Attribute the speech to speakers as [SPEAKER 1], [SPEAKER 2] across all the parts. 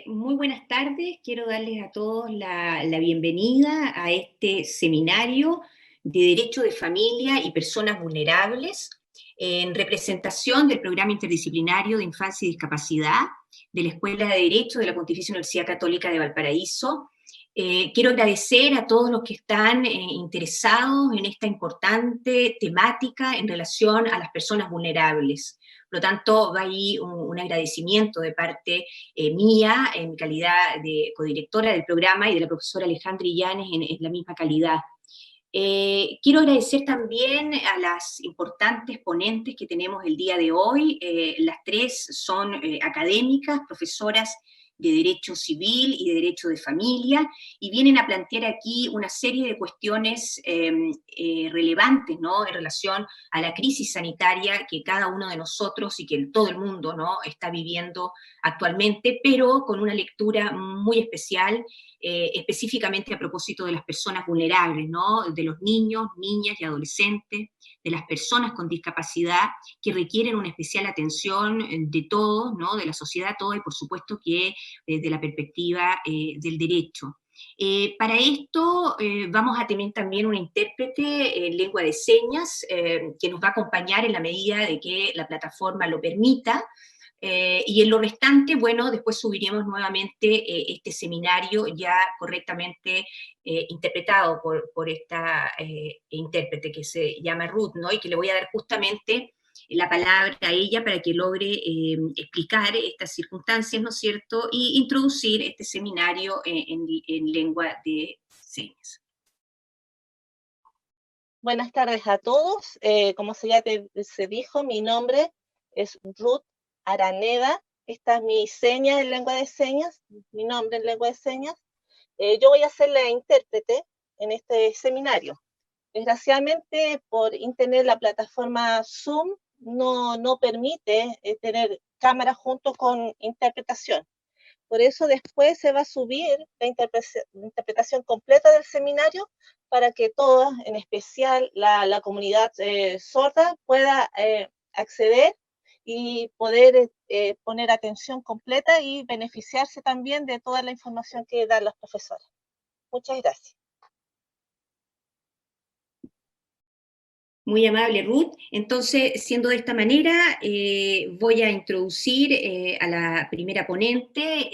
[SPEAKER 1] Muy buenas tardes, quiero darles a todos la bienvenida a este seminario de Derecho de Familia y Personas Vulnerables en representación del Programa Interdisciplinario de Infancia y Discapacidad de la Escuela de Derecho de la Pontificia Universidad Católica de Valparaíso. Quiero agradecer a todos los que están interesados en esta importante temática en relación a las personas vulnerables. Por lo tanto, va ahí un agradecimiento de parte mía, en mi calidad de codirectora del programa, y de la profesora Alejandra Illanes en la misma calidad. Quiero agradecer también a las importantes ponentes que tenemos el día de hoy. Las tres son académicas, profesoras de Derecho Civil y de Derecho de Familia, y vienen a plantear aquí una serie de cuestiones relevantes, ¿no?, en relación a la crisis sanitaria que cada uno de nosotros y que todo el mundo, ¿no?, está viviendo actualmente, pero con una lectura muy especial, específicamente a propósito de las personas vulnerables, ¿no?, de los niños, niñas y adolescentes, de las personas con discapacidad que requieren una especial atención de todos, ¿no?, de la sociedad toda, y por supuesto que desde la perspectiva del derecho. Para esto vamos a tener también una intérprete en lengua de señas que nos va a acompañar en la medida de que la plataforma lo permita. Y en lo restante, bueno, después subiremos nuevamente este seminario ya correctamente interpretado por esta intérprete que se llama Ruth, ¿no? Y que le voy a dar justamente la palabra a ella para que logre explicar estas circunstancias, ¿no es cierto?, y introducir este seminario en lengua de señas.
[SPEAKER 2] Buenas tardes a todos. Como se dijo, mi nombre es Ruth Araneda. Esta es mi seña en lengua de señas, mi nombre en lengua de señas. Yo voy a ser la intérprete en este seminario. Desgraciadamente, por internet, la plataforma Zoom no permite tener cámara junto con interpretación. Por eso después se va a subir la interpretación completa del seminario para que todos, en especial la comunidad sorda, pueda acceder y poder poner atención completa y beneficiarse también de toda la información que dan los profesores. Muchas gracias.
[SPEAKER 1] Muy amable, Ruth. Entonces, siendo de esta manera, voy a introducir a la primera ponente.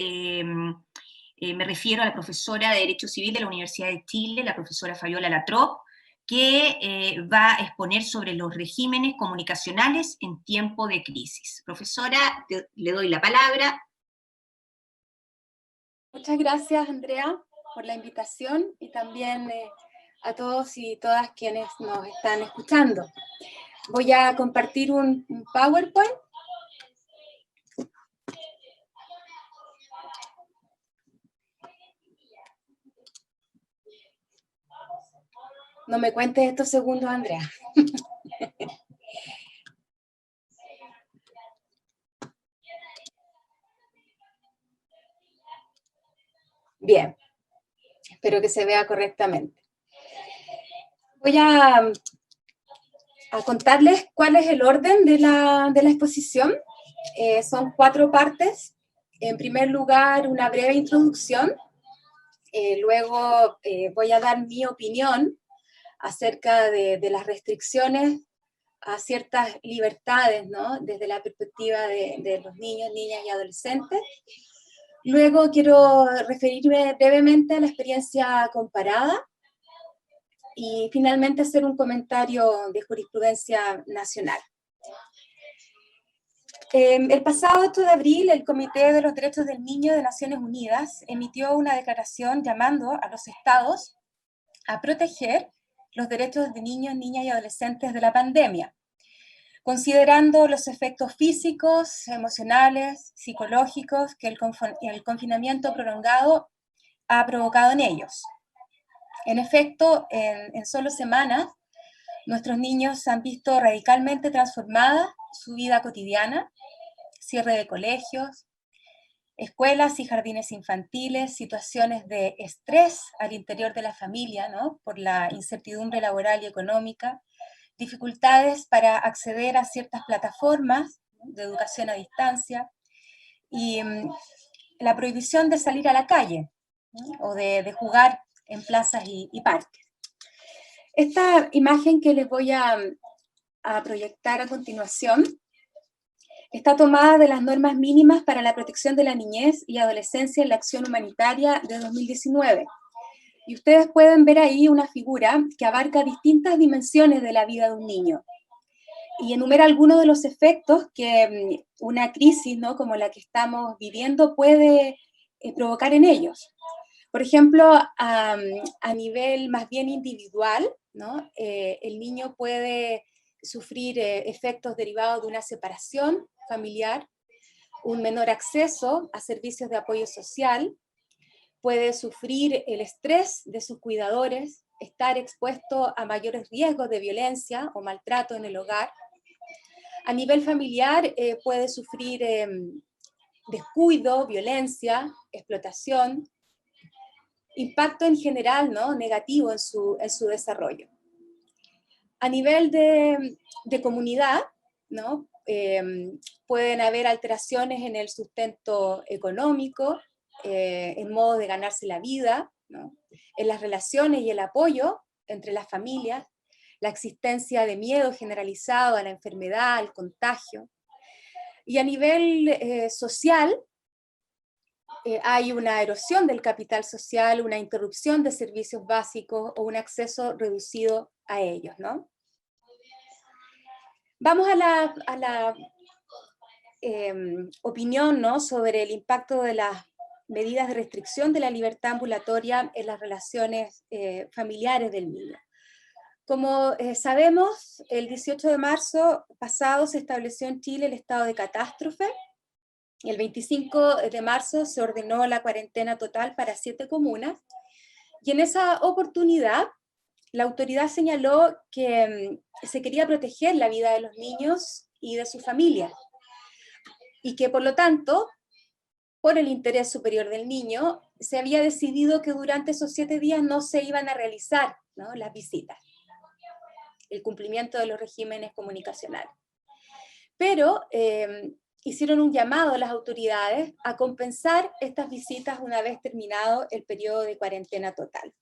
[SPEAKER 1] Me refiero a la profesora de Derecho Civil de la Universidad de Chile, la profesora Fabiola Latrop, que va a exponer sobre los regímenes comunicacionales en tiempo de crisis. Profesora, le doy la palabra.
[SPEAKER 3] Muchas gracias, Andrea, por la invitación, y también a todos y todas quienes nos están escuchando. Voy a compartir un PowerPoint. No me cuentes estos segundos, Andrea. Bien, espero que se vea correctamente. Voy a contarles cuál es el orden de la exposición. Son 4 partes. En primer lugar, una breve introducción. Luego voy a dar mi opinión acerca de las restricciones a ciertas libertades, ¿no?, desde la perspectiva de los niños, niñas y adolescentes. Luego quiero referirme brevemente a la experiencia comparada y finalmente hacer un comentario de jurisprudencia nacional. El pasado 8 de abril, el Comité de los Derechos del Niño de Naciones Unidas emitió una declaración llamando a los estados a proteger los derechos de niños, niñas y adolescentes de la pandemia, considerando los efectos físicos, emocionales, psicológicos que el confinamiento prolongado ha provocado en ellos. En efecto, en solo semanas, nuestros niños han visto radicalmente transformada su vida cotidiana: cierre de colegios, escuelas y jardines infantiles, situaciones de estrés al interior de la familia, ¿no?, por la incertidumbre laboral y económica, dificultades para acceder a ciertas plataformas de educación a distancia, y la prohibición de salir a la calle, ¿no? O de jugar en plazas y parques. Esta imagen que les voy a proyectar a continuación está tomada de las normas mínimas para la protección de la niñez y adolescencia en la acción humanitaria de 2019. Y ustedes pueden ver ahí una figura que abarca distintas dimensiones de la vida de un niño y enumera algunos de los efectos que una crisis, ¿no?, como la que estamos viviendo puede provocar en ellos. Por ejemplo, a nivel más bien individual, ¿no?, el niño puede sufrir efectos derivados de una separación familiar, un menor acceso a servicios de apoyo social, puede sufrir el estrés de sus cuidadores, estar expuesto a mayores riesgos de violencia o maltrato en el hogar. A nivel familiar puede sufrir descuido, violencia, explotación, impacto en general, ¿no?, negativo en su desarrollo. A nivel de comunidad, ¿no?, pueden haber alteraciones en el sustento económico, en modo de ganarse la vida, ¿no?, en las relaciones y el apoyo entre las familias, la existencia de miedo generalizado a la enfermedad, al contagio. Y a nivel social, hay una erosión del capital social, una interrupción de servicios básicos o un acceso reducido a ellos, ¿no? Vamos a la opinión, ¿no?, sobre el impacto de las medidas de restricción de la libertad ambulatoria en las relaciones familiares del niño. Como sabemos, el 18 de marzo pasado se estableció en Chile el estado de catástrofe. El 25 de marzo se ordenó la cuarentena total para 7 comunas, y en esa oportunidad la autoridad señaló que se quería proteger la vida de los niños y de sus familias, y que por lo tanto, por el interés superior del niño, se había decidido que durante esos 7 días no se iban a realizar, ¿no?, las visitas, el cumplimiento de los regímenes comunicacionales. Pero hicieron un llamado a las autoridades a compensar estas visitas una vez terminado el periodo de cuarentena total.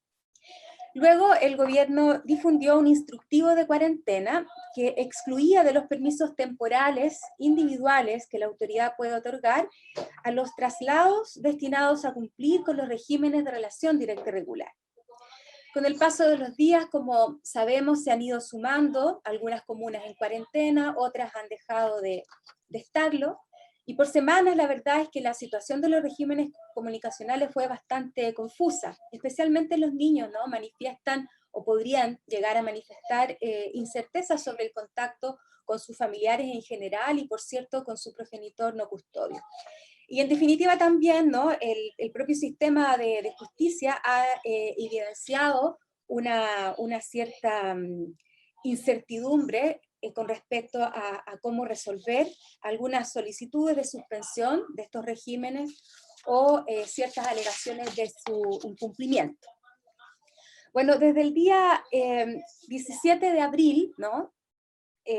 [SPEAKER 3] Luego el gobierno difundió un instructivo de cuarentena que excluía de los permisos temporales individuales que la autoridad puede otorgar a los traslados destinados a cumplir con los regímenes de relación directa y regular. Con el paso de los días, como sabemos, se han ido sumando algunas comunas en cuarentena, otras han dejado de estarlo, y por semanas la verdad es que la situación de los regímenes comunicacionales fue bastante confusa, especialmente los niños, ¿no?, manifiestan o podrían llegar a manifestar incertezas sobre el contacto con sus familiares en general y, por cierto, con su progenitor no custodio. Y en definitiva también, ¿no?, el propio sistema de justicia ha evidenciado una cierta incertidumbre con respecto a cómo resolver algunas solicitudes de suspensión de estos regímenes o ciertas alegaciones de su incumplimiento. Bueno, desde el día 17 de abril, ¿no?,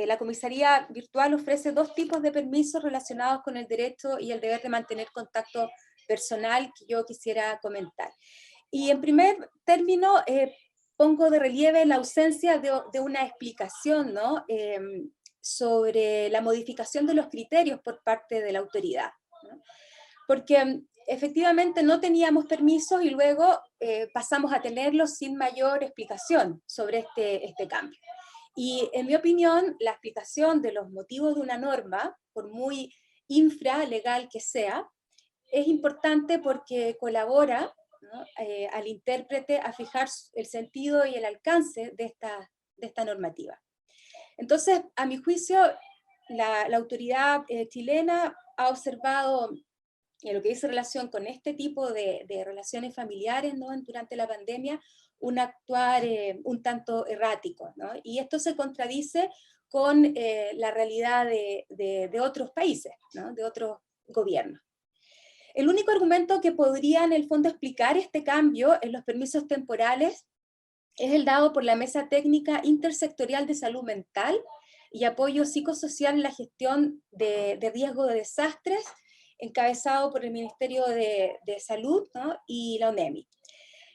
[SPEAKER 3] la comisaría virtual ofrece 2 tipos de permisos relacionados con el derecho y el deber de mantener contacto personal que yo quisiera comentar. Y en primer término, pongo de relieve la ausencia de una explicación, ¿no?, sobre la modificación de los criterios por parte de la autoridad, ¿no? Porque efectivamente no teníamos permisos y luego pasamos a tenerlos sin mayor explicación sobre este cambio. Y en mi opinión, la explicación de los motivos de una norma, por muy infralegal que sea, es importante porque colabora, ¿no?, al intérprete a fijar el sentido y el alcance de esta normativa. Entonces, a mi juicio, la autoridad chilena ha observado, en lo que dice relación con este tipo de relaciones familiares, ¿no?, durante la pandemia, un actuar un tanto errático, ¿no? Y esto se contradice con la realidad de otros países, ¿no?, de otros gobiernos. El único argumento que podría en el fondo explicar este cambio en los permisos temporales es el dado por la Mesa Técnica Intersectorial de Salud Mental y Apoyo Psicosocial en la Gestión de Riesgo de Desastres, encabezado por el Ministerio de Salud, ¿no? Y la ONEMI.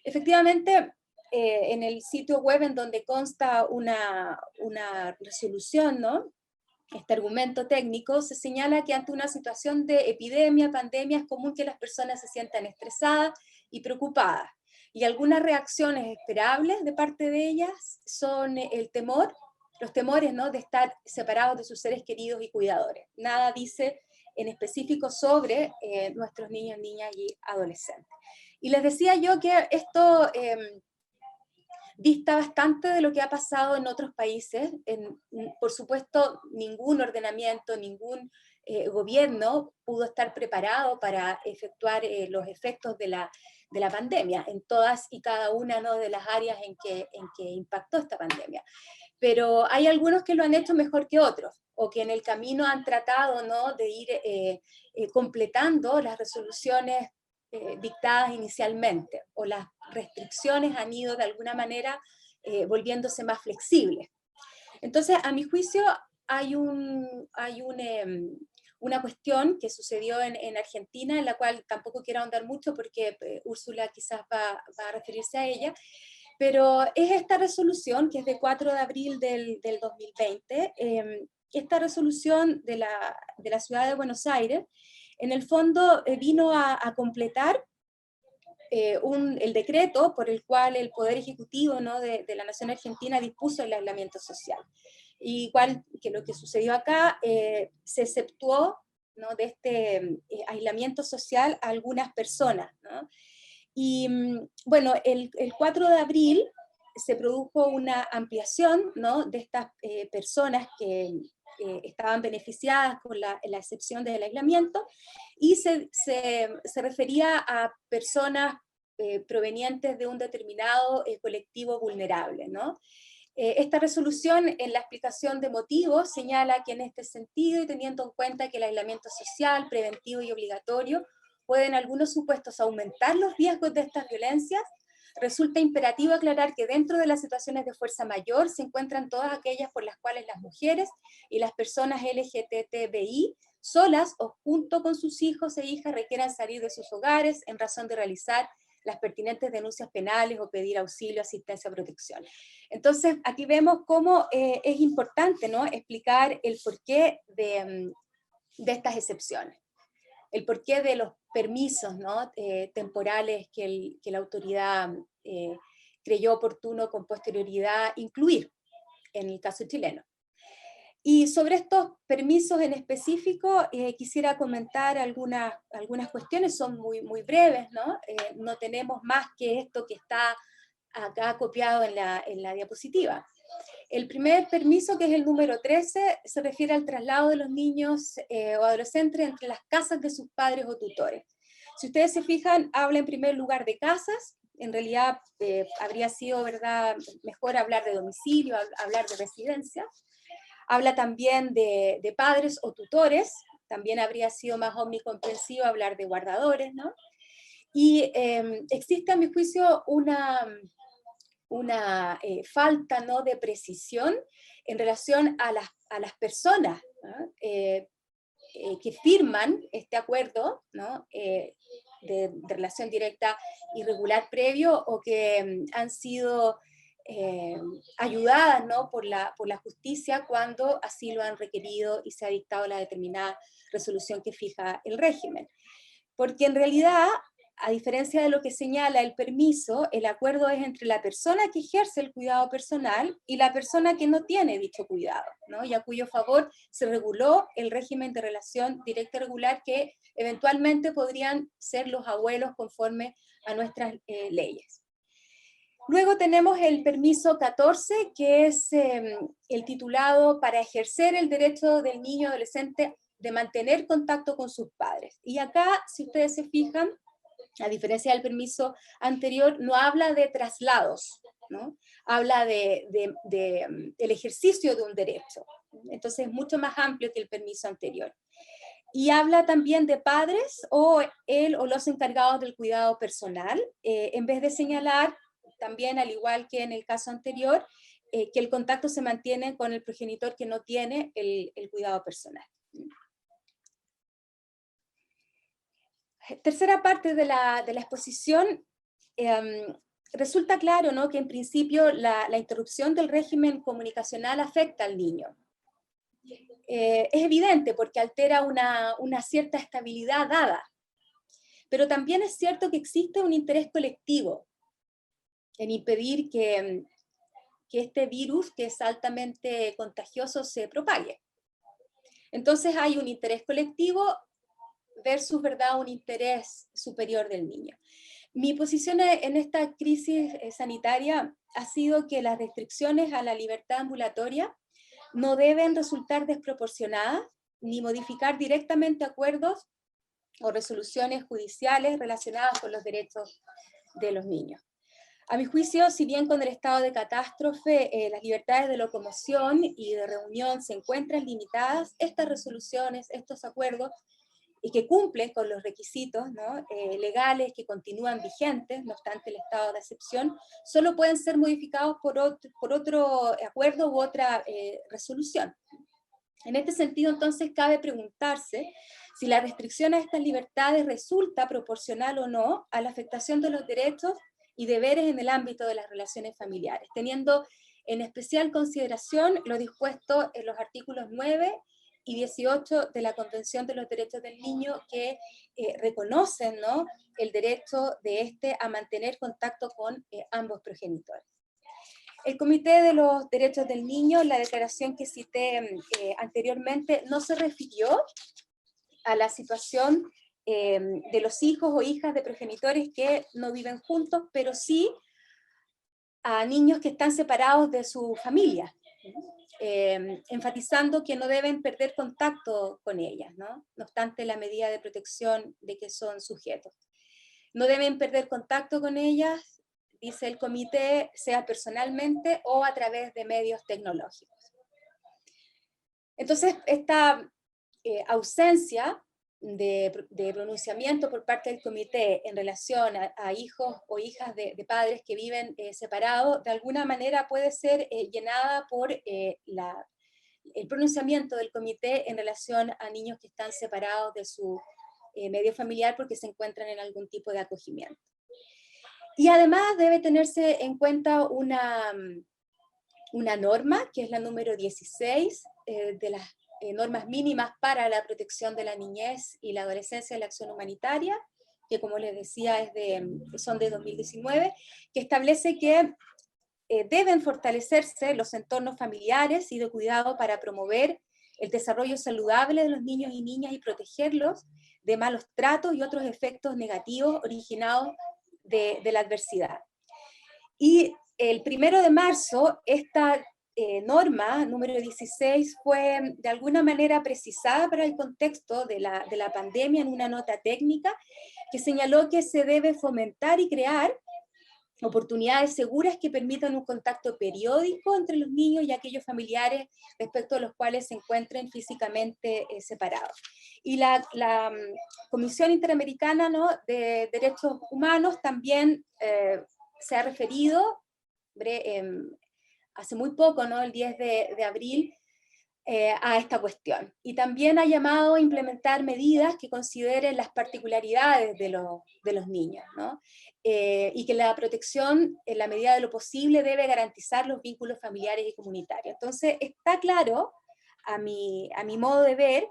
[SPEAKER 3] Efectivamente, en el sitio web en donde consta una resolución, ¿no? Este argumento técnico, se señala que ante una situación de epidemia, pandemia, es común que las personas se sientan estresadas y preocupadas. Y algunas reacciones esperables de parte de ellas son el temor, los temores, ¿no? De estar separados de sus seres queridos y cuidadores. Nada dice en específico sobre nuestros niños, niñas y adolescentes. Y les decía yo que esto dista bastante de lo que ha pasado en otros países. Por supuesto, ningún ordenamiento, ningún gobierno pudo estar preparado para efectuar los efectos de la pandemia en todas y cada una, ¿no? De las áreas en que impactó esta pandemia. Pero hay algunos que lo han hecho mejor que otros, o que en el camino han tratado, ¿no? De ir completando las resoluciones dictadas inicialmente, o las restricciones han ido de alguna manera volviéndose más flexibles. Entonces, a mi juicio, hay una cuestión que sucedió en Argentina, en la cual tampoco quiero ahondar mucho porque Úrsula quizás va a referirse a ella, pero es esta resolución, que es de 4 de abril del 2020, esta resolución de la ciudad de Buenos Aires, en el fondo vino a completar el decreto por el cual el Poder Ejecutivo, ¿no? de la Nación Argentina dispuso el aislamiento social. Igual que lo que sucedió acá, se exceptuó, ¿no? de este aislamiento social a algunas personas, ¿no? Y bueno, el 4 de abril se produjo una ampliación, ¿no? de estas personas que estaban beneficiadas con la excepción del aislamiento, y se refería a personas provenientes de un determinado colectivo vulnerable, ¿no? Esta resolución, en la explicación de motivos, señala que en este sentido, y teniendo en cuenta que el aislamiento social, preventivo y obligatorio puede en algunos supuestos aumentar los riesgos de estas violencias, resulta imperativo aclarar que dentro de las situaciones de fuerza mayor se encuentran todas aquellas por las cuales las mujeres y las personas LGTBI, solas o junto con sus hijos e hijas, requieran salir de sus hogares en razón de realizar las pertinentes denuncias penales o pedir auxilio, asistencia o protección. Entonces, aquí vemos cómo es importante, ¿no? explicar el porqué de estas excepciones, el porqué de los permisos, ¿no? Temporales que la autoridad creyó oportuno con posterioridad incluir en el caso chileno. Y sobre estos permisos en específico, quisiera comentar algunas cuestiones, son muy breves, ¿no? No tenemos más que esto que está acá copiado en la diapositiva. El primer permiso, que es el número 13, se refiere al traslado de los niños o adolescentes entre las casas de sus padres o tutores. Si ustedes se fijan, habla en primer lugar de casas. En realidad habría sido, ¿verdad?, mejor hablar de domicilio, hablar de residencia. Habla también de padres o tutores. También habría sido más omnicomprensivo hablar de guardadores, ¿no? Y existe, a mi juicio, una falta, ¿no?, de precisión en relación a las personas, ¿no? Que firman este acuerdo, ¿no? de relación directa irregular previo, o que han sido ayudadas, ¿no?, por la justicia cuando así lo han requerido y se ha dictado la determinada resolución que fija el régimen. Porque en realidad, a diferencia de lo que señala el permiso, el acuerdo es entre la persona que ejerce el cuidado personal y la persona que no tiene dicho cuidado, ¿no? Y a cuyo favor se reguló el régimen de relación directa y regular, que eventualmente podrían ser los abuelos conforme a nuestras leyes. Luego tenemos el permiso 14, que es el titulado para ejercer el derecho del niño o adolescente de mantener contacto con sus padres. Y acá, si ustedes se fijan, a diferencia del permiso anterior, no habla de traslados, ¿no? Habla del ejercicio de un derecho. Entonces es mucho más amplio que el permiso anterior. Y habla también de padres o él o los encargados del cuidado personal, en vez de señalar, también al igual que en el caso anterior, que el contacto se mantiene con el progenitor que no tiene el cuidado personal. Tercera parte de la exposición, resulta claro, ¿no?, que en principio la interrupción del régimen comunicacional afecta al niño. Es evidente porque altera una cierta estabilidad dada, pero también es cierto que existe un interés colectivo en impedir que este virus, que es altamente contagioso, se propague. Entonces hay un interés colectivo versus, ¿verdad?, un interés superior del niño. Mi posición en esta crisis sanitaria ha sido que las restricciones a la libertad ambulatoria no deben resultar desproporcionadas ni modificar directamente acuerdos o resoluciones judiciales relacionadas con los derechos de los niños. A mi juicio, si bien con el estado de catástrofe las libertades de locomoción y de reunión se encuentran limitadas, estas resoluciones, estos acuerdos, y que cumplen con los requisitos, ¿no?, legales que continúan vigentes, no obstante el estado de excepción, solo pueden ser modificados por otro acuerdo u otra resolución. En este sentido, entonces, cabe preguntarse si la restricción a estas libertades resulta proporcional o no a la afectación de los derechos y deberes en el ámbito de las relaciones familiares, teniendo en especial consideración lo dispuesto en los artículos 9 y 18 de la Convención de los Derechos del Niño, que reconocen, ¿no?, el derecho de éste a mantener contacto con ambos progenitores. El Comité de los Derechos del Niño, la declaración que cité anteriormente, no se refirió a la situación de los hijos o hijas de progenitores que no viven juntos, pero sí a niños que están separados de su familia, enfatizando que no deben perder contacto con ellas, ¿no?, no obstante la medida de protección de que son sujetos. No deben perder contacto con ellas, dice el comité, sea personalmente o a través de medios tecnológicos. Entonces, esta ausencia de pronunciamiento por parte del comité en relación a hijos o hijas de padres que viven separados, de alguna manera puede ser llenada por el pronunciamiento del comité en relación a niños que están separados de su medio familiar porque se encuentran en algún tipo de acogimiento. Y además debe tenerse en cuenta una norma, que es la número 16 de las normas mínimas para la protección de la niñez y la adolescencia de la acción humanitaria, que como les decía son de 2019, que establece que deben fortalecerse los entornos familiares y de cuidado para promover el desarrollo saludable de los niños y niñas y protegerlos de malos tratos y otros efectos negativos originados de la adversidad. Y el 1 de marzo, esta norma número 16 fue de alguna manera precisada para el contexto de la pandemia en una nota técnica que señaló que se debe fomentar y crear oportunidades seguras que permitan un contacto periódico entre los niños y aquellos familiares respecto a los cuales se encuentren físicamente separados. Y la Comisión Interamericana, ¿no?, de Derechos Humanos también se ha referido hace muy poco, ¿no?, el 10 de abril, a esta cuestión. Y también ha llamado a implementar medidas que consideren las particularidades de los niños, ¿no? Y que la protección, en la medida de lo posible, debe garantizar los vínculos familiares y comunitarios. Entonces, está claro, a mi modo de ver,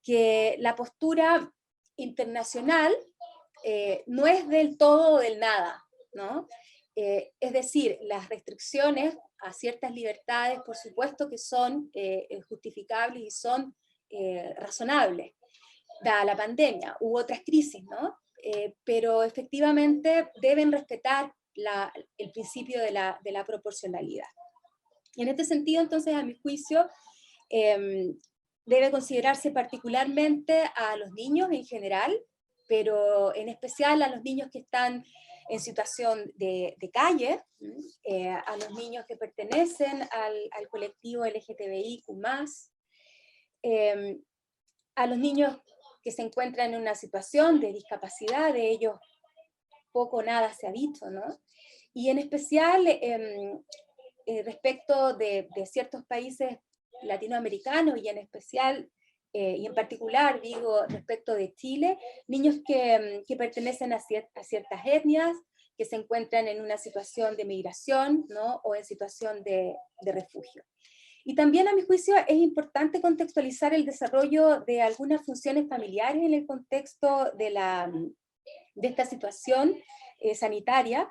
[SPEAKER 3] que la postura internacional no es del todo o del nada, ¿no? Es decir, las restricciones a ciertas libertades, por supuesto que son justificables y son razonables, dada la pandemia, u otras crisis, ¿no? Pero efectivamente deben respetar el principio de la proporcionalidad. Y en este sentido, entonces, a mi juicio, debe considerarse particularmente a los niños en general, pero en especial a los niños que están en situación de calle, a los niños que pertenecen al colectivo LGTBIQ+, a los niños que se encuentran en una situación de discapacidad, de ellos poco o nada se ha dicho, ¿no? Y en especial respecto de ciertos países latinoamericanos y en especial y en particular digo respecto de Chile, niños que pertenecen a ciertas etnias, que se encuentran en una situación de migración, ¿no? O en situación de refugio. Y también, a mi juicio, es importante contextualizar el desarrollo de algunas funciones familiares en el contexto de esta situación sanitaria,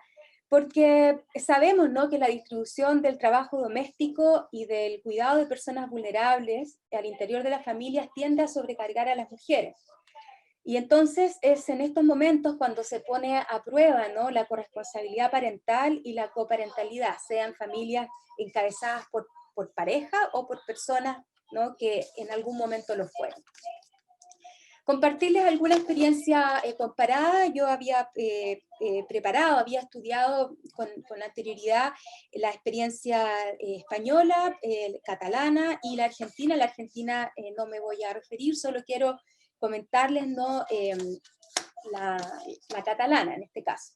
[SPEAKER 3] porque sabemos, ¿no?, que la distribución del trabajo doméstico y del cuidado de personas vulnerables al interior de las familias tiende a sobrecargar a las mujeres. Y entonces es en estos momentos cuando se pone a prueba, ¿no?, la corresponsabilidad parental y la coparentalidad, sean familias encabezadas por pareja o por personas, ¿no?, que en algún momento lo fueron. Compartirles alguna experiencia comparada. Yo había había estudiado con anterioridad la experiencia española, catalana y la argentina. La argentina no me voy a referir, solo quiero comentarles, ¿no?, la catalana en este caso.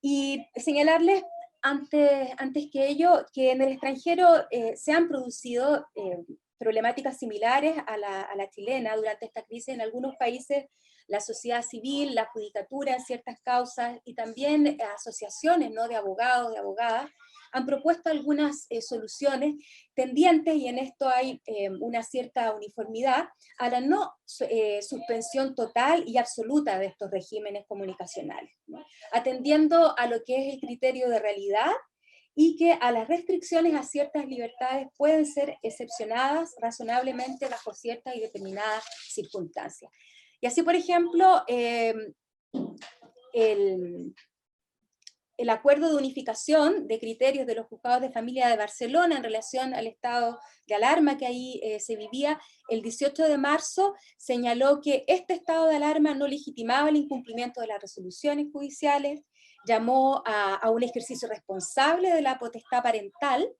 [SPEAKER 3] Y señalarles antes que ello que en el extranjero se han producido problemáticas similares a la chilena durante esta crisis. En algunos países la sociedad civil, la judicatura en ciertas causas y también asociaciones, ¿no?, de abogados, de abogadas, han propuesto algunas soluciones tendientes, y en esto hay una cierta uniformidad, a la no suspensión total y absoluta de estos regímenes comunicacionales, ¿no?, atendiendo a lo que es el criterio de realidad, y que a las restricciones a ciertas libertades pueden ser excepcionadas razonablemente bajo ciertas y determinadas circunstancias. Y así, por ejemplo, el acuerdo de unificación de criterios de los juzgados de familia de Barcelona en relación al estado de alarma que ahí se vivía, el 18 de marzo señaló que este estado de alarma no legitimaba el incumplimiento de las resoluciones judiciales, llamó a un ejercicio responsable de la potestad parental,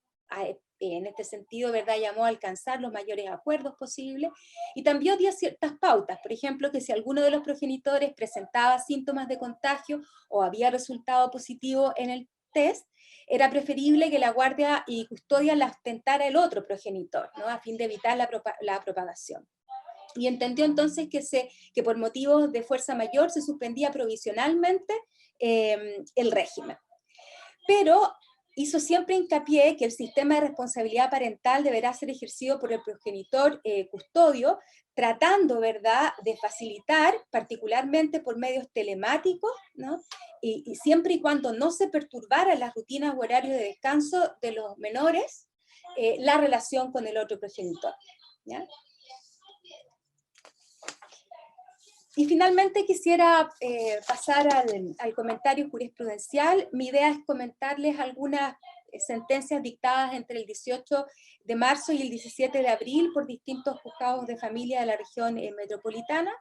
[SPEAKER 3] en este sentido, ¿verdad?, llamó a alcanzar los mayores acuerdos posibles, y también dio ciertas pautas, por ejemplo, que si alguno de los progenitores presentaba síntomas de contagio o había resultado positivo en el test, era preferible que la guardia y custodia la ostentara el otro progenitor, ¿no?, a fin de evitar la propagación. Y entendió entonces que por motivos de fuerza mayor se suspendía provisionalmente el régimen. Pero hizo siempre hincapié que el sistema de responsabilidad parental deberá ser ejercido por el progenitor custodio, tratando, ¿verdad?, de facilitar, particularmente por medios telemáticos, ¿no?, y siempre y cuando no se perturbaran las rutinas o horarios de descanso de los menores, la relación con el otro progenitor, ¿ya? Y finalmente quisiera pasar al comentario jurisprudencial. Mi idea es comentarles algunas sentencias dictadas entre el 18 de marzo y el 17 de abril por distintos juzgados de familia de la región metropolitana.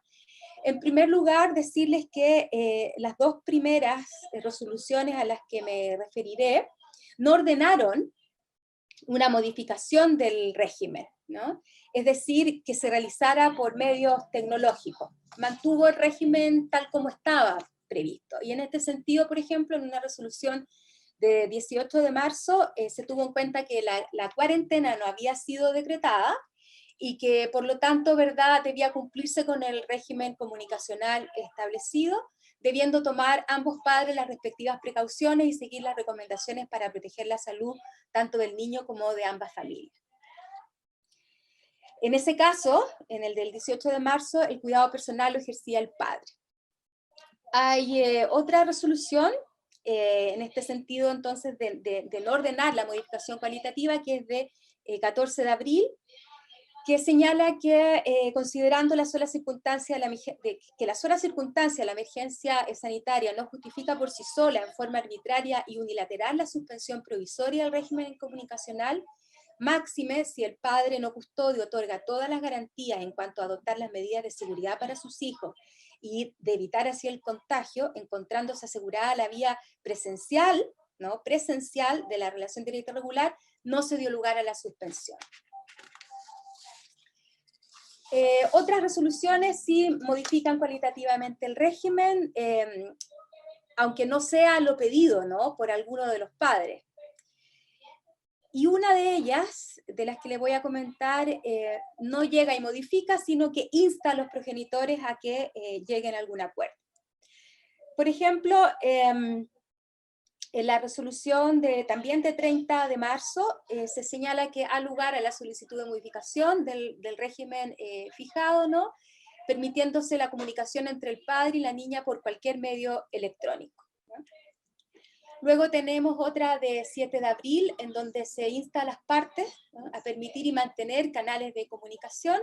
[SPEAKER 3] En primer lugar, decirles que las dos primeras resoluciones a las que me referiré no ordenaron una modificación del régimen, ¿no?, es decir, que se realizara por medios tecnológicos. Mantuvo el régimen tal como estaba previsto. Y en este sentido, por ejemplo, en una resolución de 18 de marzo se tuvo en cuenta que la cuarentena no había sido decretada y que, por lo tanto, ¿verdad?, debía cumplirse con el régimen comunicacional establecido, debiendo tomar ambos padres las respectivas precauciones y seguir las recomendaciones para proteger la salud tanto del niño como de ambas familias. En ese caso, en el del 18 de marzo, el cuidado personal lo ejercía el padre. Hay otra resolución, en este sentido, entonces, de no ordenar la modificación cualitativa, que es de 14 de abril, que señala que considerando la sola circunstancia la emergencia sanitaria no justifica por sí sola, en forma arbitraria y unilateral, la suspensión provisoria del régimen comunicacional, máxime si el padre no custodio otorga todas las garantías en cuanto a adoptar las medidas de seguridad para sus hijos y de evitar así el contagio, encontrándose asegurada la vía presencial, ¿no?, presencial de la relación directa regular, no se dio lugar a la suspensión. Otras resoluciones sí modifican cualitativamente el régimen, aunque no sea lo pedido, ¿no?, por alguno de los padres. Y una de ellas, de las que le voy a comentar, no llega y modifica, sino que insta a los progenitores a que lleguen a algún acuerdo. Por ejemplo, en la resolución también de 30 de marzo se señala que da lugar a la solicitud de modificación del régimen fijado, ¿no? Permitiéndose la comunicación entre el padre y la niña por cualquier medio electrónico, ¿no? Luego tenemos otra de 7 de abril, en donde se insta a las partes, ¿no?, a permitir y mantener canales de comunicación,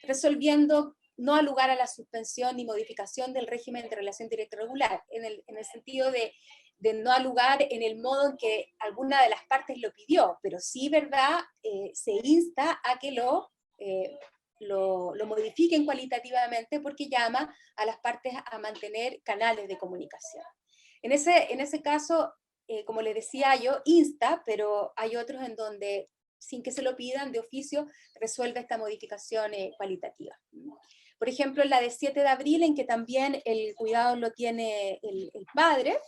[SPEAKER 3] resolviendo no dar lugar a la suspensión ni modificación del régimen de relación directa regular, en el sentido de no dar lugar en el modo en que alguna de las partes lo pidió, pero sí, ¿verdad?, se insta a que lo modifiquen cualitativamente, porque llama a las partes a mantener canales de comunicación. En ese caso, como les decía yo, insta, pero hay otros en donde, sin que se lo pidan, de oficio, resuelve esta modificación cualitativa. Por ejemplo, en la de 7 de abril, en que también el cuidado lo tiene el padre,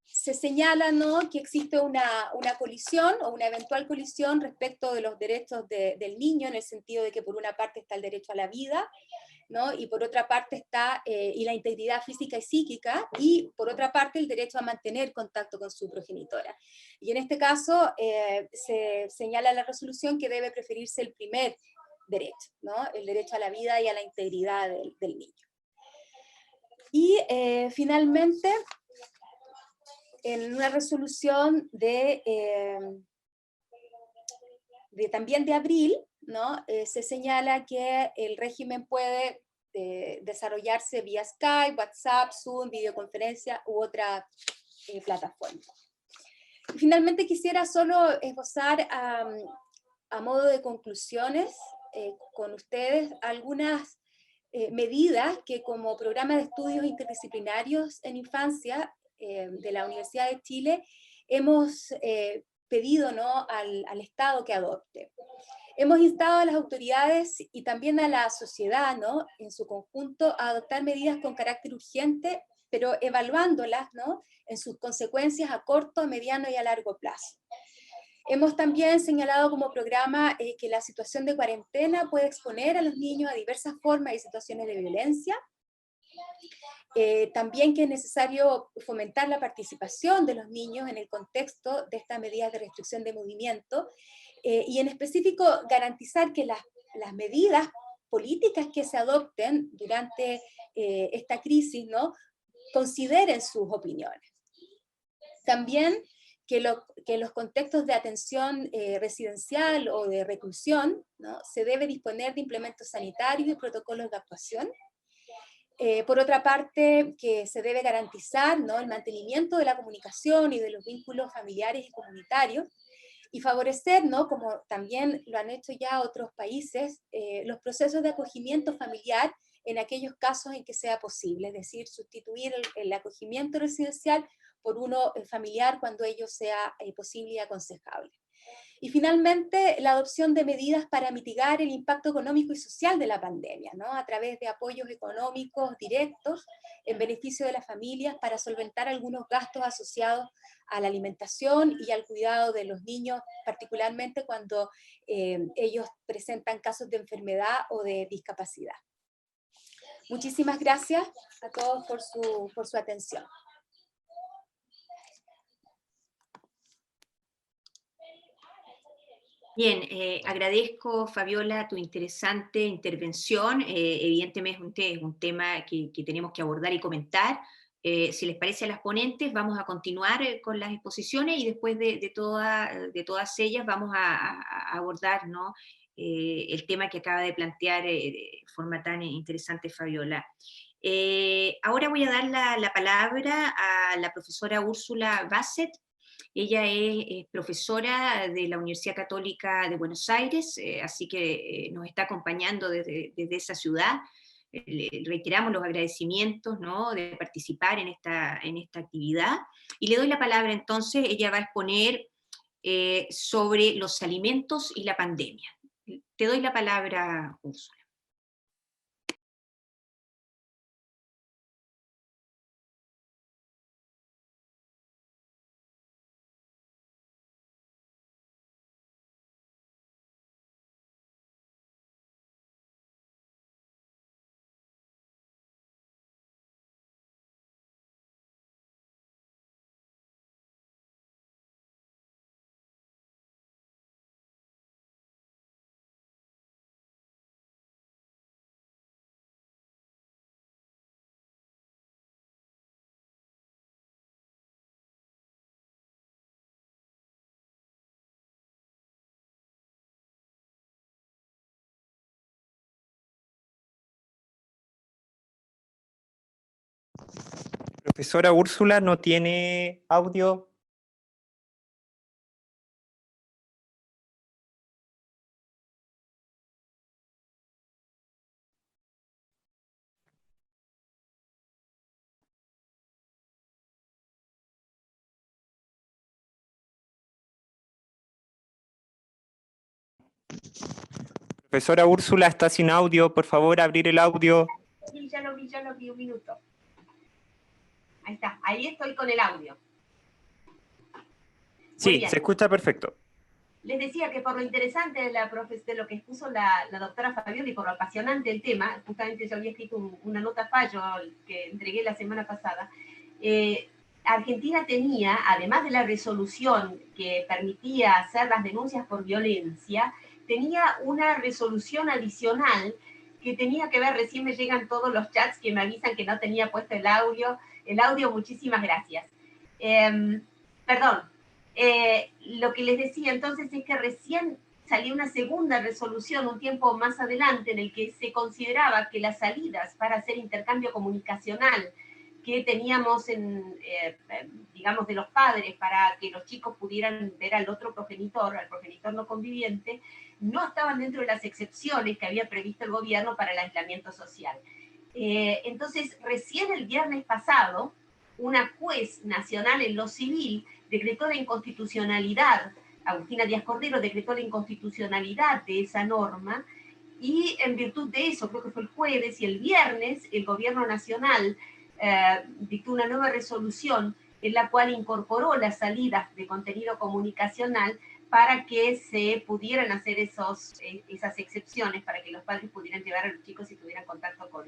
[SPEAKER 3] se señala, ¿no?, que existe una colisión o una eventual colisión respecto de los derechos del niño, en el sentido de que por una parte está el derecho a la vida, ¿no?, y por otra parte está y la integridad física y psíquica, y por otra parte el derecho a mantener contacto con su progenitora. Y en este caso se señala en la resolución que debe preferirse el primer derecho, ¿no?, el derecho a la vida y a la integridad del niño. Y finalmente, en una resolución también de abril, ¿no?, se señala que el régimen puede desarrollarse vía Skype, WhatsApp, Zoom, videoconferencia u otra plataforma. Y finalmente quisiera solo esbozar a modo de conclusiones con ustedes algunas medidas que, como programa de estudios interdisciplinarios en infancia de la Universidad de Chile, hemos pedido, ¿no?, al Estado que adopte. Hemos instado a las autoridades y también a la sociedad, ¿no?, en su conjunto, a adoptar medidas con carácter urgente, pero evaluándolas, ¿no?, en sus consecuencias a corto, a mediano y a largo plazo. Hemos también señalado como programa que la situación de cuarentena puede exponer a los niños a diversas formas y situaciones de violencia. También que es necesario fomentar la participación de los niños en el contexto de estas medidas de restricción de movimiento, y en específico garantizar que las medidas políticas que se adopten durante esta crisis, ¿no?, consideren sus opiniones. También que los contextos de atención residencial o de reclusión, ¿no?, se debe disponer de implementos sanitarios y protocolos de actuación. Por otra parte, que se debe garantizar, ¿no?, el mantenimiento de la comunicación y de los vínculos familiares y comunitarios, y favorecer, ¿no?, como también lo han hecho ya otros países, los procesos de acogimiento familiar en aquellos casos en que sea posible, es decir, sustituir el acogimiento residencial por uno familiar cuando ello sea posible y aconsejable. Y finalmente, la adopción de medidas para mitigar el impacto económico y social de la pandemia, ¿no?, a través de apoyos económicos directos en beneficio de las familias para solventar algunos gastos asociados a la alimentación y al cuidado de los niños, particularmente cuando ellos presentan casos de enfermedad o de discapacidad. Muchísimas gracias a todos por su atención.
[SPEAKER 1] Bien, agradezco, Fabiola, tu interesante intervención. Evidentemente es un tema que tenemos que abordar y comentar. Si les parece a las ponentes, vamos a continuar con las exposiciones y después de todas ellas vamos a abordar, ¿no?, el tema que acaba de plantear de forma tan interesante Fabiola. Ahora voy a dar la palabra a la profesora Úrsula Bassett. Ella es profesora de la Universidad Católica de Buenos Aires, así que nos está acompañando desde esa ciudad. Le reiteramos los agradecimientos, ¿no?, de participar en esta actividad. Y le doy la palabra entonces, ella va a exponer sobre los alimentos y la pandemia. Te doy la palabra, Úrsula.
[SPEAKER 4] Profesora Úrsula no tiene audio. Profesora Úrsula está sin audio, por favor, abrir el audio.
[SPEAKER 1] Sí, ya lo vi, un minuto. Ahí está, ahí estoy con el audio.
[SPEAKER 4] Sí, se escucha perfecto.
[SPEAKER 1] Les decía que por lo interesante de lo que expuso la doctora Fabioli, por lo apasionante el tema, justamente yo había escrito una nota fallo que entregué la semana pasada, Argentina tenía, además de la resolución que permitía hacer las denuncias por violencia, tenía una resolución adicional que tenía que ver, recién me llegan todos los chats que me avisan que no tenía puesto el audio, muchísimas gracias. Perdón, lo que les decía entonces es que recién salió una segunda resolución un tiempo más adelante en el que se consideraba que las salidas para hacer intercambio comunicacional que teníamos digamos, de los padres para que los chicos pudieran ver al otro progenitor, al progenitor no conviviente, no estaban dentro de las excepciones que había previsto el gobierno para el aislamiento social. Entonces, recién el viernes pasado, una juez nacional en lo civil decretó la inconstitucionalidad, Agustina Díaz Cordero decretó la inconstitucionalidad de esa norma, y en virtud de eso, creo que fue el jueves y el viernes, el gobierno nacional dictó una nueva resolución en la cual incorporó las salidas de contenido comunicacional para que se pudieran hacer esas excepciones, para que los padres pudieran llevar a los chicos si tuvieran contacto con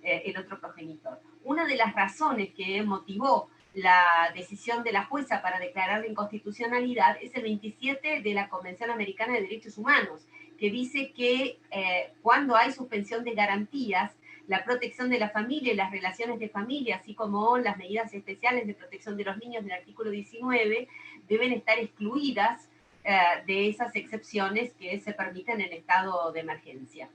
[SPEAKER 1] el otro progenitor. Una de las razones que motivó la decisión de la jueza para declarar la inconstitucionalidad es el 27 de la Convención Americana de Derechos Humanos, que dice que cuando hay suspensión de garantías, la protección de la familia y las relaciones de familia, así como las medidas especiales de protección de los niños del artículo 19, deben estar excluidas de esas excepciones que se permiten en estado de emergencia.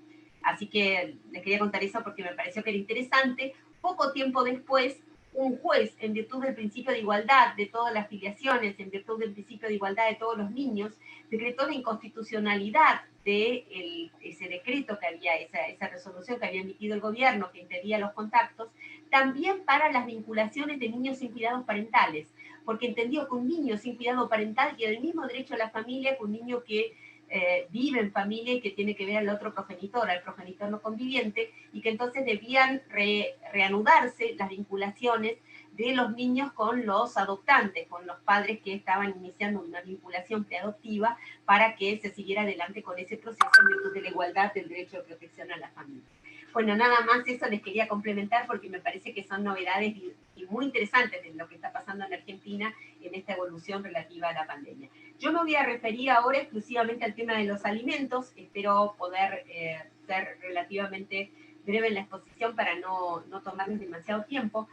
[SPEAKER 1] Así que les quería contar eso porque me pareció que era interesante. Poco tiempo después, un juez, en virtud del principio de igualdad de todas las filiaciones, en virtud del principio de igualdad de todos los niños, decretó la inconstitucionalidad de ese decreto que había, esa resolución que había emitido el gobierno que impedía los contactos, también para las vinculaciones de niños sin cuidados parentales, porque entendió que un niño sin cuidado parental tiene el mismo derecho a la familia que un niño que vive en familia y que tiene que ver al otro progenitor, al progenitor no conviviente, y que entonces debían reanudarse las vinculaciones de los niños con los adoptantes, con los padres que estaban iniciando una vinculación preadoptiva para que se siguiera adelante con ese proceso en virtud de la igualdad del derecho de protección a la familia. Bueno, nada más eso les quería complementar porque me parece que son novedades y muy interesantes de lo que está pasando en Argentina en esta evolución relativa a la pandemia. Yo me voy a referir ahora exclusivamente al tema de los alimentos, espero poder ser relativamente breve en la exposición para no tomarles demasiado tiempo.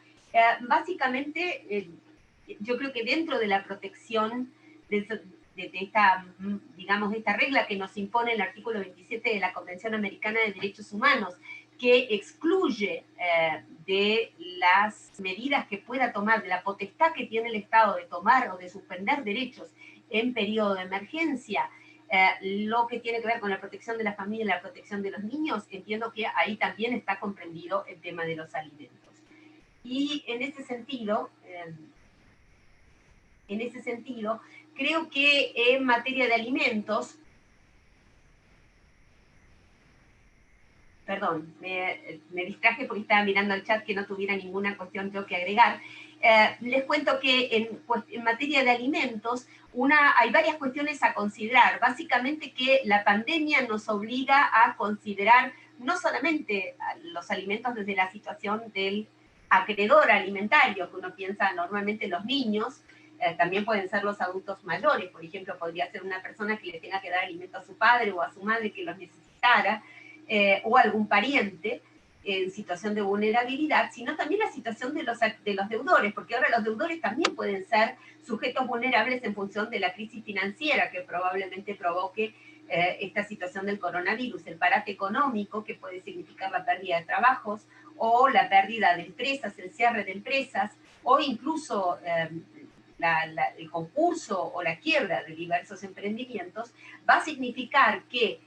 [SPEAKER 1] Básicamente, yo creo que dentro de la protección de esta, digamos, de esta regla que nos impone el artículo 27 de la Convención Americana de Derechos Humanos, que excluye de las medidas que pueda tomar, de la potestad que tiene el Estado de tomar o de suspender derechos en periodo de emergencia, lo que tiene que ver con la protección de la familia y la protección de los niños, entiendo que ahí también está comprendido el tema de los alimentos. Y en ese sentido, creo que en materia de alimentos, perdón, me distraje porque estaba mirando el chat que no tuviera ninguna cuestión yo que agregar. Les cuento que en materia de alimentos hay varias cuestiones a considerar. Básicamente que la pandemia nos obliga a considerar no solamente los alimentos desde la situación del acreedor alimentario, que uno piensa normalmente los niños, también pueden ser los adultos mayores, por ejemplo, podría ser una persona que le tenga que dar alimento a su padre o a su madre que los necesitara, o algún pariente en situación de vulnerabilidad, sino también la situación de los deudores, porque ahora los deudores también pueden ser sujetos vulnerables en función de la crisis financiera que probablemente provoque esta situación del coronavirus, el parate económico que puede significar la pérdida de trabajos o la pérdida de empresas, el cierre de empresas,
[SPEAKER 5] o incluso el concurso o la quiebra de diversos emprendimientos, va a significar que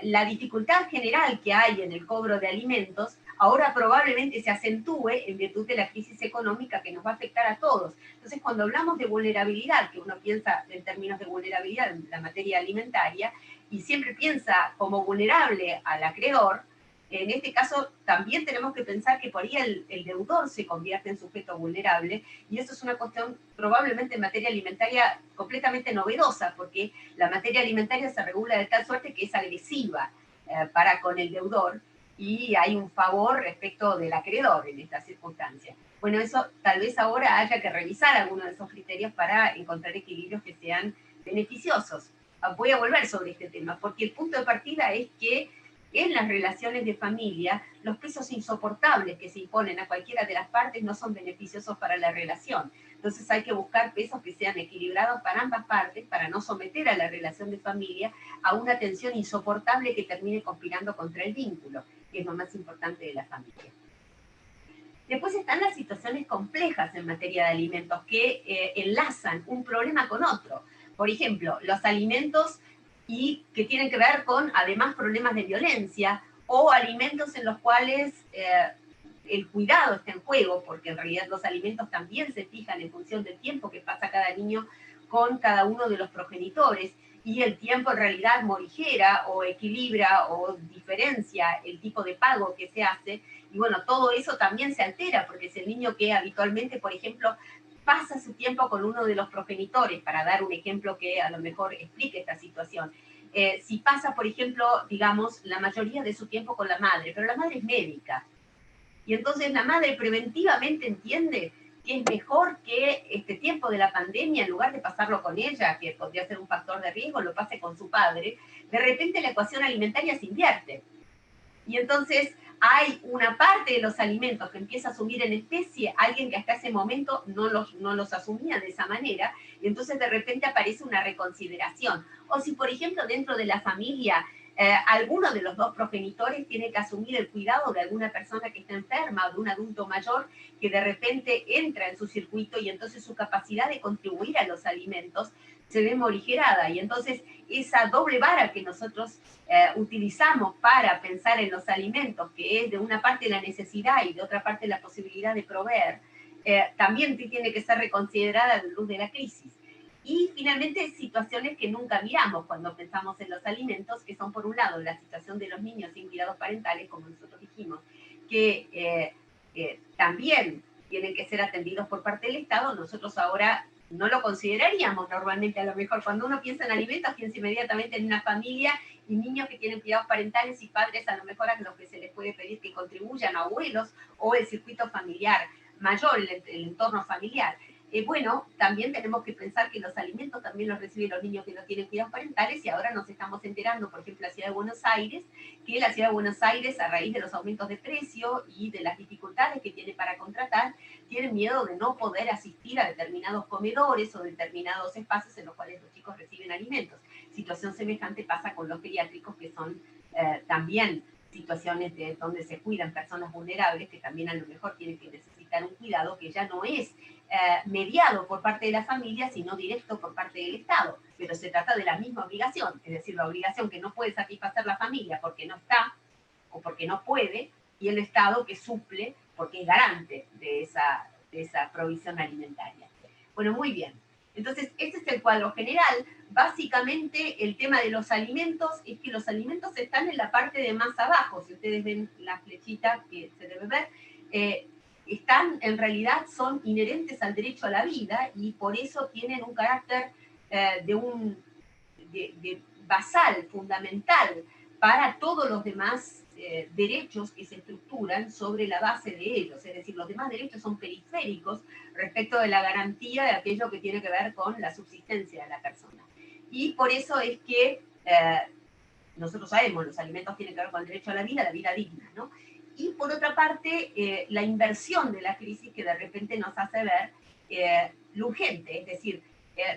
[SPEAKER 5] la dificultad general que hay en el cobro de alimentos ahora probablemente se acentúe en virtud de la crisis económica que nos va a afectar a todos. Entonces, cuando hablamos de vulnerabilidad, que uno piensa en términos de vulnerabilidad en la materia alimentaria, y siempre piensa como vulnerable al acreedor, en este caso también tenemos que pensar que por ahí el deudor se convierte en sujeto vulnerable, y eso es una cuestión probablemente en materia alimentaria completamente novedosa, porque la materia alimentaria se regula de tal suerte que es agresiva para con el deudor, y hay un favor respecto del acreedor en estas circunstancias. Bueno, eso tal vez ahora haya que revisar algunos de esos criterios para encontrar equilibrios que sean beneficiosos. Voy a volver sobre este tema, porque el punto de partida es que en las relaciones de familia, los pesos insoportables que se imponen a cualquiera de las partes no son beneficiosos para la relación. Entonces hay que buscar pesos que sean equilibrados para ambas partes, para no someter a la relación de familia a una tensión insoportable que termine conspirando contra el vínculo, que es lo más importante de la familia. Después están las situaciones complejas en materia de alimentos que enlazan un problema con otro. Por ejemplo, los alimentos y que tienen que ver con, además, problemas de violencia, o alimentos en los cuales el cuidado está en juego, porque en realidad los alimentos también se fijan en función del tiempo que pasa cada niño con cada uno de los progenitores, y el tiempo en realidad morigera o equilibra o diferencia el tipo de pago que se hace, y bueno, todo eso también se altera, porque es el niño que habitualmente, por ejemplo, pasa su tiempo con uno de los progenitores, para dar un ejemplo que a lo mejor explique esta situación. Si pasa, por ejemplo, digamos, la mayoría de su tiempo con la madre, pero la madre es médica, y entonces la madre preventivamente entiende que es mejor que este tiempo de la pandemia, en lugar de pasarlo con ella, que podría ser un factor de riesgo, lo pase con su padre, de repente la ecuación alimentaria se invierte. Y entonces hay una parte de los alimentos que empieza a asumir en especie alguien que hasta ese momento no los asumía de esa manera, y entonces de repente aparece una reconsideración. O si, por ejemplo, dentro de la familia, alguno de los dos progenitores tiene que asumir el cuidado de alguna persona que está enferma o de un adulto mayor que de repente entra en su circuito, y entonces su capacidad de contribuir a los alimentos se ve morigerada, y entonces esa doble vara que nosotros utilizamos para pensar en los alimentos, que es de una parte la necesidad y de otra parte la posibilidad de proveer, también tiene que ser reconsiderada a la luz de la crisis. Y finalmente, situaciones que nunca miramos cuando pensamos en los alimentos, que son por un lado la situación de los niños sin cuidados parentales, como nosotros dijimos, que también tienen que ser atendidos por parte del Estado. Nosotros ahora no lo consideraríamos normalmente, a lo mejor cuando uno piensa en alimentos, piensa inmediatamente en una familia y niños que tienen cuidados parentales y padres a lo mejor a los que se les puede pedir que contribuyan, abuelos, o el circuito familiar mayor, el entorno familiar. Bueno, también tenemos que pensar que los alimentos también los reciben los niños que no tienen cuidados parentales, y ahora nos estamos enterando, por ejemplo, en la Ciudad de Buenos Aires, que la Ciudad de Buenos Aires, a raíz de los aumentos de precio y de las dificultades que tiene para contratar, tiene miedo de no poder asistir a determinados comedores o determinados espacios en los cuales los chicos reciben alimentos. Situación semejante pasa con los pediátricos, que son también situaciones donde se cuidan personas vulnerables, que también a lo mejor tienen que necesitar un cuidado que ya no es mediado por parte de la familia, sino directo por parte del Estado. Pero se trata de la misma obligación, es decir, la obligación que no puede satisfacer la familia porque no está o porque no puede, y el Estado que suple porque es garante de esa provisión alimentaria. Bueno, muy bien. Entonces, este es el cuadro general. Básicamente, el tema de los alimentos es que los alimentos están en la parte de más abajo. Si ustedes ven la flechita que se debe ver, están, en realidad, son inherentes al derecho a la vida, y por eso tienen un carácter de basal, fundamental, para todos los demás derechos que se estructuran sobre la base de ellos. Es decir, los demás derechos son periféricos respecto de la garantía de aquello que tiene que ver con la subsistencia de la persona. Y por eso es que nosotros sabemos, los alimentos tienen que ver con el derecho a la vida digna, ¿no? Y por otra parte, la inversión de la crisis, que de repente nos hace ver lo urgente, es decir,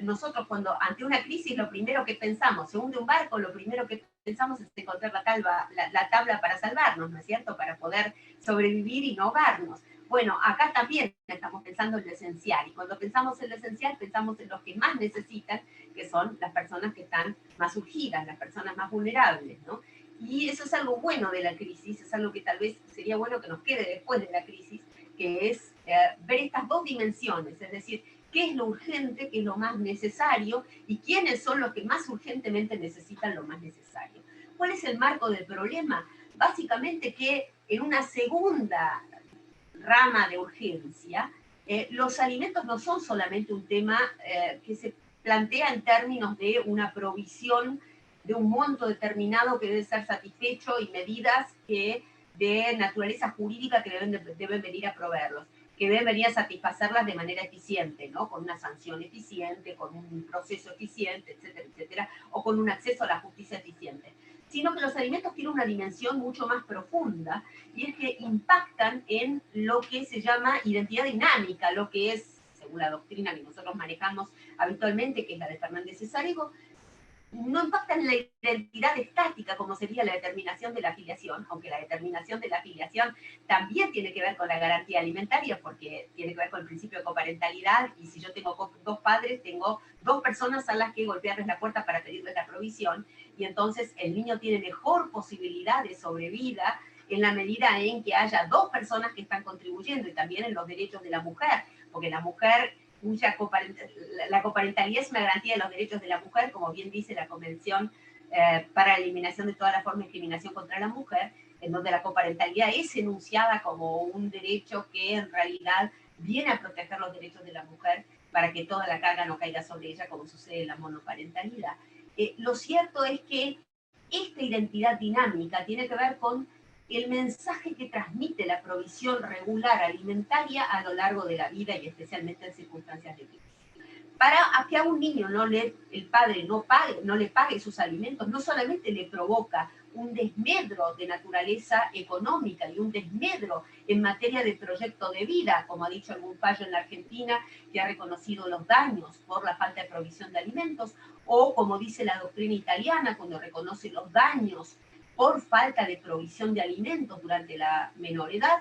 [SPEAKER 5] nosotros cuando ante una crisis lo primero que pensamos, se hunde un barco, lo primero que pensamos es encontrar la tabla para salvarnos, ¿no es cierto?, para poder sobrevivir y no ahogarnos. Bueno, acá también estamos pensando en lo esencial, y cuando pensamos en lo esencial, pensamos en los que más necesitan, que son las personas que están más urgidas, las personas más vulnerables, ¿no? Y eso es algo bueno de la crisis, es algo que tal vez sería bueno que nos quede después de la crisis, que es ver estas dos dimensiones, es decir, qué es lo urgente, qué es lo más necesario, y quiénes son los que más urgentemente necesitan lo más necesario. ¿Cuál es el marco del problema? Básicamente que en una segunda rama de urgencia, los alimentos no son solamente un tema que se plantea en términos de una provisión de un monto determinado que debe ser satisfecho y medidas que de naturaleza jurídica que deben venir a proveerlos, que deben venir a satisfacerlas de manera eficiente, ¿no? Con una sanción eficiente, con un proceso eficiente, etcétera, etcétera, o con un acceso a la justicia eficiente, sino que los alimentos tienen una dimensión mucho más profunda, y es que impactan en lo que se llama identidad dinámica, lo que es, según la doctrina que nosotros manejamos habitualmente, que es la de Fernández Cesárigo, no impacta en la identidad estática, como sería la determinación de la afiliación, aunque la determinación de la afiliación también tiene que ver con la garantía alimentaria, porque tiene que ver con el principio de coparentalidad, y si yo tengo dos padres, tengo dos personas a las que golpearles la puerta para pedirles la provisión, y entonces el niño tiene mejor posibilidad de sobrevida en la medida en que haya dos personas que están contribuyendo, y también en los derechos de la mujer, porque la mujer la coparentalidad es una garantía de los derechos de la mujer, como bien dice la Convención para la Eliminación de toda la forma de discriminación contra la mujer, en donde la coparentalidad es enunciada como un derecho que en realidad viene a proteger los derechos de la mujer para que toda la carga no caiga sobre ella, como sucede en la monoparentalidad. Lo cierto es que esta identidad dinámica tiene que ver con el mensaje que transmite la provisión regular alimentaria a lo largo de la vida, y especialmente en circunstancias de crisis. Para que a un niño el padre no le pague sus alimentos, no solamente le provoca un desmedro de naturaleza económica y un desmedro en materia de proyecto de vida, como ha dicho algún fallo en la Argentina que ha reconocido los daños por la falta de provisión de alimentos, o como dice la doctrina italiana cuando reconoce los daños por falta de provisión de alimentos durante la menor edad,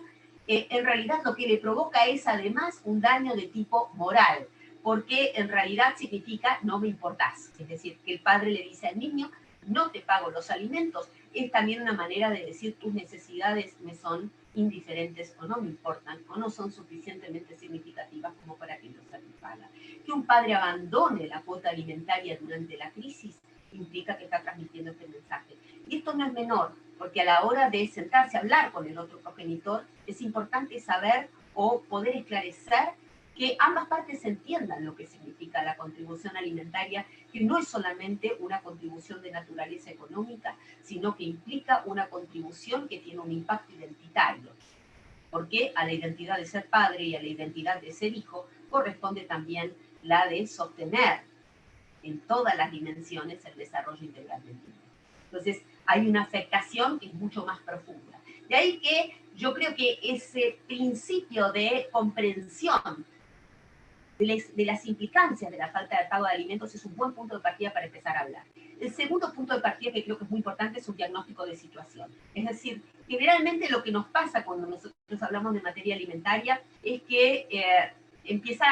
[SPEAKER 5] en realidad lo que le provoca es además un daño de tipo moral, porque en realidad significa no me importás. Es decir, que el padre le dice al niño, no te pago los alimentos, es también una manera de decir tus necesidades me son indiferentes o no me importan o no son suficientemente significativas como para que los satisfaga. Que un padre abandone la cuota alimentaria durante la crisis implica que está transmitiendo este mensaje. Y esto no es menor, porque a la hora de sentarse a hablar con el otro progenitor, es importante saber o poder esclarecer que ambas partes entiendan lo que significa la contribución alimentaria, que no es solamente una contribución de naturaleza económica, sino que implica una contribución que tiene un impacto identitario, porque a la identidad de ser padre y a la identidad de ser hijo corresponde también la de sostener en todas las dimensiones el desarrollo integral del niño. Entonces, hay una afectación que es mucho más profunda. De ahí que yo creo que ese principio de comprensión de las implicancias de la falta de pago de alimentos es un buen punto de partida para empezar a hablar. El segundo punto de partida que creo que es muy importante es un diagnóstico de situación. Es decir, generalmente lo que nos pasa cuando nosotros hablamos de materia alimentaria es que empieza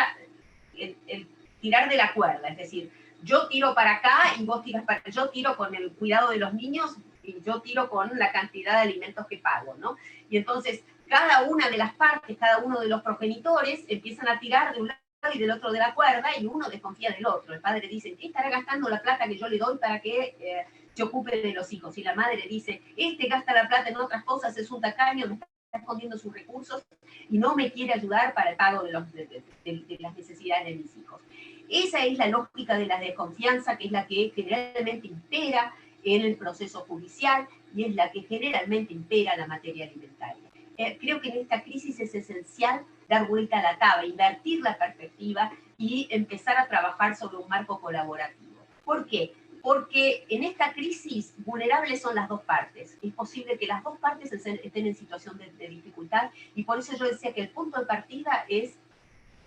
[SPEAKER 5] el tirar de la cuerda, es decir, yo tiro para acá y vos tiras para acá, yo tiro con el cuidado de los niños y yo tiro con la cantidad de alimentos que pago, ¿no? Y entonces cada una de las partes, cada uno de los progenitores empiezan a tirar de un lado y del otro de la cuerda, y uno desconfía del otro. El padre dice, ¿qué estará gastando la plata que yo le doy para que se ocupe de los hijos? Y la madre dice, este gasta la plata en otras cosas, es un tacaño, me está escondiendo sus recursos y no me quiere ayudar para el pago de las necesidades de mis hijos. Esa es la lógica de la desconfianza, que es la que generalmente impera en el proceso judicial y es la que generalmente impera en la materia alimentaria. Creo que en esta crisis es esencial dar vuelta a la tabla, invertir la perspectiva y empezar a trabajar sobre un marco colaborativo. ¿Por qué? Porque en esta crisis vulnerables son las dos partes. Es posible que las dos partes estén en situación de dificultad, y por eso yo decía que el punto de partida es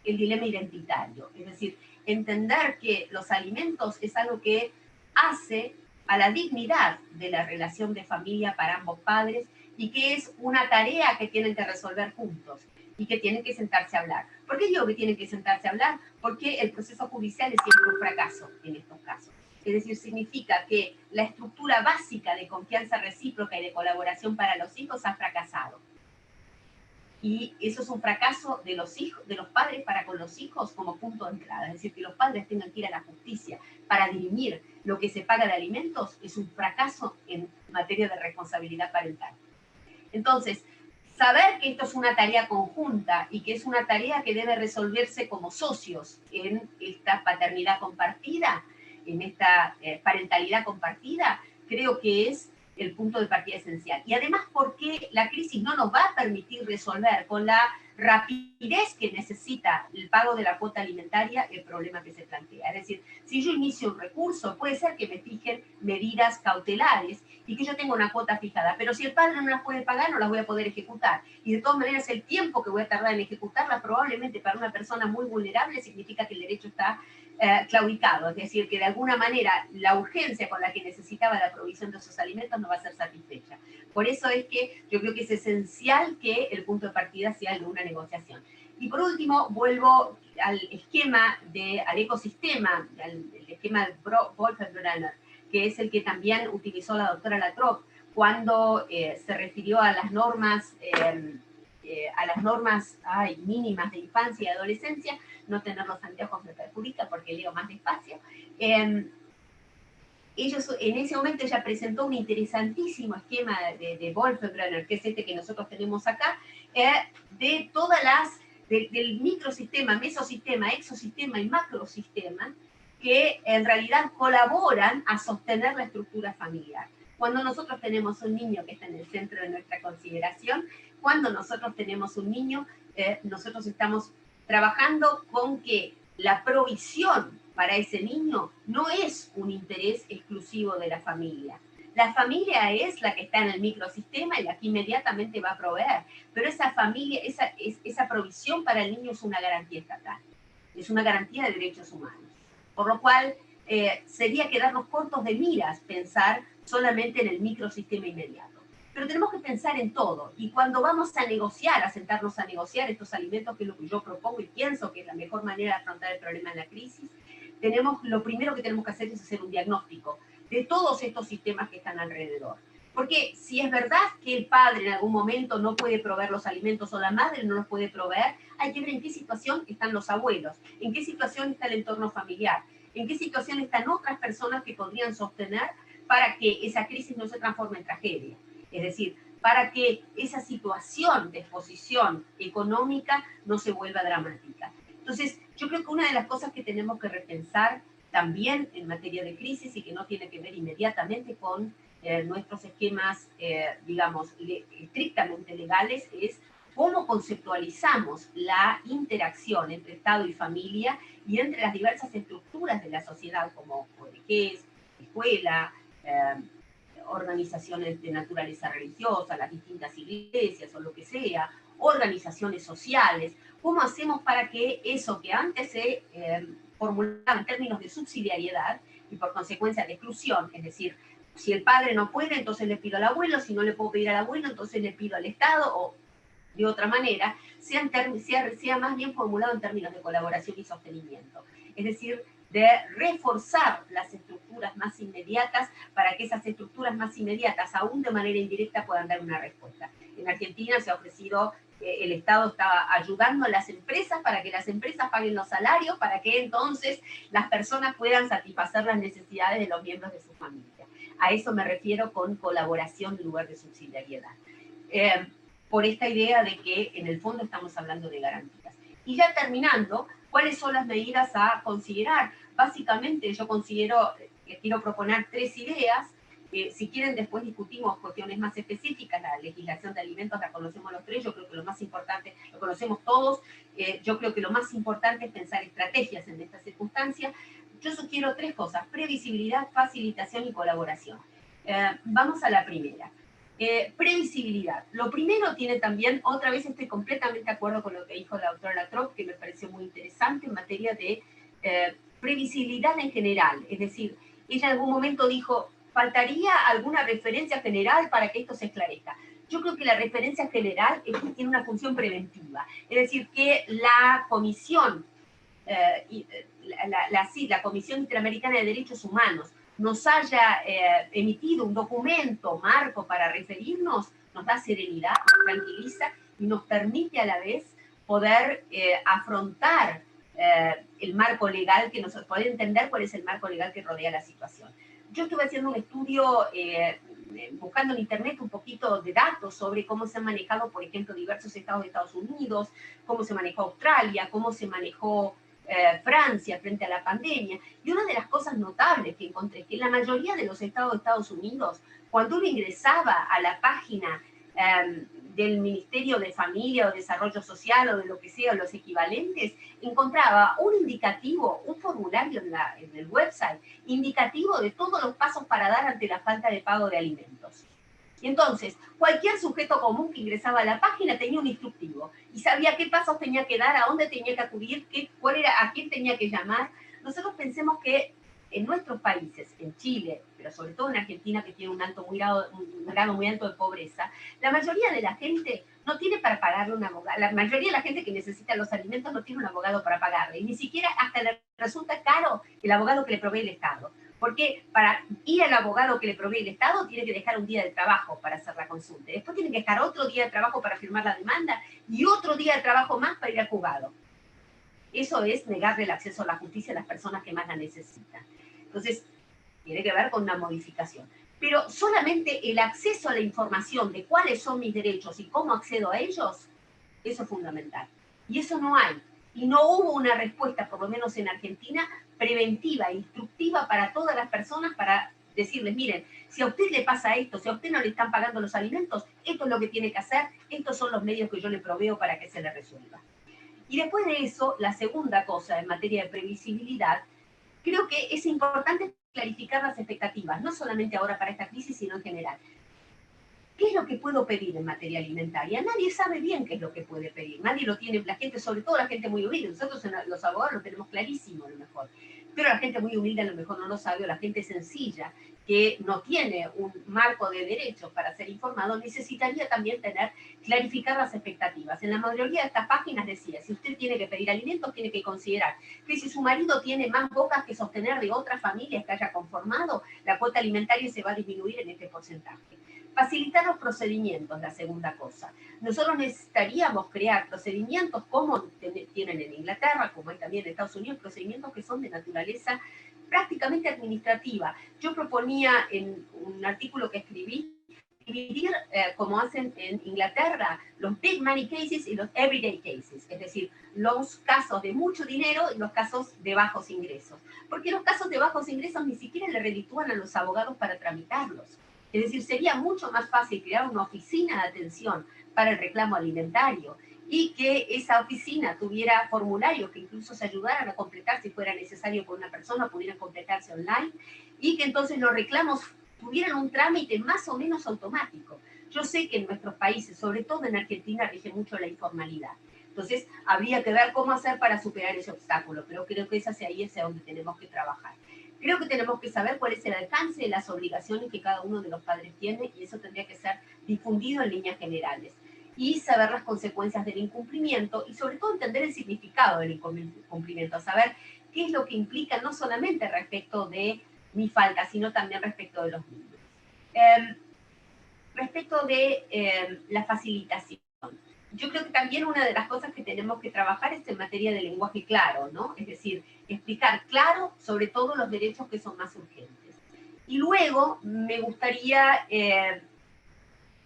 [SPEAKER 5] el dilema identitario. Es decir, entender que los alimentos es algo que hace a la dignidad de la relación de familia para ambos padres y que es una tarea que tienen que resolver juntos. y que tienen que sentarse a hablar. ¿Por qué digo que tienen que sentarse a hablar? Porque el proceso judicial es siempre un fracaso en estos casos. Es decir, significa que la estructura básica de confianza recíproca y de colaboración para los hijos ha fracasado. Y eso es un fracaso de los hijos, de los padres para con los hijos como punto de entrada. Es decir, que los padres tengan que ir a la justicia para dirimir lo que se paga de alimentos es un fracaso en materia de responsabilidad parental. Entonces, saber que esto es una tarea conjunta y que es una tarea que debe resolverse como socios en esta paternidad compartida, en esta parentalidad compartida, creo que es el punto de partida esencial. Y además porque la crisis no nos va a permitir resolver con la rapidez que necesita el pago de la cuota alimentaria el problema que se plantea. Es decir, si yo inicio un recurso, puede ser que me fijen medidas cautelares y que yo tenga una cuota fijada, pero si el padre no las puede pagar, no las voy a poder ejecutar. Y de todas maneras, el tiempo que voy a tardar en ejecutarla probablemente para una persona muy vulnerable significa que el derecho está claudicado, es decir, que de alguna manera la urgencia con la que necesitaba la provisión de esos alimentos no va a ser satisfecha. Por eso es que yo creo que es esencial que el punto de partida sea el de una negociación. Y por último, vuelvo al esquema, al ecosistema, el esquema de Wolfenbrenner, que es el que también utilizó la doctora Latrobe cuando se refirió a las normas mínimas de infancia y adolescencia. No tener los anteojos me perjudica porque leo más despacio. Ellos, en ese momento ella presentó un interesantísimo esquema de Wolfenbrenner, que es este que nosotros tenemos acá, de todas del microsistema, mesosistema, exosistema y macrosistema, que en realidad colaboran a sostener la estructura familiar. Cuando nosotros tenemos un niño que está en el centro de nuestra consideración, cuando nosotros tenemos un niño, nosotros estamos trabajando con que la provisión para ese niño no es un interés exclusivo de la familia. La familia es la que está en el microsistema y la que inmediatamente va a proveer, pero esa familia, esa provisión para el niño es una garantía estatal, es una garantía de derechos humanos. Por lo cual, sería quedarnos cortos de miras pensar solamente en el microsistema inmediato. Pero tenemos que pensar en todo, y cuando vamos a negociar, a sentarnos a negociar estos alimentos, que es lo que yo propongo y pienso que es la mejor manera de afrontar el problema en la crisis, lo primero que tenemos que hacer es hacer un diagnóstico de todos estos sistemas que están alrededor. Porque si es verdad que el padre en algún momento no puede proveer los alimentos o la madre no los puede proveer, hay que ver en qué situación están los abuelos, en qué situación está el entorno familiar, en qué situación están otras personas que podrían sostener para que esa crisis no se transforme en tragedia. Es decir, para que esa situación de exposición económica no se vuelva dramática. Entonces, yo creo que una de las cosas que tenemos que repensar también en materia de crisis y que no tiene que ver inmediatamente con nuestros esquemas, digamos, estrictamente legales, es cómo conceptualizamos la interacción entre Estado y familia y entre las diversas estructuras de la sociedad, como ONGs, escuela, organizaciones de naturaleza religiosa, las distintas iglesias o lo que sea, organizaciones sociales. ¿Cómo hacemos para que eso que antes se formulaba en términos de subsidiariedad y por consecuencia de exclusión, es decir, si el padre no puede, entonces le pido al abuelo, si no le puedo pedir al abuelo, entonces le pido al Estado, o de otra manera, sea más bien formulado en términos de colaboración y sostenimiento? Es decir, de reforzar las estructuras más inmediatas para que esas estructuras más inmediatas, aún de manera indirecta, puedan dar una respuesta. En Argentina se ha ofrecido, el Estado está ayudando a las empresas para que las empresas paguen los salarios, para que entonces las personas puedan satisfacer las necesidades de los miembros de su familia. A eso me refiero con colaboración en lugar de subsidiariedad. Por esta idea de que en el fondo estamos hablando de garantías. Y ya terminando, ¿cuáles son las medidas a considerar? Básicamente yo considero que quiero proponer 3 ideas. Si quieren después discutimos cuestiones más específicas. La legislación de alimentos la conocemos los 3, yo creo que lo más importante, lo conocemos todos, yo creo que lo más importante es pensar estrategias en estas circunstancias. Yo sugiero 3 cosas: previsibilidad, facilitación y colaboración. Vamos a la primera. Previsibilidad. Lo primero tiene también, otra vez estoy completamente de acuerdo con lo que dijo la doctora Latrobe, que me pareció muy interesante en materia de previsibilidad en general. Es decir, ella en algún momento dijo, faltaría alguna referencia general para que esto se esclarezca. Yo creo que la referencia general tiene una función preventiva, es decir, que la Comisión, la Comisión Interamericana de Derechos Humanos nos haya emitido un documento marco para referirnos, nos da serenidad, nos tranquiliza y nos permite a la vez poder afrontar el marco legal, poder entender cuál es el marco legal que rodea la situación. Yo estuve haciendo un estudio buscando en internet un poquito de datos sobre cómo se han manejado, por ejemplo, diversos estados de Estados Unidos, cómo se manejó Australia, cómo se manejó Francia frente a la pandemia. Y una de las cosas notables que encontré es que en la mayoría de los estados de Estados Unidos, cuando uno ingresaba a la página del Ministerio de Familia o Desarrollo Social o de lo que sea, los equivalentes, encontraba un indicativo, un formulario en el website, indicativo de todos los pasos para dar ante la falta de pago de alimentos. Y entonces, cualquier sujeto común que ingresaba a la página tenía un instructivo y sabía qué pasos tenía que dar, a dónde tenía que acudir, a quién tenía que llamar. Nosotros pensemos que en nuestros países, en Chile, pero sobre todo en Argentina, que tiene un grado muy alto de pobreza, la mayoría de la gente no tiene para pagarle un abogado. La mayoría de la gente que necesita los alimentos no tiene un abogado para pagarle. Y ni siquiera hasta le resulta caro el abogado que le provee el Estado. Porque para ir al abogado que le provee el Estado tiene que dejar un día de trabajo para hacer la consulta. Después tiene que dejar otro día de trabajo para firmar la demanda y otro día de trabajo más para ir al juzgado. Eso es negarle el acceso a la justicia a las personas que más la necesitan. Entonces, tiene que ver con una modificación. Pero solamente el acceso a la información de cuáles son mis derechos y cómo accedo a ellos, eso es fundamental. Y eso no hay. Y no hubo una respuesta, por lo menos en Argentina, preventiva, instructiva para todas las personas para decirles, miren, si a usted le pasa esto, si a usted no le están pagando los alimentos, esto es lo que tiene que hacer, estos son los medios que yo le proveo para que se le resuelva. Y después de eso, la segunda cosa en materia de previsibilidad, creo que es importante clarificar las expectativas, no solamente ahora para esta crisis, sino en general. ¿Qué es lo que puedo pedir en materia alimentaria? Nadie sabe bien qué es lo que puede pedir. Nadie lo tiene, la gente, sobre todo la gente muy humilde. Nosotros los abogados lo tenemos clarísimo a lo mejor. Pero la gente muy humilde a lo mejor no lo sabe, o la gente sencilla, que no tiene un marco de derechos para ser informado, necesitaría también clarificar las expectativas. En la mayoría de estas páginas decía, si usted tiene que pedir alimentos, tiene que considerar que si su marido tiene más bocas que sostener de otras familias que haya conformado, la cuota alimentaria se va a disminuir en este porcentaje. Facilitar los procedimientos, la segunda cosa. Nosotros necesitaríamos crear procedimientos como tienen en Inglaterra, como hay también en Estados Unidos, procedimientos que son de naturaleza prácticamente administrativa. Yo proponía en un artículo que escribí, dividir, como hacen en Inglaterra, los big money cases y los everyday cases, es decir, los casos de mucho dinero y los casos de bajos ingresos. Porque los casos de bajos ingresos ni siquiera le reditúan a los abogados para tramitarlos. Es decir, sería mucho más fácil crear una oficina de atención para el reclamo alimentario y que esa oficina tuviera formularios que incluso se ayudaran a completar si fuera necesario por una persona, pudieran completarse online, y que entonces los reclamos tuvieran un trámite más o menos automático. Yo sé que en nuestros países, sobre todo en Argentina, rige mucho la informalidad. Entonces, habría que ver cómo hacer para superar ese obstáculo, pero creo que es hacia donde tenemos que trabajar. Creo que tenemos que saber cuál es el alcance de las obligaciones que cada uno de los padres tiene, y eso tendría que ser difundido en líneas generales. Y saber las consecuencias del incumplimiento y sobre todo entender el significado del incumplimiento, saber qué es lo que implica no solamente respecto de mi falta, sino también respecto de los niños. Respecto de la facilitación. Yo creo que también una de las cosas que tenemos que trabajar es en materia de lenguaje claro, ¿no? Es decir, explicar claro sobre todo los derechos que son más urgentes. Y luego me gustaría,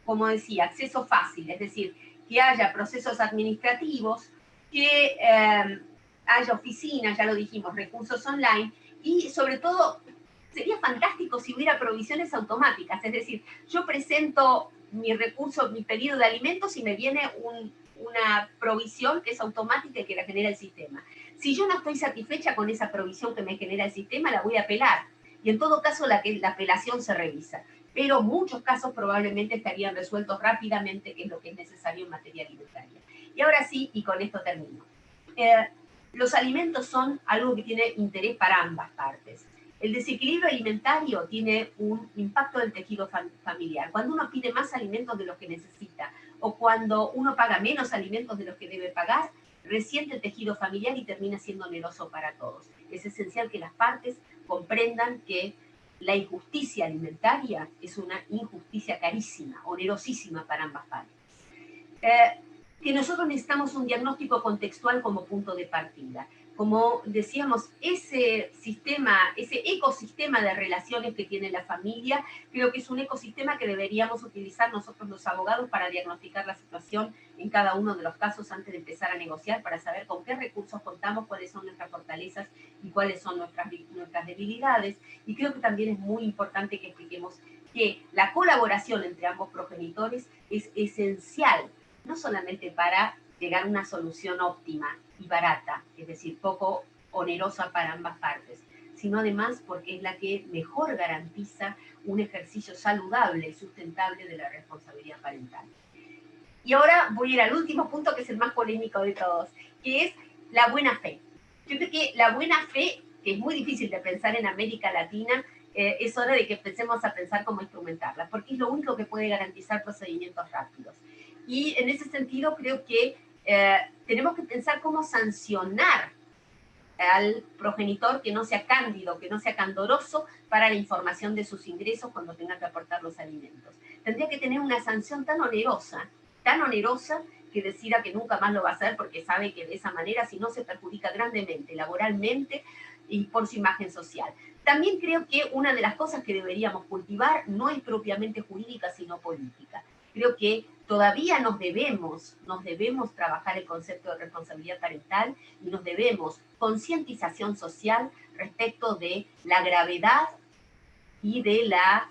[SPEAKER 5] como decía, acceso fácil, es decir, que haya procesos administrativos, que haya oficinas, ya lo dijimos, recursos online, y sobre todo sería fantástico si hubiera provisiones automáticas, es decir, yo presento mi recurso, mi pedido de alimentos y me viene una provisión que es automática y que la genera el sistema. Si yo no estoy satisfecha con esa provisión que me genera el sistema, la voy a apelar. Y en todo caso la apelación se revisa. Pero muchos casos probablemente estarían resueltos rápidamente, que es lo que es necesario en materia alimentaria. Y ahora sí, y con esto termino. Los alimentos son algo que tiene interés para ambas partes. El desequilibrio alimentario tiene un impacto del tejido familiar. Cuando uno pide más alimentos de los que necesita, o cuando uno paga menos alimentos de los que debe pagar, resiente el tejido familiar y termina siendo oneroso para todos. Es esencial que las partes comprendan que la injusticia alimentaria es una injusticia carísima, onerosísima para ambas partes. Que nosotros necesitamos un diagnóstico contextual como punto de partida. Como decíamos, ese ecosistema de relaciones que tiene la familia, creo que es un ecosistema que deberíamos utilizar nosotros los abogados para diagnosticar la situación en cada uno de los casos antes de empezar a negociar, para saber con qué recursos contamos, cuáles son nuestras fortalezas y cuáles son nuestras debilidades. Y creo que también es muy importante que expliquemos que la colaboración entre ambos progenitores es esencial, no solamente para llegar a una solución óptima y barata, es decir, poco onerosa para ambas partes, sino además porque es la que mejor garantiza un ejercicio saludable y sustentable de la responsabilidad parental. Y ahora voy a ir al último punto, que es el más polémico de todos, que es la buena fe. Yo creo que la buena fe, que es muy difícil de pensar en América Latina, es hora de que empecemos a pensar cómo instrumentarla, porque es lo único que puede garantizar procedimientos rápidos. Y en ese sentido creo que tenemos que pensar cómo sancionar al progenitor que no sea cándido, que no sea candoroso para la información de sus ingresos cuando tenga que aportar los alimentos. Tendría que tener una sanción tan onerosa que decida que nunca más lo va a hacer porque sabe que de esa manera, si no, se perjudica grandemente, laboralmente y por su imagen social. También creo que una de las cosas que deberíamos cultivar no es propiamente jurídica, sino política. Creo que todavía nos debemos trabajar el concepto de responsabilidad parental y nos debemos concientización social respecto de la gravedad y de la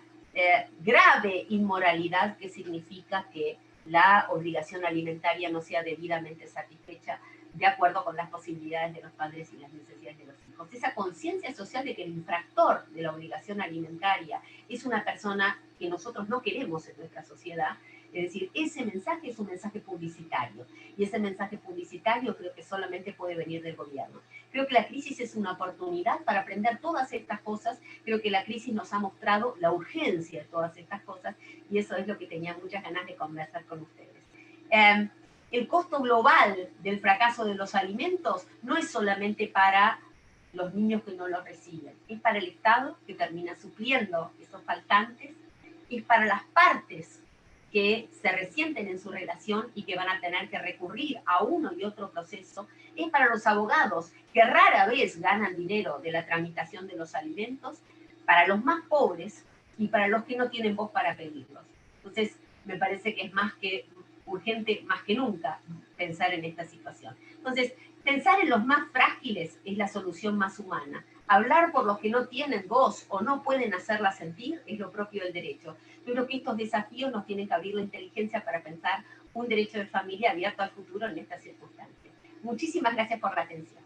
[SPEAKER 5] grave inmoralidad que significa que la obligación alimentaria no sea debidamente satisfecha de acuerdo con las posibilidades de los padres y las necesidades de los hijos. Esa conciencia social de que el infractor de la obligación alimentaria es una persona que nosotros no queremos en nuestra sociedad. Es decir, ese mensaje es un mensaje publicitario, y ese mensaje publicitario creo que solamente puede venir del gobierno. Creo que la crisis es una oportunidad para aprender todas estas cosas. Creo que la crisis nos ha mostrado la urgencia de todas estas cosas, y eso es lo que tenía muchas ganas de conversar con ustedes. El costo global del fracaso de los alimentos no es solamente para los niños que no los reciben, es para el Estado, que termina supliendo esos faltantes, es para las partes que se resienten en su relación y que van a tener que recurrir a uno y otro proceso, es para los abogados, que rara vez ganan dinero de la tramitación de los alimentos, para los más pobres y para los que no tienen voz para pedirlos. Entonces, me parece que es más que urgente, más que nunca, pensar en esta situación. Entonces, pensar en los más frágiles es la solución más humana. Hablar por los que no tienen voz o no pueden hacerla sentir es lo propio del derecho. Yo creo que estos desafíos nos tienen que abrir la inteligencia para pensar un derecho de familia abierto al futuro en estas circunstancias. Muchísimas gracias por la atención.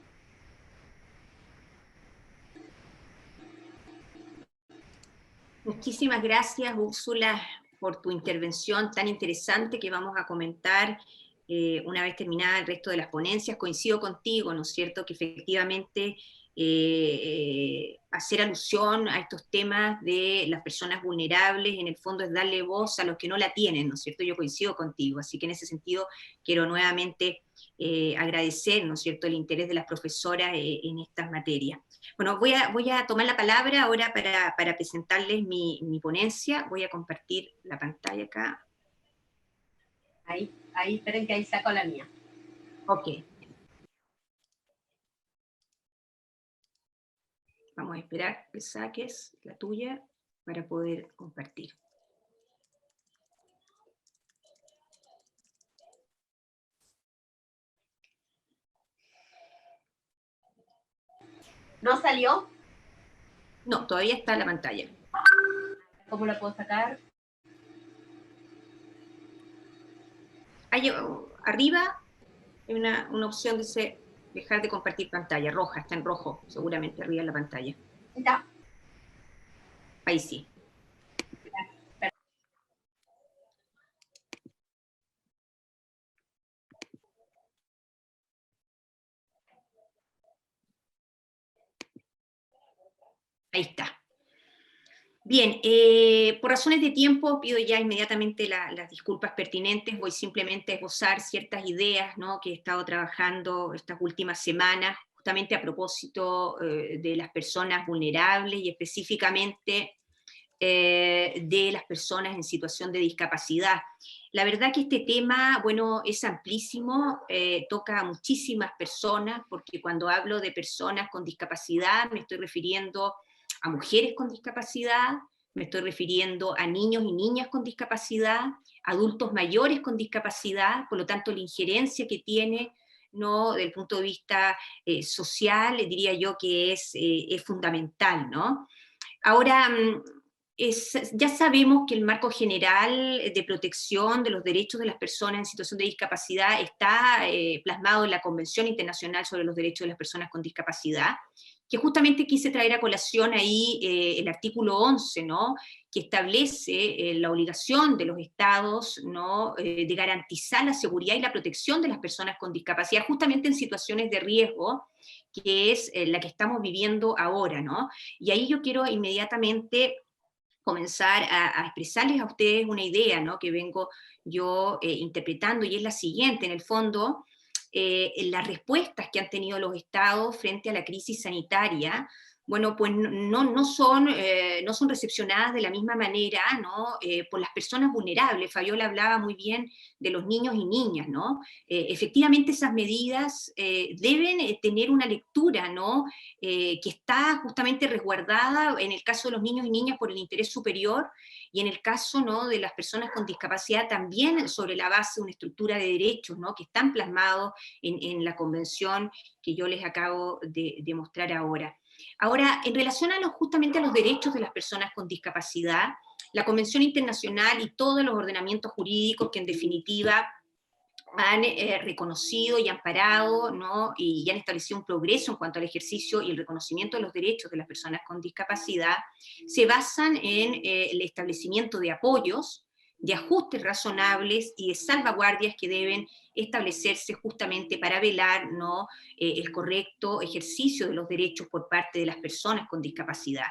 [SPEAKER 1] Muchísimas gracias, Úrsula, por tu intervención tan interesante que vamos a comentar una vez terminada el resto de las ponencias. Coincido contigo, ¿no es cierto?, que efectivamente hacer alusión a estos temas de las personas vulnerables, en el fondo es darle voz a los que no la tienen, ¿no es cierto? Yo coincido contigo, así que en ese sentido quiero nuevamente agradecer, ¿no es cierto?, el interés de las profesoras en estas materias. Bueno, voy a tomar la palabra ahora para presentarles mi ponencia. Voy a compartir la pantalla acá.
[SPEAKER 5] Ahí, esperen que ahí saco la mía.
[SPEAKER 1] Ok. Vamos a esperar que saques la tuya para poder compartir.
[SPEAKER 5] ¿No salió?
[SPEAKER 1] No, todavía está en la pantalla.
[SPEAKER 5] ¿Cómo la puedo sacar?
[SPEAKER 1] Ahí, arriba hay una opción que dice dejar de compartir pantalla, roja, está en rojo, seguramente arriba en la pantalla.
[SPEAKER 5] ¿Está?
[SPEAKER 1] Ahí sí. Ahí está. Bien, por razones de tiempo pido ya inmediatamente las disculpas pertinentes, voy simplemente a esbozar ciertas ideas, ¿no?, que he estado trabajando estas últimas semanas, justamente a propósito de las personas vulnerables y específicamente de las personas en situación de discapacidad. La verdad que este tema, bueno, es amplísimo, toca a muchísimas personas, porque cuando hablo de personas con discapacidad me estoy refiriendo a mujeres con discapacidad, me estoy refiriendo a niños y niñas con discapacidad, adultos mayores con discapacidad, por lo tanto la injerencia que tiene, ¿no?, desde el punto de vista social, diría yo que es fundamental, ¿no? Ahora, ya sabemos que el marco general de protección de los derechos de las personas en situación de discapacidad está plasmado en la Convención Internacional sobre los Derechos de las Personas con Discapacidad, que justamente quise traer a colación ahí el artículo 11, ¿no?, que establece la obligación de los estados, ¿no?, de garantizar la seguridad y la protección de las personas con discapacidad, justamente en situaciones de riesgo, que es la que estamos viviendo ahora, ¿no? Y ahí yo quiero inmediatamente comenzar a expresarles a ustedes una idea, ¿no?, que vengo yo interpretando, y es la siguiente, en el fondo, las respuestas que han tenido los estados frente a la crisis sanitaria, bueno, pues no son recepcionadas de la misma manera, ¿no?, por las personas vulnerables. Fabiola hablaba muy bien de los niños y niñas, ¿no? Efectivamente esas medidas deben tener una lectura, ¿no?, que está justamente resguardada en el caso de los niños y niñas por el interés superior, y en el caso, ¿no?, de las personas con discapacidad también sobre la base de una estructura de derechos, ¿no?, que están plasmados en la convención que yo les acabo de mostrar ahora. Ahora, en relación justamente a los derechos de las personas con discapacidad, la Convención Internacional y todos los ordenamientos jurídicos que en definitiva han reconocido y amparado, ¿no?, y han establecido un progreso en cuanto al ejercicio y el reconocimiento de los derechos de las personas con discapacidad, se basan en el establecimiento de apoyos, de ajustes razonables y de salvaguardias que deben establecerse justamente para velar, ¿no?, el correcto ejercicio de los derechos por parte de las personas con discapacidad.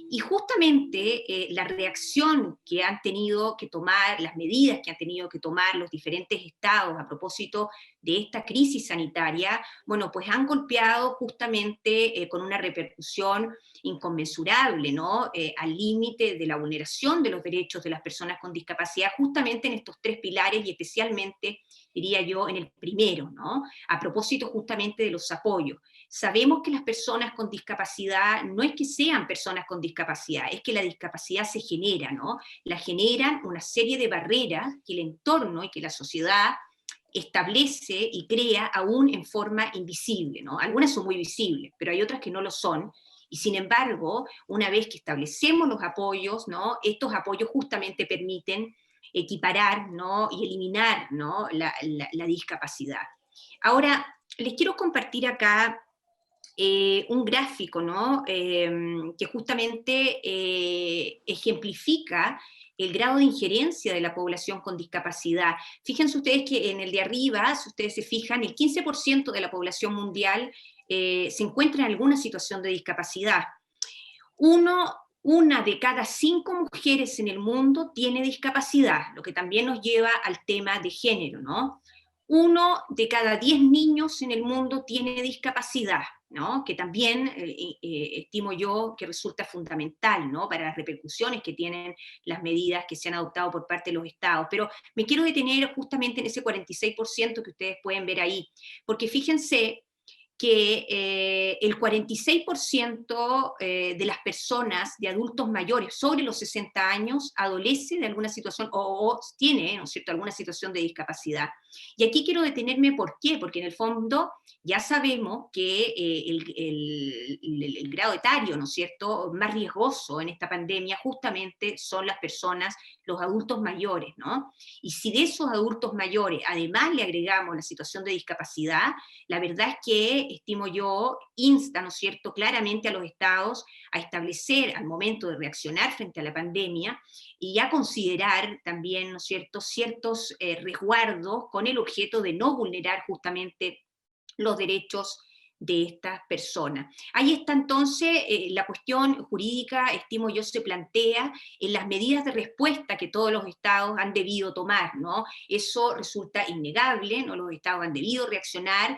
[SPEAKER 1] Y justamente la reacción que han tenido que tomar, las medidas que han tenido que tomar los diferentes estados a propósito de esta crisis sanitaria, bueno, pues han golpeado justamente con una repercusión inconmensurable, ¿no?, al límite de la vulneración de los derechos de las personas con discapacidad, justamente en estos tres pilares y especialmente, diría yo, en el primero, ¿no?, a propósito justamente de los apoyos. Sabemos que las personas con discapacidad no es que sean personas con discapacidad, es que la discapacidad se genera, ¿no? La generan una serie de barreras que el entorno y que la sociedad establece y crea aún en forma invisible, ¿no? Algunas son muy visibles, pero hay otras que no lo son, y sin embargo, una vez que establecemos los apoyos, ¿no?, estos apoyos justamente permiten equiparar, ¿no?, y eliminar, ¿no?, la discapacidad. Ahora, les quiero compartir acá un gráfico, ¿no?, que justamente ejemplifica el grado de injerencia de la población con discapacidad. Fíjense ustedes que en el de arriba, si ustedes se fijan, el 15% de la población mundial se encuentra en alguna situación de discapacidad. Una de cada 5 mujeres en el mundo tiene discapacidad, lo que también nos lleva al tema de género, ¿no? 1 de cada 10 niños en el mundo tiene discapacidad, ¿no?, que también estimo yo que resulta fundamental, ¿no?, para las repercusiones que tienen las medidas que se han adoptado por parte de los estados. Pero me quiero detener justamente en ese 46% que ustedes pueden ver ahí, porque fíjense que el 46% de las personas, de adultos mayores sobre los 60 años, adolece de alguna situación o tiene, ¿no es cierto?, alguna situación de discapacidad. Y aquí quiero detenerme, ¿por qué? Porque en el fondo ya sabemos que el grado etario, ¿no es cierto?, más riesgoso en esta pandemia justamente son las personas, los adultos mayores, ¿no? Y si de esos adultos mayores además le agregamos la situación de discapacidad, la verdad es que, estimo yo, insta, ¿no es cierto?, claramente a los estados a establecer al momento de reaccionar frente a la pandemia y a considerar también, ¿no es cierto?, ciertos resguardos con el objeto de no vulnerar justamente los derechos de estas personas. Ahí está entonces la cuestión jurídica, estimo yo, se plantea en las medidas de respuesta que todos los estados han debido tomar, ¿no? Eso resulta innegable, ¿no? Los estados han debido reaccionar,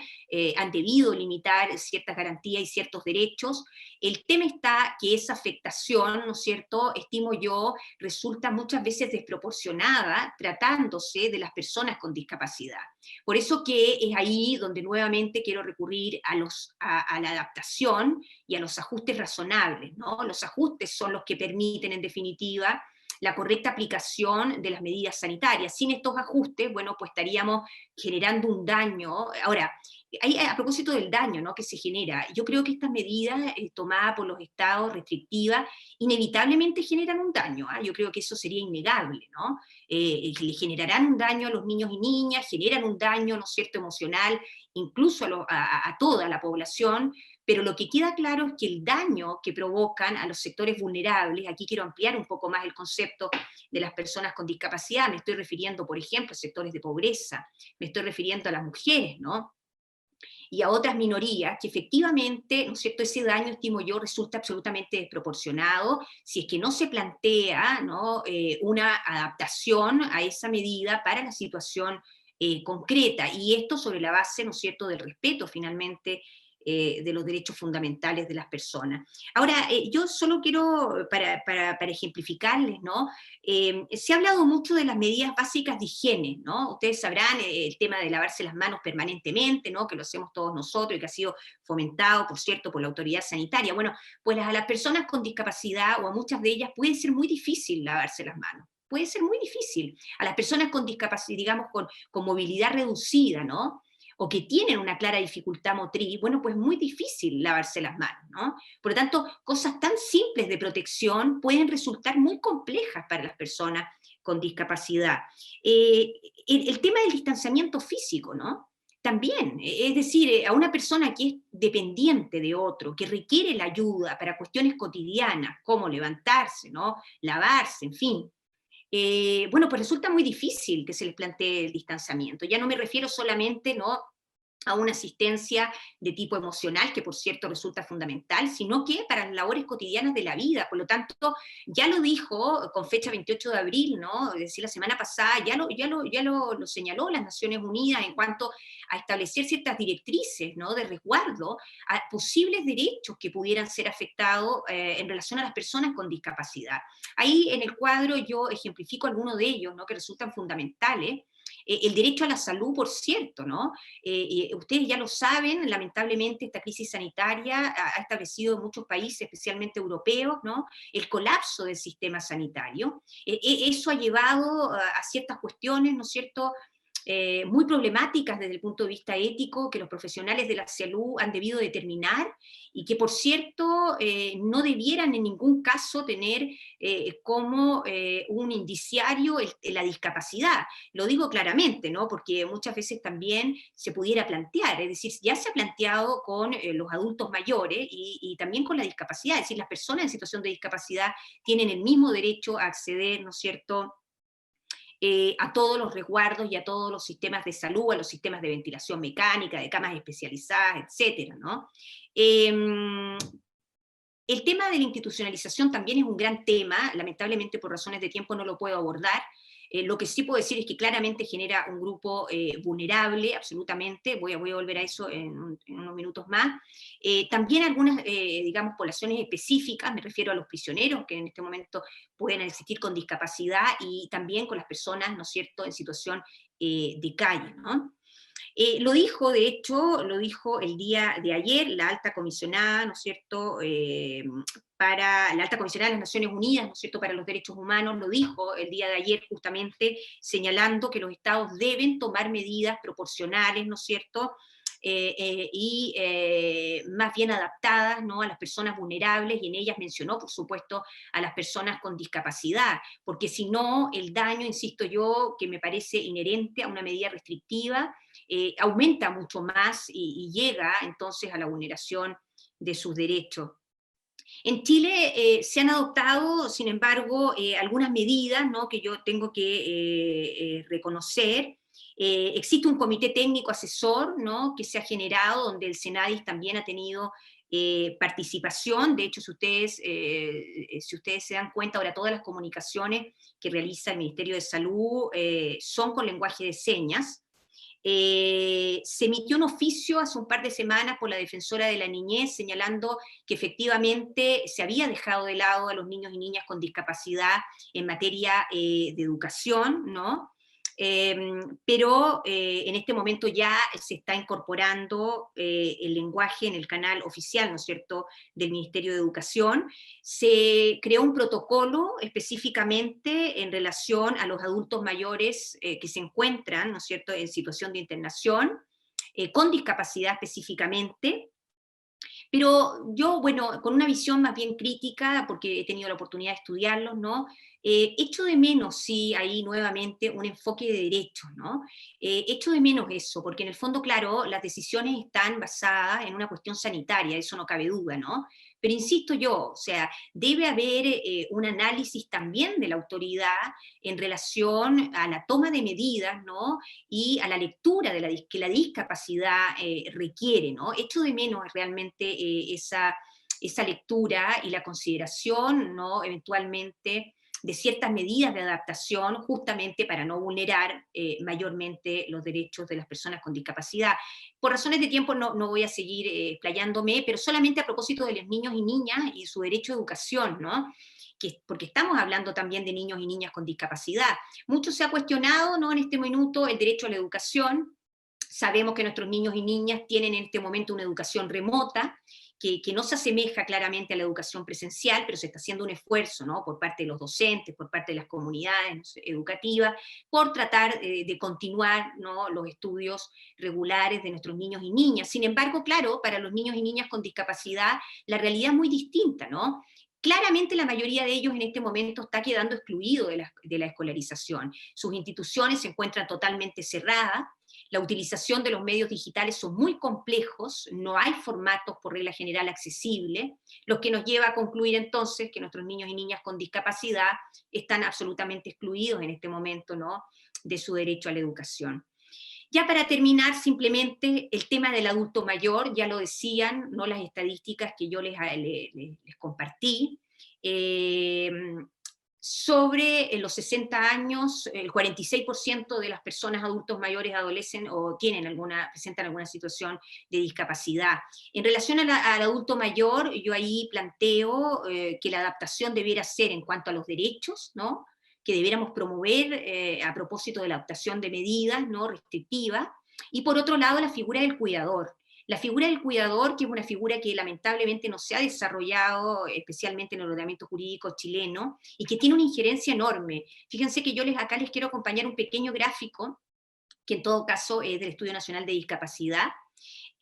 [SPEAKER 1] han debido limitar ciertas garantías y ciertos derechos. El tema está que esa afectación, ¿no es cierto?, estimo yo, resulta muchas veces desproporcionada tratándose de las personas con discapacidad. Por eso que es ahí donde nuevamente quiero recurrir a la adaptación y a los ajustes razonables, ¿no? Los ajustes son los que permiten, en definitiva, la correcta aplicación de las medidas sanitarias. Sin estos ajustes, bueno, pues estaríamos generando un daño. Ahora, a propósito del daño, ¿no?, que se genera, yo creo que estas medidas tomadas por los estados restrictivas inevitablemente generan un daño, ¿eh? Yo creo que eso sería innegable, ¿no? Le generarán un daño a los niños y niñas, generan un daño, ¿no es cierto?, emocional, incluso a toda la población, pero lo que queda claro es que el daño que provocan a los sectores vulnerables, aquí quiero ampliar un poco más el concepto de las personas con discapacidad, me estoy refiriendo, por ejemplo, a sectores de pobreza, me estoy refiriendo a las mujeres, ¿no?, y a otras minorías, que efectivamente, ¿no es cierto?, ese daño, estimo yo, resulta absolutamente desproporcionado si es que no se plantea, ¿no?, una adaptación a esa medida para la situación concreta, y esto sobre la base, ¿no es cierto?, del respeto finalmente de los derechos fundamentales de las personas. Ahora, yo solo quiero, para ejemplificarles, ¿no?, se ha hablado mucho de las medidas básicas de higiene, ¿no? Ustedes sabrán el tema de lavarse las manos permanentemente, ¿no?, que lo hacemos todos nosotros y que ha sido fomentado, por cierto, por la autoridad sanitaria. Bueno, pues a las personas con discapacidad, o a muchas de ellas, puede ser muy difícil lavarse las manos. Puede ser muy difícil. A las personas con discapacidad, digamos, con movilidad reducida, ¿no?, o que tienen una clara dificultad motriz, bueno, pues muy difícil lavarse las manos, ¿no? Por lo tanto, cosas tan simples de protección pueden resultar muy complejas para las personas con discapacidad. El tema del distanciamiento físico, ¿no?, también, es decir, a una persona que es dependiente de otro, que requiere la ayuda para cuestiones cotidianas, como levantarse, ¿no?, lavarse, en fin, bueno, pues resulta muy difícil que se les plantee el distanciamiento. Ya no me refiero solamente, ¿no?, a una asistencia de tipo emocional, que por cierto resulta fundamental, sino que para las labores cotidianas de la vida. Por lo tanto, ya lo dijo con fecha 28 de abril, ¿no?, es decir, la semana pasada, ya lo señaló las Naciones Unidas en cuanto a establecer ciertas directrices, ¿no?, de resguardo a posibles derechos que pudieran ser afectados en relación a las personas con discapacidad. Ahí en el cuadro yo ejemplifico algunos de ellos, ¿no?, que resultan fundamentales. El derecho a la salud, por cierto, ¿no? Ustedes ya lo saben, lamentablemente esta crisis sanitaria ha establecido en muchos países, especialmente europeos, ¿no?, el colapso del sistema sanitario. Eso ha llevado a ciertas cuestiones, ¿no es cierto?, muy problemáticas desde el punto de vista ético, que los profesionales de la salud han debido determinar, y que, por cierto, no debieran en ningún caso tener como un indiciario la discapacidad. Lo digo claramente, ¿no?, porque muchas veces también se pudiera plantear, es decir, ya se ha planteado con los adultos mayores y también con la discapacidad, es decir, las personas en situación de discapacidad tienen el mismo derecho a acceder, ¿no es cierto?, a todos los resguardos y a todos los sistemas de salud, a los sistemas de ventilación mecánica, de camas especializadas, etcétera, ¿no? El tema de la institucionalización también es un gran tema, lamentablemente por razones de tiempo no lo puedo abordar. Lo que sí puedo decir es que claramente genera un grupo vulnerable, absolutamente, voy a volver a eso en unos minutos más. También algunas, digamos, poblaciones específicas, me refiero a los prisioneros, que en este momento pueden existir con discapacidad, y también con las personas, ¿no es cierto?, en situación de calle, ¿no? Lo dijo, de hecho, lo dijo el día de ayer la alta comisionada, ¿no es cierto?, para la alta comisionada de las Naciones Unidas, ¿no es cierto?, para los derechos humanos, lo dijo el día de ayer justamente señalando que los estados deben tomar medidas proporcionales, ¿no es cierto?, y más bien adaptadas, ¿no?, a las personas vulnerables, y en ellas mencionó, por supuesto, a las personas con discapacidad, porque si no, el daño, insisto yo, que me parece inherente a una medida restrictiva, aumenta mucho más y llega entonces a la vulneración de sus derechos. En Chile se han adoptado, sin embargo, algunas medidas, ¿no?, que yo tengo que reconocer, Existe un comité técnico asesor, ¿no?, que se ha generado, donde el Senadis también ha tenido participación. De hecho, si ustedes se dan cuenta, ahora todas las comunicaciones que realiza el Ministerio de Salud son con lenguaje de señas. Se emitió un oficio hace un par de semanas por la Defensora de la Niñez señalando que efectivamente se había dejado de lado a los niños y niñas con discapacidad en materia de educación, ¿no? Pero en este momento ya se está incorporando el lenguaje en el canal oficial, ¿no es cierto?, del Ministerio de Educación. Se creó un protocolo específicamente en relación a los adultos mayores que se encuentran, ¿no es cierto?, en situación de internación, con discapacidad específicamente. Pero yo, bueno, con una visión más bien crítica, porque he tenido la oportunidad de estudiarlos, ¿no? Echo de menos, sí, ahí nuevamente un enfoque de derechos, ¿no? Echo de menos eso, porque en el fondo, claro, las decisiones están basadas en una cuestión sanitaria, eso no cabe duda, ¿no? Pero insisto yo, o sea, debe haber un análisis también de la autoridad en relación a la toma de medidas, ¿no?, y a la lectura de que la discapacidad requiere, ¿no? Echo de menos realmente esa lectura y la consideración, ¿no?, eventualmente de ciertas medidas de adaptación justamente para no vulnerar mayormente los derechos de las personas con discapacidad. Por razones de tiempo no voy a seguir explayándome, pero solamente a propósito de los niños y niñas y su derecho a educación, ¿no? Porque estamos hablando también de niños y niñas con discapacidad. Mucho se ha cuestionado, ¿no?, en este minuto el derecho a la educación. Sabemos que nuestros niños y niñas tienen en este momento una educación remota, que no se asemeja claramente a la educación presencial, pero se está haciendo un esfuerzo, ¿no?, por parte de los docentes, por parte de las comunidades, ¿no?, educativas, por tratar de continuar, ¿no?, los estudios regulares de nuestros niños y niñas. Sin embargo, claro, para los niños y niñas con discapacidad, la realidad es muy distinta, ¿no? Claramente la mayoría de ellos en este momento está quedando excluido de la escolarización. Sus instituciones se encuentran totalmente cerradas, la utilización de los medios digitales son muy complejos, no hay formatos por regla general accesibles, lo que nos lleva a concluir entonces que nuestros niños y niñas con discapacidad están absolutamente excluidos en este momento, ¿no?, de su derecho a la educación. Ya para terminar, simplemente el tema del adulto mayor, ya lo decían, ¿no?, las estadísticas que yo les compartí. Sobre los 60 años, el 46% de las personas adultos mayores adolecen o presentan alguna situación de discapacidad. En relación al adulto mayor, yo ahí planteo que la adaptación debiera ser en cuanto a los derechos, ¿no?, que debiéramos promover a propósito de la adoptación de medidas, ¿no?, restrictivas, y por otro lado la figura del cuidador. La figura del cuidador, que es una figura que lamentablemente no se ha desarrollado, especialmente en el ordenamiento jurídico chileno, y que tiene una injerencia enorme. Fíjense que yo acá les quiero acompañar un pequeño gráfico, que en todo caso es del Estudio Nacional de Discapacidad,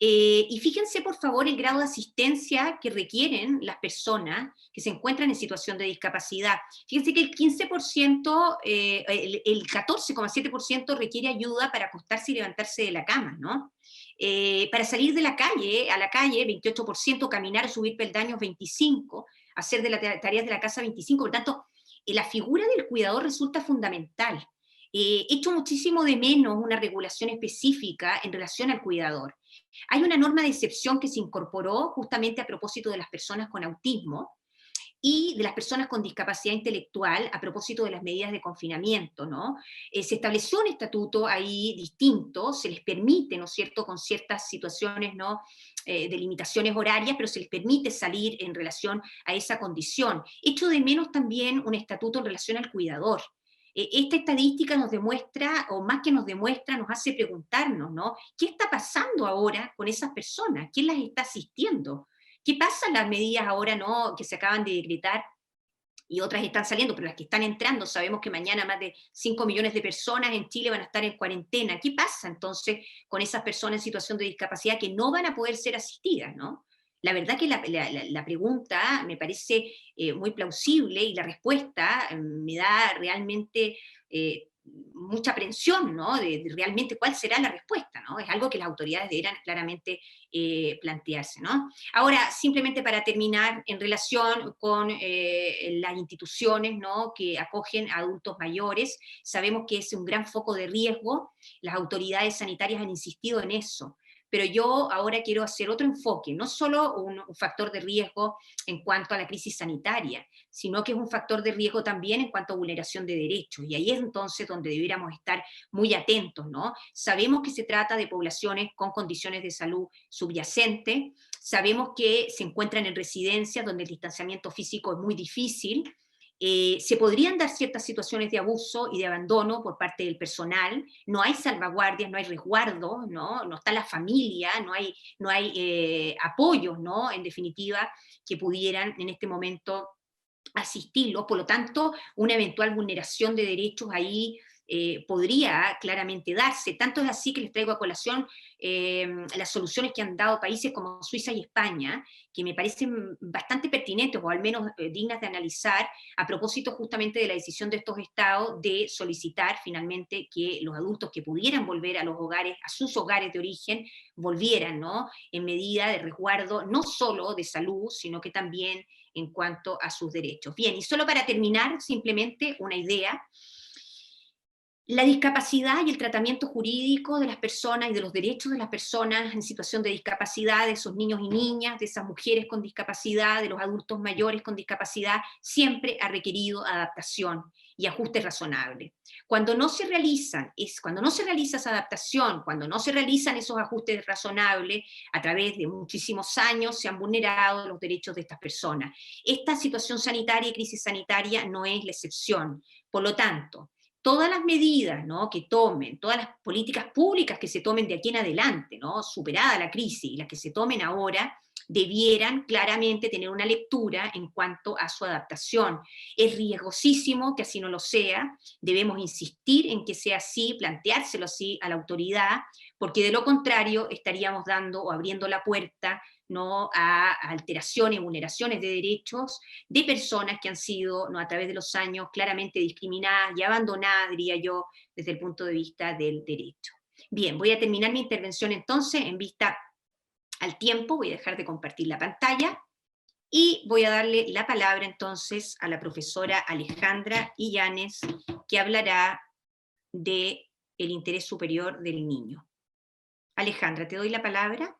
[SPEAKER 1] y fíjense por favor el grado de asistencia que requieren las personas que se encuentran en situación de discapacidad. Fíjense que el 15%, el 14,7% requiere ayuda para acostarse y levantarse de la cama, ¿no? Para salir de a la calle, 28%, caminar, subir peldaños, 25%, hacer de las tareas de la casa, 25%. Por tanto, la figura del cuidador resulta fundamental. Echo muchísimo de menos una regulación específica en relación al cuidador. Hay una norma de excepción que se incorporó justamente a propósito de las personas con autismo y de las personas con discapacidad intelectual a propósito de las medidas de confinamiento, ¿no? Se estableció un estatuto ahí distinto, se les permite, ¿no es cierto?, con ciertas situaciones, ¿no?, de limitaciones horarias, pero se les permite salir en relación a esa condición. Echo de menos también un estatuto en relación al cuidador. Esta estadística nos demuestra, o más que nos demuestra, nos hace preguntarnos, ¿no?, ¿qué está pasando ahora con esas personas? ¿Quién las está asistiendo? ¿Qué pasa en las medidas ahora, ¿no?, que se acaban de decretar y otras están saliendo, pero las que están entrando, sabemos que mañana más de 5 millones de personas en Chile van a estar en cuarentena? ¿Qué pasa entonces con esas personas en situación de discapacidad que no van a poder ser asistidas, ¿no? La verdad que la pregunta me parece muy plausible y la respuesta me da realmente mucha aprensión, ¿no? De realmente cuál será la respuesta, ¿no? Es algo que las autoridades deberán claramente plantearse, ¿no? Ahora, simplemente para terminar, en relación con las instituciones, ¿no? Que acogen a adultos mayores, sabemos que es un gran foco de riesgo, las autoridades sanitarias han insistido en eso, pero yo ahora quiero hacer otro enfoque, no solo un factor de riesgo en cuanto a la crisis sanitaria, sino que es un factor de riesgo también en cuanto a vulneración de derechos, y ahí es entonces donde debiéramos estar muy atentos, ¿no? Sabemos que se trata de poblaciones con condiciones de salud subyacentes, sabemos que se encuentran en residencias donde el distanciamiento físico es muy difícil, se podrían dar ciertas situaciones de abuso y de abandono por parte del personal, no hay salvaguardias, no hay resguardo, no está la familia, no hay apoyos, ¿no? En definitiva, que pudieran en este momento asistirlos, por lo tanto, una eventual vulneración de derechos ahí podría claramente darse. Tanto es así que les traigo a colación las soluciones que han dado países como Suiza y España, que me parecen bastante pertinentes, o al menos dignas de analizar, a propósito justamente de la decisión de estos estados de solicitar finalmente que los adultos que pudieran volver a los hogares, a sus hogares de origen, volvieran, ¿no? En medida de resguardo, no solo de salud, sino que también en cuanto a sus derechos. Bien, y solo para terminar, simplemente una idea. La discapacidad y el tratamiento jurídico de las personas y de los derechos de las personas en situación de discapacidad, de esos niños y niñas, de esas mujeres con discapacidad, de los adultos mayores con discapacidad, siempre ha requerido adaptación y ajuste razonable. Cuando no se realiza esa adaptación, cuando no se realizan esos ajustes razonables, a través de muchísimos años se han vulnerado los derechos de estas personas. Esta situación sanitaria y crisis sanitaria no es la excepción. Por lo tanto, todas las medidas, ¿no? Que tomen, todas las políticas públicas que se tomen de aquí en adelante, ¿no? Superada la crisis, y las que se tomen ahora, debieran claramente tener una lectura en cuanto a su adaptación. Es riesgosísimo que así no lo sea, debemos insistir en que sea así, planteárselo así a la autoridad, porque de lo contrario estaríamos dando o abriendo la puerta, ¿no? A alteraciones, vulneraciones de derechos de personas que han sido, ¿no? A través de los años claramente discriminadas y abandonadas, diría yo, desde el punto de vista del derecho. Bien, voy a terminar mi intervención entonces en vista al tiempo, voy a dejar de compartir la pantalla y voy a darle la palabra entonces a la profesora Alejandra Illanes, que hablará de el interés superior del niño. Alejandra, te doy la palabra.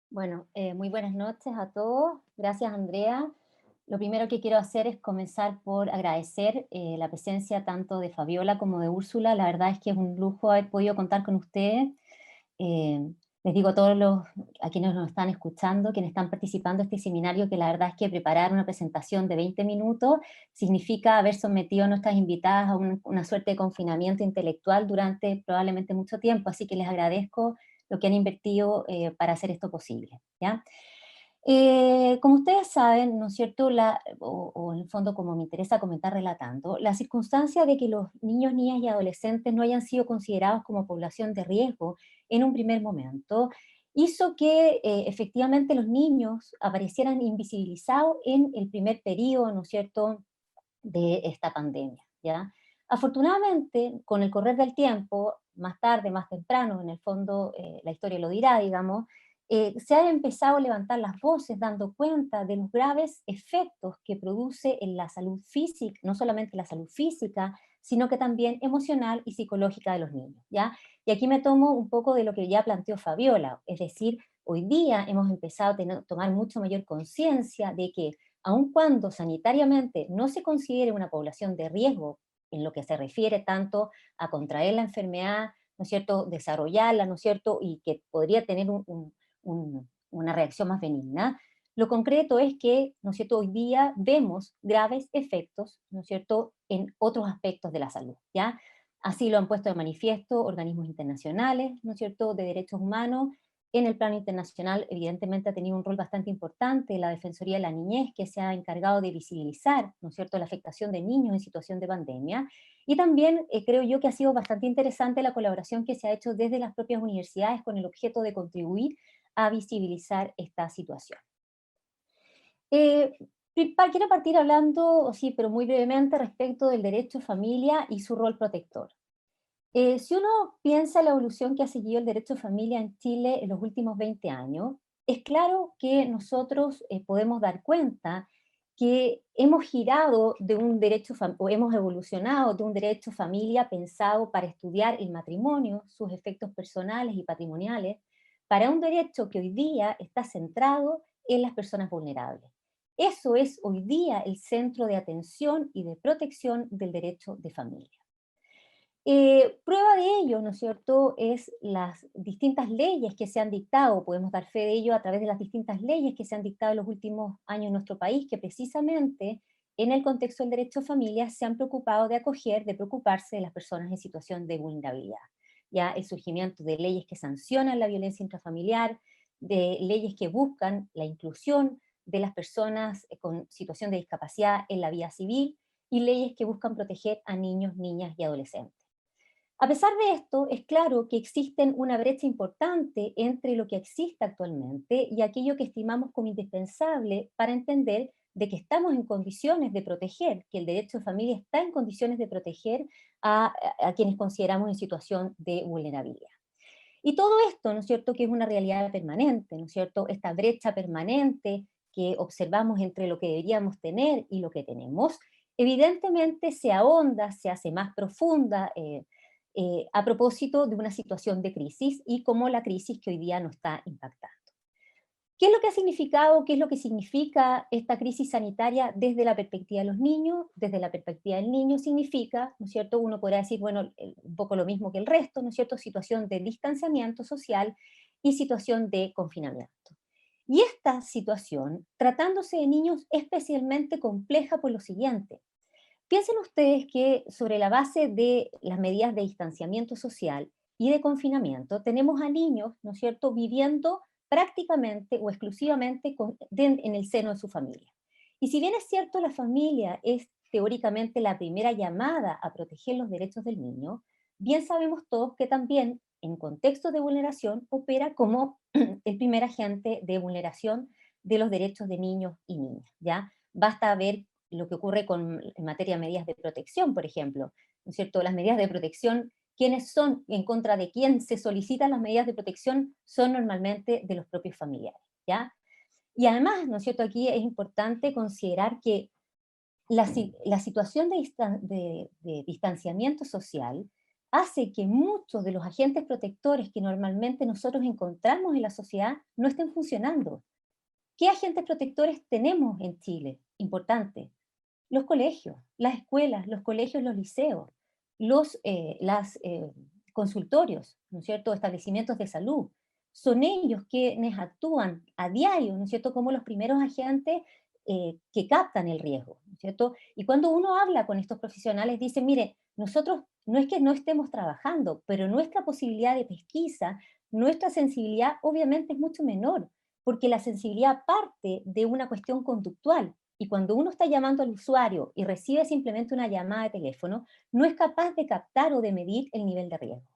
[SPEAKER 6] Bueno, muy buenas noches a todos. Gracias, Andrea. Lo primero que quiero hacer es comenzar por agradecer la presencia tanto de Fabiola como de Úrsula. La verdad es que es un lujo haber podido contar con ustedes. Les digo a todos a quienes nos están escuchando, quienes están participando en este seminario, que la verdad es que preparar una presentación de 20 minutos significa haber sometido a nuestras invitadas a una suerte de confinamiento intelectual durante probablemente mucho tiempo, así que les agradezco lo que han invertido para hacer esto posible, ¿ya? Como ustedes saben, ¿no es cierto?, o en el fondo como me interesa comentar relatando, la circunstancia de que los niños, niñas y adolescentes no hayan sido considerados como población de riesgo en un primer momento, hizo que efectivamente los niños aparecieran invisibilizados en el primer periodo, ¿no es cierto?, de esta pandemia, ¿ya? Afortunadamente, con el correr del tiempo, más tarde, más temprano, en el fondo la historia lo dirá, digamos, se han empezado a levantar las voces dando cuenta de los graves efectos que produce en la salud física, no solamente la salud física, sino que también emocional y psicológica de los niños, ¿ya? Y aquí me tomo un poco de lo que ya planteó Fabiola, es decir, hoy día hemos empezado a tomar mucho mayor conciencia de que aun cuando sanitariamente no se considere una población de riesgo en lo que se refiere tanto a contraer la enfermedad, ¿no es cierto?, desarrollarla, ¿no es cierto?, y que podría tener una reacción más benigna, lo concreto es que, ¿no es cierto?, hoy día vemos graves efectos, ¿no es cierto?, en otros aspectos de la salud, ¿ya? Así lo han puesto de manifiesto organismos internacionales, ¿no es cierto?, de derechos humanos, En el plano internacional, evidentemente, ha tenido un rol bastante importante la Defensoría de la Niñez, que se ha encargado de visibilizar, ¿no es cierto?, la afectación de niños en situación de pandemia. Y también creo yo que ha sido bastante interesante la colaboración que se ha hecho desde las propias universidades con el objeto de contribuir a visibilizar esta situación. Quiero partir hablando, sí, pero muy brevemente, respecto del derecho a familia y su rol protector. Si uno piensa en la evolución que ha seguido el derecho a familia en Chile en los últimos 20 años, es claro que nosotros podemos dar cuenta que hemos girado de un derecho, o hemos evolucionado de un derecho a familia pensado para estudiar el matrimonio, sus efectos personales y patrimoniales, para un derecho que hoy día está centrado en las personas vulnerables. Eso es hoy día el centro de atención y de protección del derecho de familia. Prueba de ello, ¿no es cierto?, es las distintas leyes que se han dictado, podemos dar fe de ello a través de las distintas leyes que se han dictado en los últimos años en nuestro país, que precisamente en el contexto del derecho a familia se han preocupado de acoger, de preocuparse de las personas en situación de vulnerabilidad. Ya el surgimiento de leyes que sancionan la violencia intrafamiliar, de leyes que buscan la inclusión de las personas con situación de discapacidad en la vida civil, y leyes que buscan proteger a niños, niñas y adolescentes. A pesar de esto, es claro que existe una brecha importante entre lo que existe actualmente y aquello que estimamos como indispensable para entender de que estamos en condiciones de proteger, que el derecho de familia está en condiciones de proteger a quienes consideramos en situación de vulnerabilidad. Y todo esto, ¿no es cierto?, que es una realidad permanente, ¿no es cierto?, esta brecha permanente que observamos entre lo que deberíamos tener y lo que tenemos, evidentemente se ahonda, se hace más profunda, a propósito de una situación de crisis y como la crisis que hoy día nos está impactando. ¿Qué es lo que ha significado, qué es lo que significa esta crisis sanitaria desde la perspectiva de los niños? Desde la perspectiva del niño significa, ¿no es cierto?, uno podrá decir, bueno, un poco lo mismo que el resto, ¿no es cierto?, situación de distanciamiento social y situación de confinamiento. Y esta situación, tratándose de niños, es especialmente compleja por lo siguiente. Piensen ustedes que sobre la base de las medidas de distanciamiento social y de confinamiento, tenemos a niños, ¿no es cierto?, viviendo prácticamente o exclusivamente en el seno de su familia. Y si bien es cierto, la familia es teóricamente la primera llamada a proteger los derechos del niño, bien sabemos todos que también en contextos de vulneración opera como el primer agente de vulneración de los derechos de niños y niñas, ¿ya? Basta ver lo que ocurre en materia de medidas de protección, por ejemplo, ¿no es cierto? Las medidas de protección, ¿quiénes son, en contra de quién se solicitan las medidas de protección? Son normalmente de los propios familiares, ¿ya? Y además, ¿no es cierto?, aquí es importante considerar que la situación de distanciamiento social hace que muchos de los agentes protectores que normalmente nosotros encontramos en la sociedad no estén funcionando. ¿Qué agentes protectores tenemos en Chile? Importante. Los colegios, las escuelas, los colegios, los liceos, los consultorios, ¿no es cierto?, establecimientos de salud. Son ellos quienes actúan a diario, ¿no es cierto?, como los primeros agentes que captan el riesgo, ¿no es cierto? Y cuando uno habla con estos profesionales, dicen, mire, nosotros no es que no estemos trabajando, pero nuestra posibilidad de pesquisa, nuestra sensibilidad obviamente es mucho menor, porque la sensibilidad parte de una cuestión conductual. Y cuando uno está llamando al usuario y recibe simplemente una llamada de teléfono, no es capaz de captar o de medir el nivel de riesgo.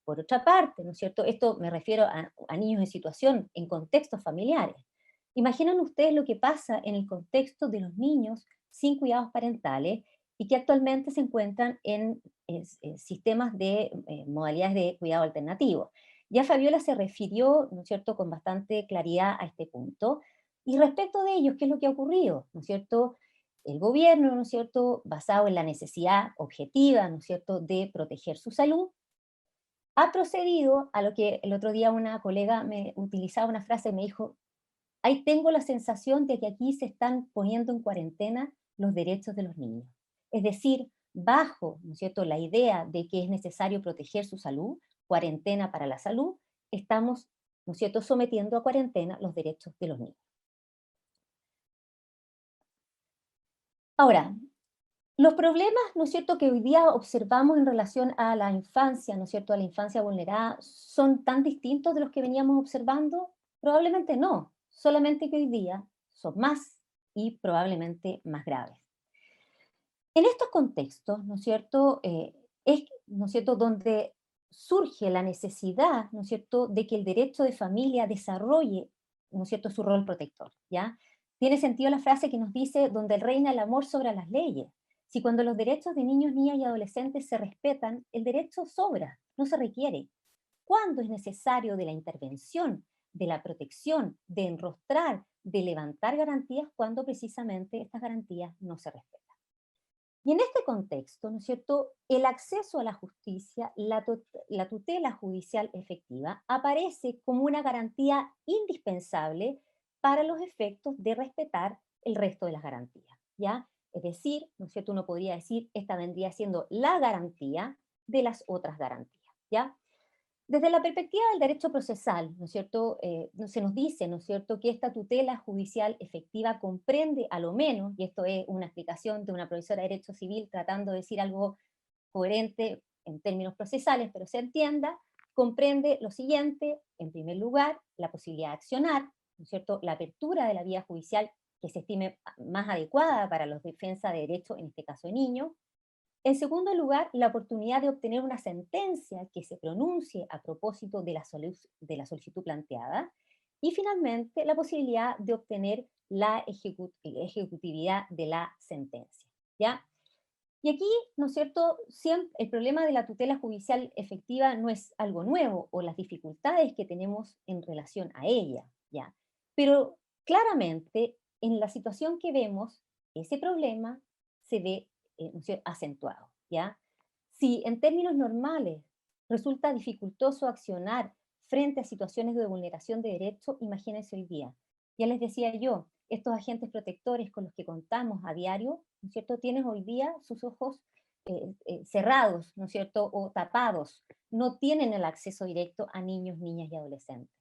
[SPEAKER 6] Por otra parte, ¿no es cierto?, esto me refiero a niños en situación, en contextos familiares. Imaginen ustedes lo que pasa en el contexto de los niños sin cuidados parentales y que actualmente se encuentran en sistemas de modalidades de cuidado alternativo. Ya Fabiola se refirió, ¿no es cierto?, con bastante claridad a este punto. Y respecto de ellos, ¿qué es lo que ha ocurrido? ¿No es cierto? El gobierno, ¿no es cierto?, basado en la necesidad objetiva, ¿no es cierto?, de proteger su salud, ha procedido a lo que el otro día una colega me utilizaba una frase y me dijo, ahí tengo la sensación de que aquí se están poniendo en cuarentena los derechos de los niños. Es decir, bajo, ¿no es cierto?, la idea de que es necesario proteger su salud, cuarentena para la salud, estamos, ¿no es cierto?, sometiendo a cuarentena los derechos de los niños. Ahora, Los problemas, ¿no es cierto?, que hoy día observamos en relación a la infancia, ¿no es cierto?, a la infancia vulnerada, ¿son tan distintos de los que veníamos observando? Probablemente no, solamente que hoy día son más y probablemente más graves. En estos contextos, ¿no es cierto?, ¿no es cierto?, donde surge la necesidad, ¿no es cierto?, de que el derecho de familia desarrolle, ¿no es cierto?, su rol protector, ¿ya? Tiene sentido la frase que nos dice, donde reina el amor sobre las leyes. Si cuando los derechos de niños, niñas y adolescentes se respetan, el derecho sobra, no se requiere. ¿Cuándo es necesario de la intervención, de la protección, de enrostrar, de levantar garantías, cuando precisamente estas garantías no se respetan? Y en este contexto, ¿no es cierto?, el acceso a la justicia, la tutela judicial efectiva, aparece como una garantía indispensable para los efectos de respetar el resto de las garantías, ¿ya? Es decir, ¿no es cierto?, uno podría decir, esta vendría siendo la garantía de las otras garantías, ¿ya? Desde la perspectiva del derecho procesal, ¿no es cierto?, se nos dice, ¿no es cierto?, que esta tutela judicial efectiva comprende a lo menos, y esto es una explicación de una profesora de Derecho Civil tratando de decir algo coherente en términos procesales, pero se entienda, comprende lo siguiente: en primer lugar, la posibilidad de accionar, ¿no es cierto?, la apertura de la vía judicial que se estime más adecuada para la defensa de derechos, en este caso de niños. En segundo lugar, la oportunidad de obtener una sentencia que se pronuncie a propósito de la solicitud planteada. Y finalmente, la posibilidad de obtener la ejecutividad de la sentencia, ¿ya? Y aquí, ¿no es cierto?, siempre el problema de la tutela judicial efectiva no es algo nuevo, o las dificultades que tenemos en relación a ella, ¿ya? Pero claramente, en la situación que vemos, ese problema se ve, ¿no es cierto?, acentuado, ¿ya? Si en términos normales resulta dificultoso accionar frente a situaciones de vulneración de derechos, imagínense hoy día. Ya les decía yo, estos agentes protectores con los que contamos a diario, ¿no es cierto?, tienen hoy día sus ojos cerrados, ¿no es cierto?, o tapados, no tienen el acceso directo a niños, niñas y adolescentes.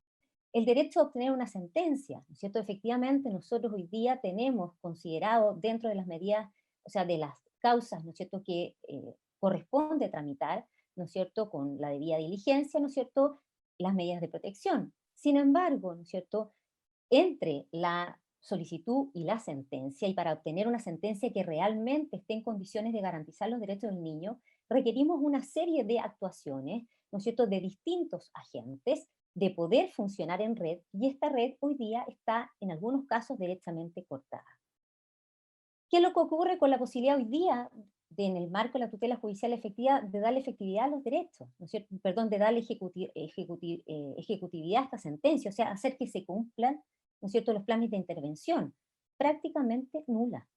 [SPEAKER 6] El derecho a obtener una sentencia, ¿no es cierto? Efectivamente, nosotros hoy día tenemos considerado dentro de las medidas, o sea, de las causas, ¿no es cierto?, que corresponde tramitar, ¿no es cierto?, con la debida diligencia, ¿no es cierto?, las medidas de protección. Sin embargo, ¿no es cierto?, entre la solicitud y la sentencia, y para obtener una sentencia que realmente esté en condiciones de garantizar los derechos del niño, requerimos una serie de actuaciones, ¿no es cierto?, de distintos agentes, de poder funcionar en red, y esta red hoy día está en algunos casos directamente cortada. ¿Qué es lo que ocurre con la posibilidad hoy día, en el marco de la tutela judicial efectiva, de darle efectividad a los derechos, ¿no es cierto?, perdón, de darle ejecutividad a esta sentencia, o sea, hacer que se cumplan, ¿no es cierto?, los planes de intervención? Prácticamente nula,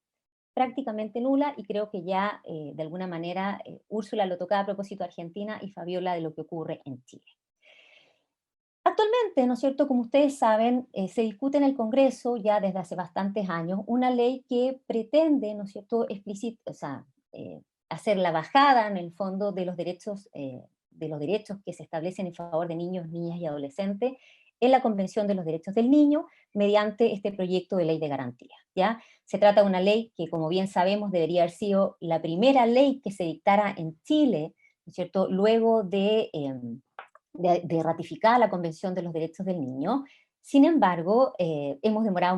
[SPEAKER 6] y creo que ya, de alguna manera, Úrsula lo tocaba a propósito de Argentina y Fabiola de lo que ocurre en Chile. Actualmente, ¿no es cierto?, como ustedes saben, se discute en el Congreso ya desde hace bastantes años una ley que pretende, ¿no es cierto?, hacer la bajada en el fondo de los derechos que se establecen en favor de niños, niñas y adolescentes en la Convención de los Derechos del Niño, mediante este proyecto de ley de garantía, ¿ya? Se trata de una ley que, como bien sabemos, debería haber sido la primera ley que se dictara en Chile, ¿no es cierto?, luego de ratificar la Convención de los Derechos del Niño. Sin embargo, hemos demorado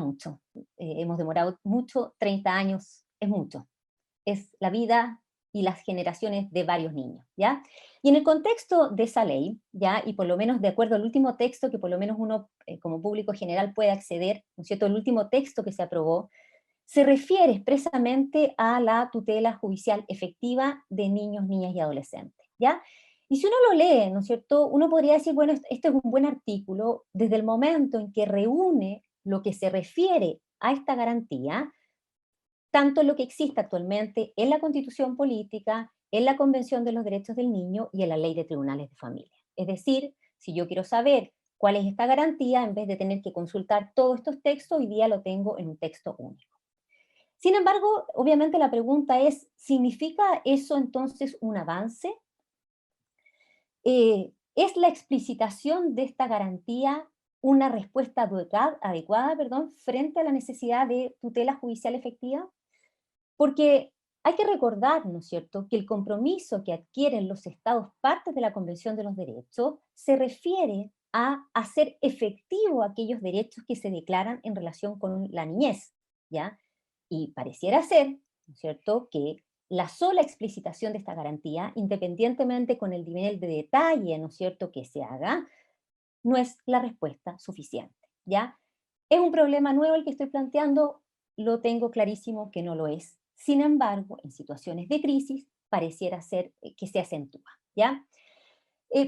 [SPEAKER 6] mucho, 30 años es mucho, es la vida y las generaciones de varios niños, ¿ya? Y en el contexto de esa ley, ¿ya?, y por lo menos de acuerdo al último texto que por lo menos uno como público general puede acceder, ¿no es cierto?, el último texto que se aprobó, se refiere expresamente a la tutela judicial efectiva de niños, niñas y adolescentes, ¿ya? Y si uno lo lee, ¿no es cierto?, uno podría decir, bueno, este es un buen artículo desde el momento en que reúne lo que se refiere a esta garantía, tanto lo que existe actualmente en la Constitución Política, en la Convención de los Derechos del Niño y en la Ley de Tribunales de Familia. Es decir, si yo quiero saber cuál es esta garantía, en vez de tener que consultar todos estos textos, hoy día lo tengo en un texto único. Sin embargo, obviamente la pregunta es, ¿significa eso entonces un avance? ¿Es la explicitación de esta garantía una respuesta adecuada, frente a la necesidad de tutela judicial efectiva? Porque Hay que recordar, ¿no es cierto?, que el compromiso que adquieren los estados partes de la Convención de los Derechos se refiere a hacer efectivo aquellos derechos que se declaran en relación con la niñez, ¿ya? Y pareciera ser, ¿no es cierto?, que la sola explicitación de esta garantía, independientemente con el nivel de detalle, ¿no es cierto?, que se haga, no es la respuesta suficiente, ¿ya? ¿Es un problema nuevo el que estoy planteando? Lo tengo clarísimo que no lo es. Sin embargo, en situaciones de crisis pareciera ser que se acentúa, ¿ya?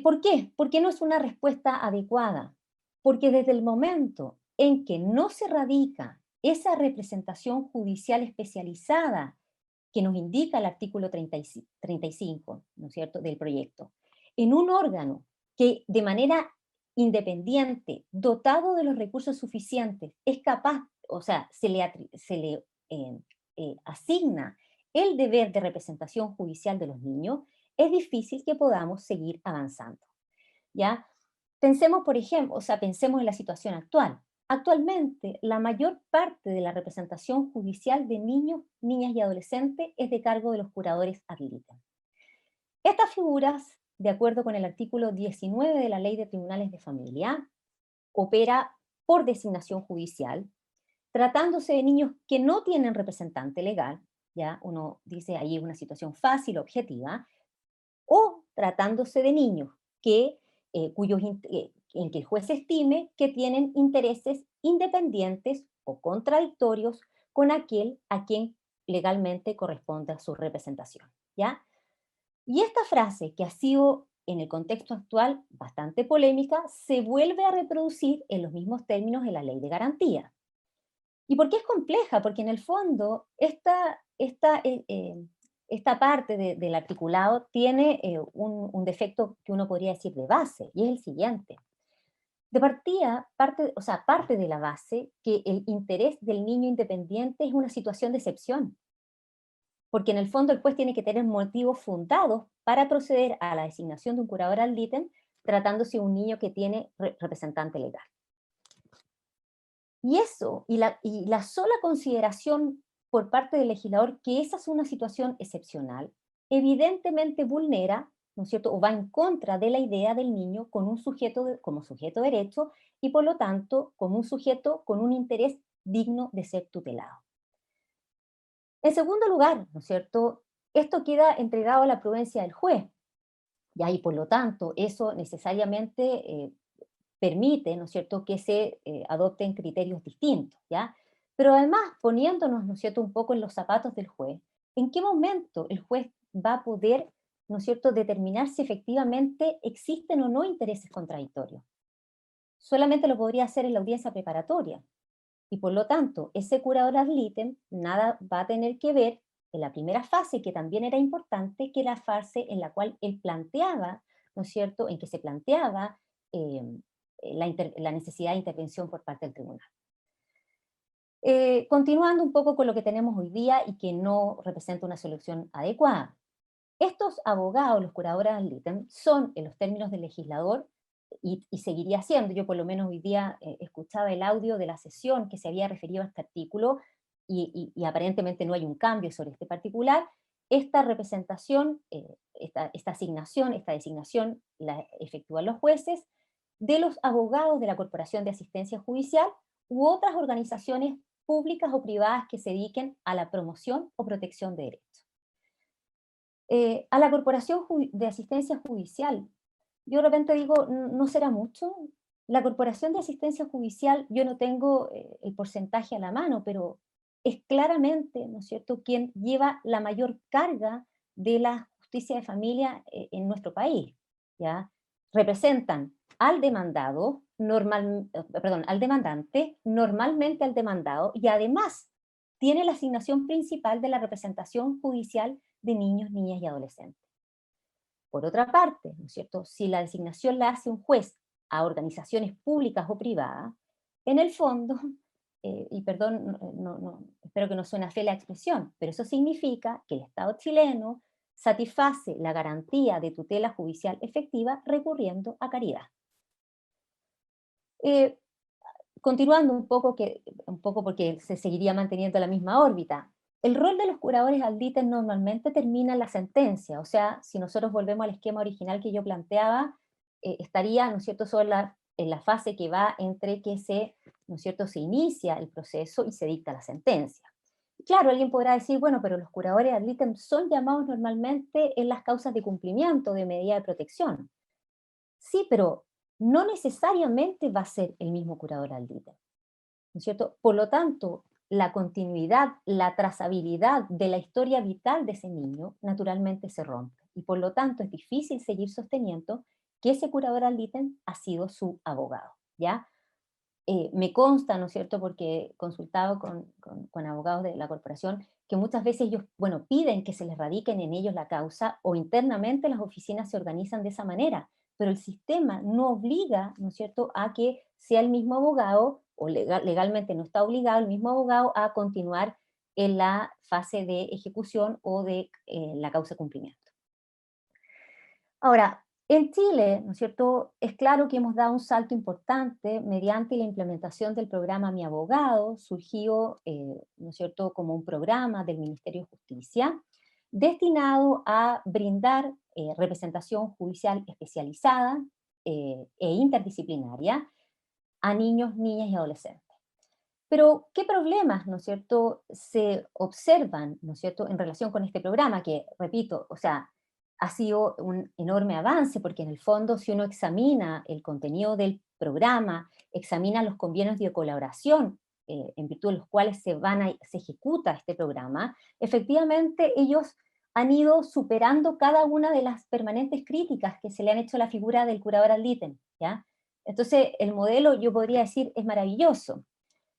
[SPEAKER 6] ¿Por qué? Porque no es una respuesta adecuada. Porque desde el momento en que no se radica esa representación judicial especializada que nos indica el artículo 35, ¿no es cierto?, del proyecto, en un órgano que de manera independiente, dotado de los recursos suficientes, es capaz, o sea, se le asigna el deber de representación judicial de los niños, es difícil que podamos seguir avanzando, ¿ya? Pensemos, por ejemplo, o sea, pensemos en la situación actual. Actualmente, la mayor parte de la representación judicial de niños, niñas y adolescentes es de cargo de los curadores ad litem. Estas figuras, de acuerdo con el artículo 19 de la Ley de Tribunales de Familia, opera por designación judicial, tratándose de niños que no tienen representante legal, ya uno dice ahí es una situación fácil, objetiva, o tratándose de niños que, en que el juez estime que tienen intereses independientes o contradictorios con aquel a quien legalmente corresponda su representación, ¿ya? Y esta frase, que ha sido en el contexto actual bastante polémica, se vuelve a reproducir en los mismos términos en la ley de garantía. ¿Y por qué es compleja? Porque en el fondo esta parte del articulado tiene un defecto que uno podría decir de base, y es el siguiente. De partida, parte de la base que el interés del niño independiente es una situación de excepción, porque en el fondo el juez tiene que tener motivos fundados para proceder a la designación de un curador ad litem, tratándose de un niño que tiene representante legal. Y eso, y la sola consideración por parte del legislador que esa es una situación excepcional, evidentemente vulnera, ¿no es cierto?, o va en contra de la idea del niño con un como sujeto de derecho y por lo tanto como un sujeto con un interés digno de ser tutelado. En segundo lugar, ¿no es cierto?, esto queda entregado a la prudencia del juez, y por lo tanto eso necesariamente permite, ¿no es cierto?, que se adopten criterios distintos, ¿ya? Pero además, poniéndonos, ¿no es cierto?, un poco en los zapatos del juez, ¿en qué momento el juez va a poder, ¿no es cierto?, determinar si efectivamente existen o no intereses contradictorios? Solamente lo podría hacer en la audiencia preparatoria. Y por lo tanto, ese curador ad litem nada va a tener que ver en la primera fase, que también era importante, que la fase en la cual él planteaba, ¿no es cierto?, en que se planteaba la necesidad de intervención por parte del tribunal. Continuando un poco con lo que tenemos hoy día y que no representa una solución adecuada. Estos abogados, los curadores ad litem, son, en los términos del legislador, y seguiría siendo, yo por lo menos hoy día escuchaba el audio de la sesión que se había referido a este artículo, y aparentemente no hay un cambio sobre este particular. Esta representación, esta designación la efectúan los jueces de los abogados de la Corporación de Asistencia Judicial u otras organizaciones públicas o privadas que se dediquen a la promoción o protección de derechos. A la Corporación de Asistencia Judicial, yo de repente digo, ¿no será mucho? La Corporación de Asistencia Judicial, yo no tengo el porcentaje a la mano, pero es claramente, ¿no es cierto?, quien lleva la mayor carga de la justicia de familia en nuestro país, ¿ya? Representan al demandado, al demandante, normalmente al demandado, y además tiene la asignación principal de la representación judicial de niños, niñas y adolescentes. Por otra parte, ¿no es cierto?, si la designación la hace un juez a organizaciones públicas o privadas, en el fondo, y perdón, espero que no suene fea la expresión, pero eso significa que el Estado chileno satisface la garantía de tutela judicial efectiva recurriendo a caridad. Continuando un poco porque se seguiría manteniendo la misma órbita, El rol de los curadores ad litem normalmente termina en la sentencia, o sea, si nosotros volvemos al esquema original que yo planteaba, estaría, ¿no es cierto?, en la fase que va entre que se, ¿no es cierto?, se inicia el proceso y se dicta la sentencia. Claro, alguien podrá decir, bueno, pero los curadores ad litem son llamados normalmente en las causas de cumplimiento de medida de protección. Sí, pero no necesariamente va a ser el mismo curador ad litem, ¿no es cierto? Por lo tanto, la continuidad, la trazabilidad de la historia vital de ese niño naturalmente se rompe. Y por lo tanto es difícil seguir sosteniendo que ese curador ad litem ha sido su abogado, ¿ya? Me consta, ¿no es cierto?, porque he consultado con abogados de la corporación, que muchas veces ellos, bueno, piden que se les radiquen en ellos la causa, o internamente las oficinas se organizan de esa manera, pero el sistema no obliga, ¿no es cierto?, a que sea el mismo abogado, o legalmente no está obligado el mismo abogado a continuar en la fase de ejecución o de la causa de cumplimiento. Ahora, en Chile, ¿no es cierto?, es claro que hemos dado un salto importante mediante la implementación del programa Mi Abogado, surgió, ¿no es cierto?, como un programa del Ministerio de Justicia, destinado a brindar representación judicial especializada e interdisciplinaria a niños, niñas y adolescentes. Pero, ¿qué problemas, ¿no es cierto?, se observan, ¿no es cierto?, en relación con este programa, que, repito, o sea, ha sido un enorme avance, porque en el fondo, si uno examina el contenido del programa, examina los convenios de colaboración, en virtud de los cuales se ejecuta este programa, efectivamente ellos han ido superando cada una de las permanentes críticas que se le han hecho a la figura del curador ad litem, ¿ya? Entonces, el modelo, yo podría decir, es maravilloso.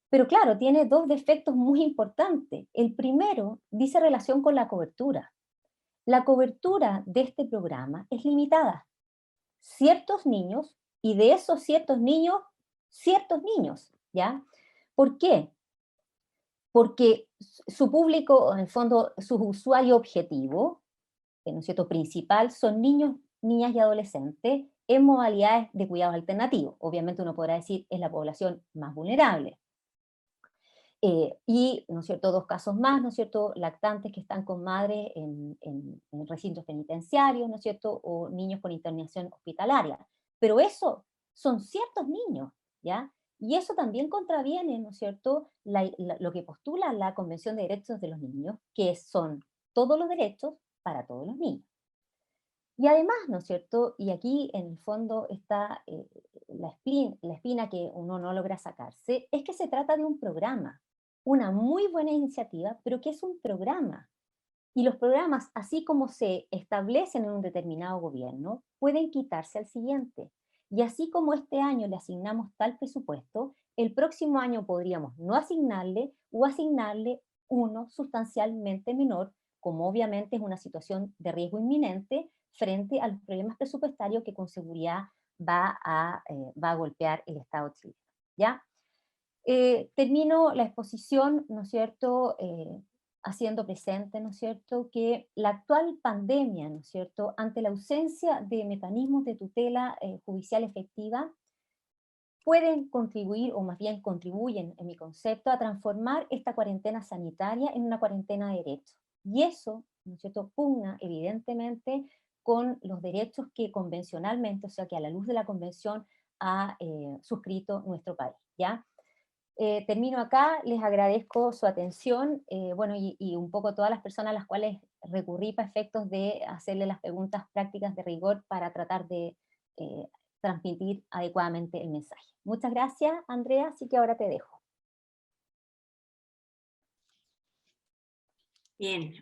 [SPEAKER 6] Pero claro, tiene dos defectos muy importantes. El primero dice relación con la cobertura. La cobertura de este programa es limitada. Ciertos niños, y de esos ciertos niños, ¿ya? ¿Por qué? Porque su público, en el fondo, su usuario objetivo, ¿no es cierto?, principal, son niños, niñas y adolescentes en modalidades de cuidados alternativos. Obviamente uno podrá decir, es la población más vulnerable. Y, ¿no es cierto?, dos casos más, ¿no es cierto?, lactantes que están con madres en recintos penitenciarios, ¿no es cierto?, o niños con internación hospitalaria. Pero eso son ciertos niños, ¿ya? Y eso también contraviene, ¿no es cierto?, lo que postula la Convención de Derechos de los Niños, que son todos los derechos para todos los niños. Y además, ¿no es cierto?, y aquí en el fondo está la espina que uno no logra sacarse, es que se trata de un programa, una muy buena iniciativa, pero que es un programa. Y los programas, así como se establecen en un determinado gobierno, pueden quitarse al siguiente. Y así como este año le asignamos tal presupuesto, el próximo año podríamos no asignarle o asignarle uno sustancialmente menor, como obviamente es una situación de riesgo inminente frente a los problemas presupuestarios que con seguridad va a golpear el Estado chileno, ¿ya? Termino la exposición, ¿no es cierto?, haciendo presente, ¿no es cierto?, que la actual pandemia, ¿no es cierto?, ante la ausencia de mecanismos de tutela judicial efectiva, pueden contribuir, o más bien contribuyen, en mi concepto, a transformar esta cuarentena sanitaria en una cuarentena de derechos. Y eso, ¿no es cierto?, pugna evidentemente con los derechos que convencionalmente, o sea, que a la luz de la convención ha suscrito nuestro país, ¿ya? Termino acá, les agradezco su atención, bueno, y un poco todas las personas a las cuales recurrí para efectos de hacerle las preguntas prácticas de rigor para tratar de transmitir adecuadamente el mensaje. Muchas gracias, Andrea, así que ahora te dejo.
[SPEAKER 1] Bien,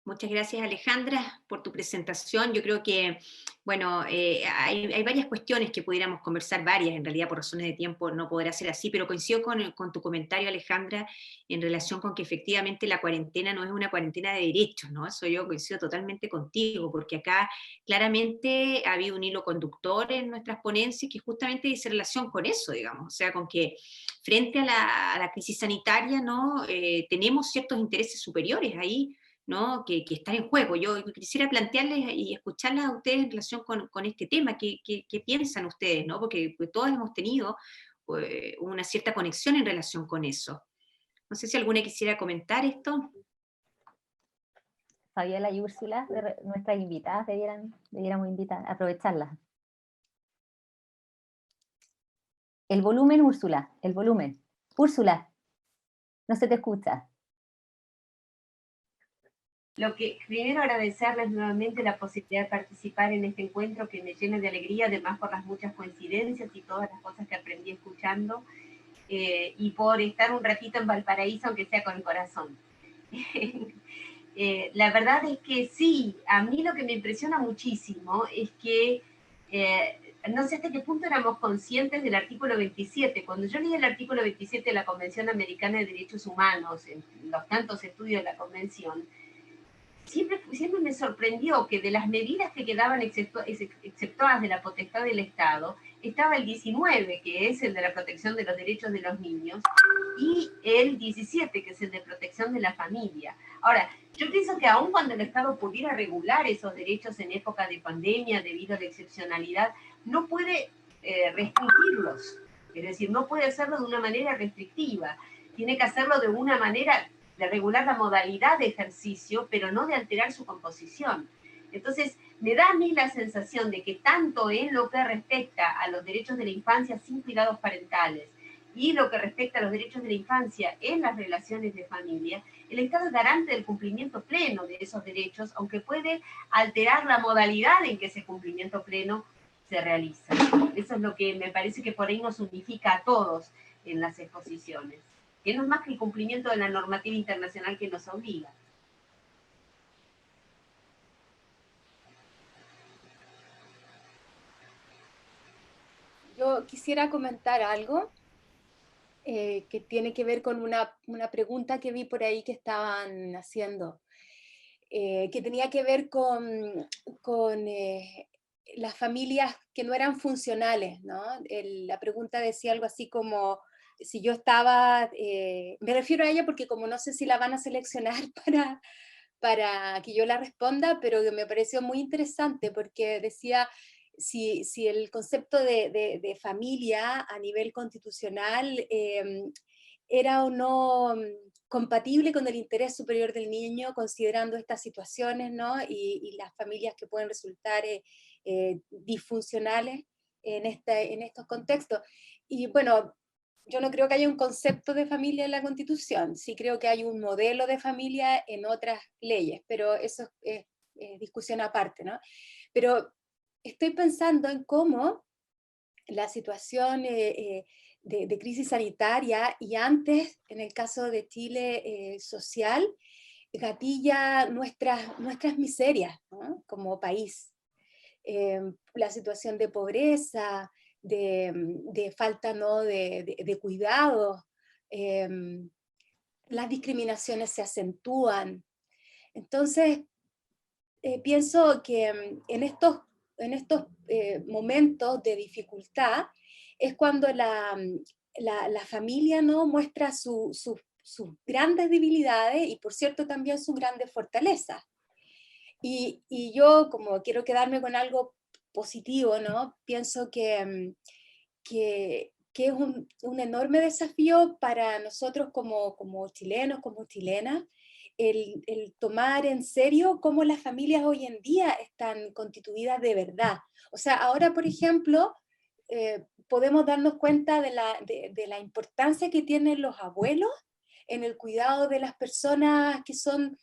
[SPEAKER 1] muchas gracias, Alejandra, por tu presentación. Yo creo que, bueno, hay varias cuestiones que pudiéramos conversar, varias, en realidad por razones de tiempo no podrá ser así, pero coincido con tu comentario, Alejandra, en relación con que efectivamente la cuarentena no es una cuarentena de derechos, ¿no? Eso yo coincido totalmente contigo, porque acá claramente ha habido un hilo conductor en nuestras ponencias que justamente dice relación con eso, digamos, o sea, con que frente a la crisis sanitaria, ¿no? Tenemos ciertos intereses superiores ahí, ¿no?, que están en juego. Yo quisiera plantearles y escucharlas a ustedes en relación con este tema, ¿qué piensan ustedes, ¿no? Porque todos hemos tenido una cierta conexión en relación con eso. No sé si alguna quisiera comentar esto.
[SPEAKER 6] Fabiola y Úrsula, nuestras invitadas, debiéramos aprovecharlas. El volumen, Úrsula, el volumen. Úrsula, no se te escucha.
[SPEAKER 5] Primero agradecerles nuevamente la posibilidad de participar en este encuentro que me llena de alegría, además por las muchas coincidencias y todas las cosas que aprendí escuchando, y por estar un ratito en Valparaíso, aunque sea con el corazón. La verdad es que sí, a mí lo que me impresiona muchísimo es que no sé hasta qué punto éramos conscientes del artículo 27. Cuando yo leí el artículo 27 de la Convención Americana de Derechos Humanos, en los tantos estudios de la Convención, siempre me sorprendió que de las medidas que quedaban exceptuadas de la potestad del Estado, estaba el 19, que es el de la protección de los derechos de los niños, y el 17, que es el de protección de la familia. Ahora, yo pienso que aun cuando el Estado pudiera regular esos derechos en época de pandemia, debido a la excepcionalidad, no puede restringirlos. Es decir, no puede hacerlo de una manera restrictiva. Tiene que hacerlo de una manera de regular la modalidad de ejercicio, pero no de alterar su composición. Entonces, me da a mí la sensación de que tanto en lo que respecta a los derechos de la infancia sin cuidados parentales y lo que respecta a los derechos de la infancia en las relaciones de familia, el Estado es garante del cumplimiento pleno de esos derechos, aunque puede alterar la modalidad en que ese cumplimiento pleno se realiza. Eso es lo que me parece que por ahí nos unifica a todos en las exposiciones, que no es más que el cumplimiento de la normativa internacional que nos obliga.
[SPEAKER 3] Yo quisiera comentar algo que tiene que ver con una pregunta que vi por ahí que estaban haciendo, que tenía que ver con las familias que no eran funcionales, ¿no? La pregunta decía algo así como, si yo estaba, me refiero a ella porque como no sé si la van a seleccionar para que yo la responda, pero que me pareció muy interesante porque decía si el concepto de familia a nivel constitucional era o no compatible con el interés superior del niño, considerando estas situaciones, ¿no? Y las familias que pueden resultar disfuncionales en estos contextos. Y bueno, yo no creo que haya un concepto de familia en la Constitución, sí creo que hay un modelo de familia en otras leyes, pero eso es discusión aparte, ¿no? Pero estoy pensando en cómo la situación de crisis sanitaria y antes, en el caso de Chile social, gatilla nuestras miserias, ¿no? Como país. La situación de pobreza, de falta, ¿no? de cuidado, las discriminaciones se acentúan. Entonces, pienso que en estos momentos de dificultad es cuando la familia, ¿no? muestra sus grandes debilidades y, por cierto, también sus grandes fortalezas. Y yo, como quiero quedarme con algo positivo, ¿no? Pienso que es un enorme desafío para nosotros como chilenos, como chilenas, el tomar en serio cómo las familias hoy en día están constituidas de verdad. O sea, ahora, por ejemplo, podemos darnos cuenta de la importancia que tienen los abuelos en el cuidado de las personas que son,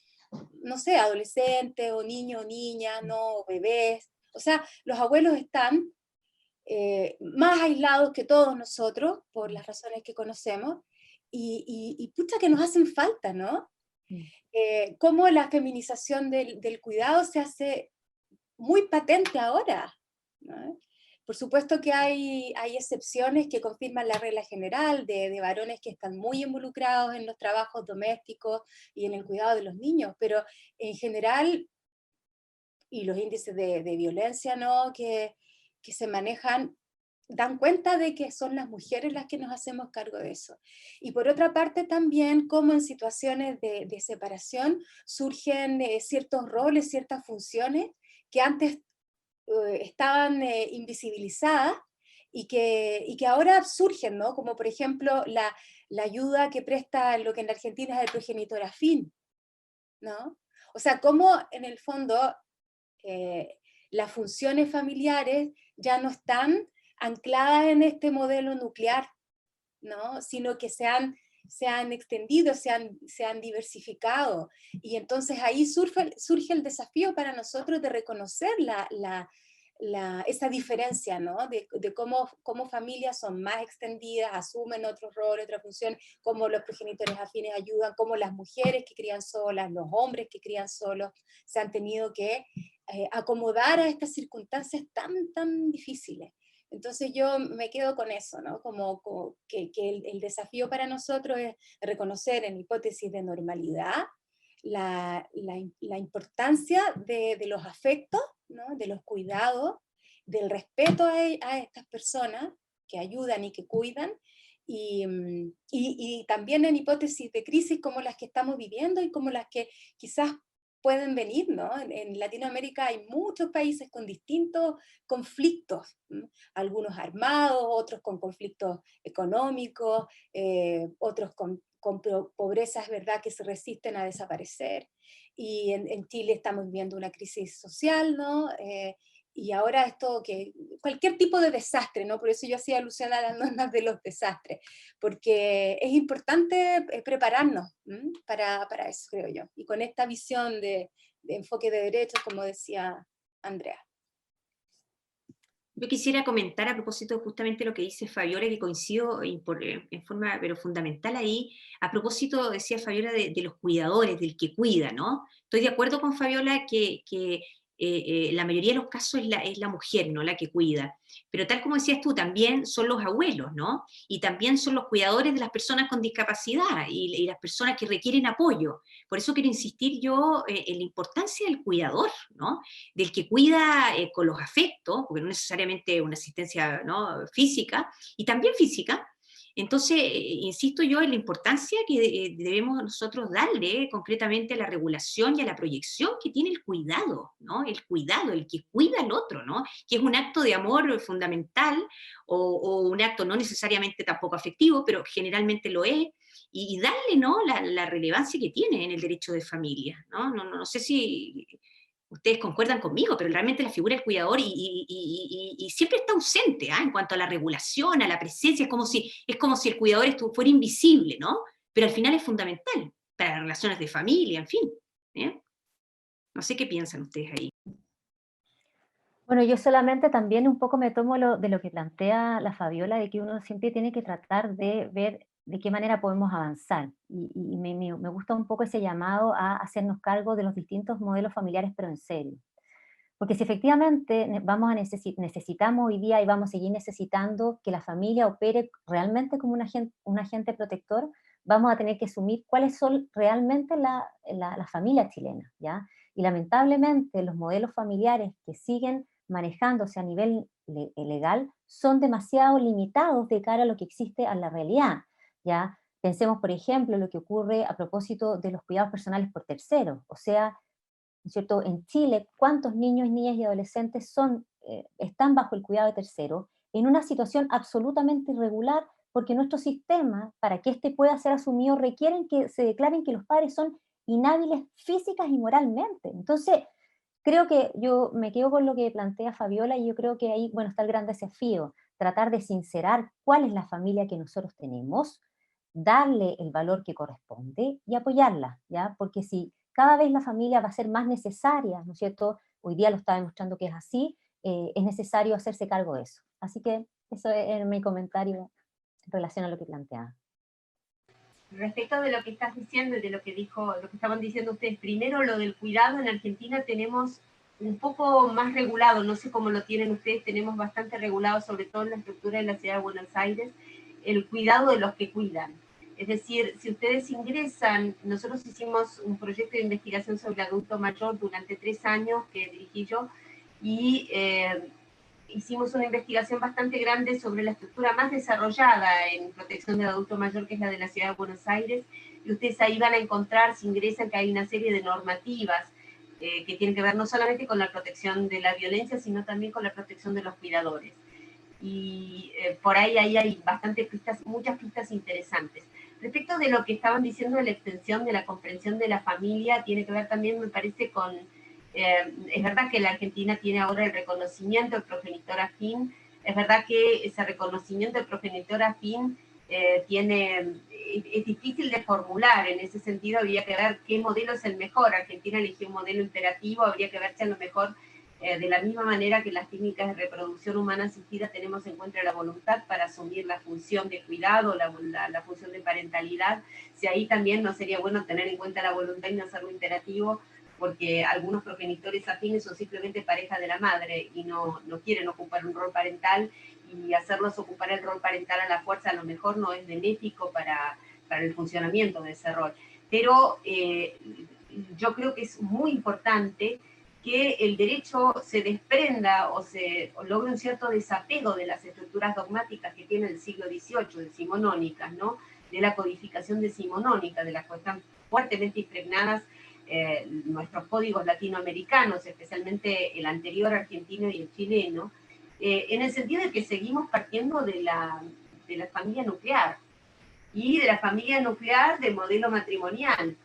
[SPEAKER 3] no sé, adolescentes o niños o niñas, no, bebés. O sea, los abuelos están más aislados que todos nosotros, por las razones que conocemos, y pucha que nos hacen falta, ¿no? Cómo la feminización del cuidado se hace muy patente ahora, ¿no? Por supuesto que hay excepciones que confirman la regla general de varones que están muy involucrados en los trabajos domésticos y en el cuidado de los niños, pero en general, y los índices de violencia, ¿no? que se manejan, dan cuenta de que son las mujeres las que nos hacemos cargo de eso. Y por otra parte también, como en situaciones de separación surgen ciertos roles, ciertas funciones que antes estaban invisibilizadas y que ahora surgen, ¿no? Como por ejemplo la ayuda que presta lo que en la Argentina es el progenitor afín, ¿no? O sea, cómo en el fondo las funciones familiares ya no están ancladas en este modelo nuclear, ¿no? Sino que se han extendido, se han diversificado. Y entonces ahí surge el desafío para nosotros de reconocer esa diferencia, ¿no? De cómo familias son más extendidas, asumen otros roles, otras funciones, cómo los progenitores afines ayudan, cómo las mujeres que crían solas, los hombres que crían solos, se han tenido que acomodar a estas circunstancias tan difíciles. Entonces yo me quedo con eso, ¿no? Como que el desafío para nosotros es reconocer en hipótesis de normalidad la importancia de los afectos, ¿no? De los cuidados, del respeto a estas personas que ayudan y que cuidan, y también en hipótesis de crisis como las que estamos viviendo y como las que quizás pueden venir, ¿no? En Latinoamérica hay muchos países con distintos conflictos, ¿no? Algunos armados, otros con conflictos económicos, otros con pobrezas, ¿verdad?, que se resisten a desaparecer. Y en Chile estamos viviendo una crisis social, ¿no? Y ahora esto, que cualquier tipo de desastre, ¿no? Por eso yo hacía alusión a las normas de los desastres, porque es importante prepararnos para eso, creo yo. Y con esta visión de enfoque de derechos, como decía Andrea.
[SPEAKER 1] Yo quisiera comentar a propósito justamente lo que dice Fabiola, que coincido en forma pero fundamental ahí, a propósito, decía Fabiola, de los cuidadores, del que cuida, ¿no? Estoy de acuerdo con Fabiola que la mayoría de los casos es la mujer, ¿no?, la que cuida. Pero tal como decías tú, también son los abuelos, ¿no? Y también son los cuidadores de las personas con discapacidad y las personas que requieren apoyo. Por eso quiero insistir yo en la importancia del cuidador, ¿no? Del que cuida con los afectos, porque no necesariamente una asistencia, ¿no?, física, y también física. Entonces, insisto yo en la importancia que debemos nosotros darle concretamente a la regulación y a la proyección que tiene el cuidado, ¿no? El cuidado, el que cuida al otro, ¿no? Que es un acto de amor fundamental o un acto no necesariamente tampoco afectivo, pero generalmente lo es, y darle, ¿no?, la relevancia que tiene en el derecho de familia, ¿no? No sé si ustedes concuerdan conmigo, pero realmente la figura del cuidador y siempre está ausente, en cuanto a la regulación, a la presencia, es como si el cuidador fuera invisible, ¿no? Pero al final es fundamental para las relaciones de familia, en fin. No sé qué piensan ustedes ahí.
[SPEAKER 6] Bueno, yo solamente también un poco me tomo de lo que plantea la Fabiola, de que uno siempre tiene que tratar de ver de qué manera podemos avanzar. Y me gusta un poco ese llamado a hacernos cargo de los distintos modelos familiares, pero en serio. Porque si efectivamente necesitamos hoy día y vamos a seguir necesitando que la familia opere realmente como un agente protector, vamos a tener que asumir cuáles son realmente las familias chilenas, ¿ya? Y lamentablemente los modelos familiares que siguen manejándose a nivel legal son demasiado limitados de cara a lo que existe en la realidad, ¿ya? Pensemos, por ejemplo, lo que ocurre a propósito de los cuidados personales por terceros, o sea, ¿cierto? En Chile, ¿cuántos niños, niñas y adolescentes están bajo el cuidado de terceros en una situación absolutamente irregular? Porque nuestro sistema, para que éste pueda ser asumido, requieren que se declaren que los padres son inhábiles físicas y moralmente. Entonces, creo que yo me quedo con lo que plantea Fabiola y yo creo que ahí, bueno, está el gran desafío, tratar de sincerar cuál es la familia que nosotros tenemos, darle el valor que corresponde y apoyarla, ¿ya? Porque si cada vez la familia va a ser más necesaria, ¿no es cierto? Hoy día lo está demostrando que es así, es necesario hacerse cargo de eso. Así que eso es mi comentario en relación a lo que planteaba.
[SPEAKER 5] Respecto de lo que estás diciendo y de lo que estaban diciendo ustedes, primero lo del cuidado en Argentina tenemos un poco más regulado, no sé cómo lo tienen ustedes, tenemos bastante regulado, sobre todo en la estructura de la ciudad de Buenos Aires, el cuidado de los que cuidan. Es decir, si ustedes ingresan, nosotros hicimos un proyecto de investigación sobre el adulto mayor durante 3 años que dirigí yo, y hicimos una investigación bastante grande sobre la estructura más desarrollada en protección del adulto mayor, que es la de la ciudad de Buenos Aires, y ustedes ahí van a encontrar, si ingresan, que hay una serie de normativas que tienen que ver no solamente con la protección de la violencia, sino también con la protección de los cuidadores. Y por ahí hay muchas pistas interesantes. Respecto de lo que estaban diciendo de la extensión de la comprensión de la familia, tiene que ver también, me parece, con... es verdad que la Argentina tiene ahora el reconocimiento del progenitor afín, es verdad que ese reconocimiento del progenitor afín es difícil de formular. En ese sentido habría que ver qué modelo es el mejor. Argentina eligió un modelo imperativo, habría que ver si a lo mejor de la misma manera que las técnicas de reproducción humana asistida tenemos en cuenta la voluntad para asumir la función de cuidado, la función de parentalidad, si ahí también no sería bueno tener en cuenta la voluntad y no hacerlo imperativo, porque algunos progenitores afines son simplemente pareja de la madre y no quieren ocupar un rol parental, y hacerlos ocupar el rol parental a la fuerza a lo mejor no es benéfico para el funcionamiento de ese rol. Pero yo creo que es muy importante que el derecho se desprenda o logre un cierto desapego de las estructuras dogmáticas que tiene el siglo XVIII, decimonónicas, ¿no? De la codificación decimonónica, de las que están fuertemente impregnadas nuestros códigos latinoamericanos, especialmente el anterior argentino y el chileno, en el sentido de que seguimos partiendo de la familia nuclear, y de la familia nuclear de modelo matrimonial,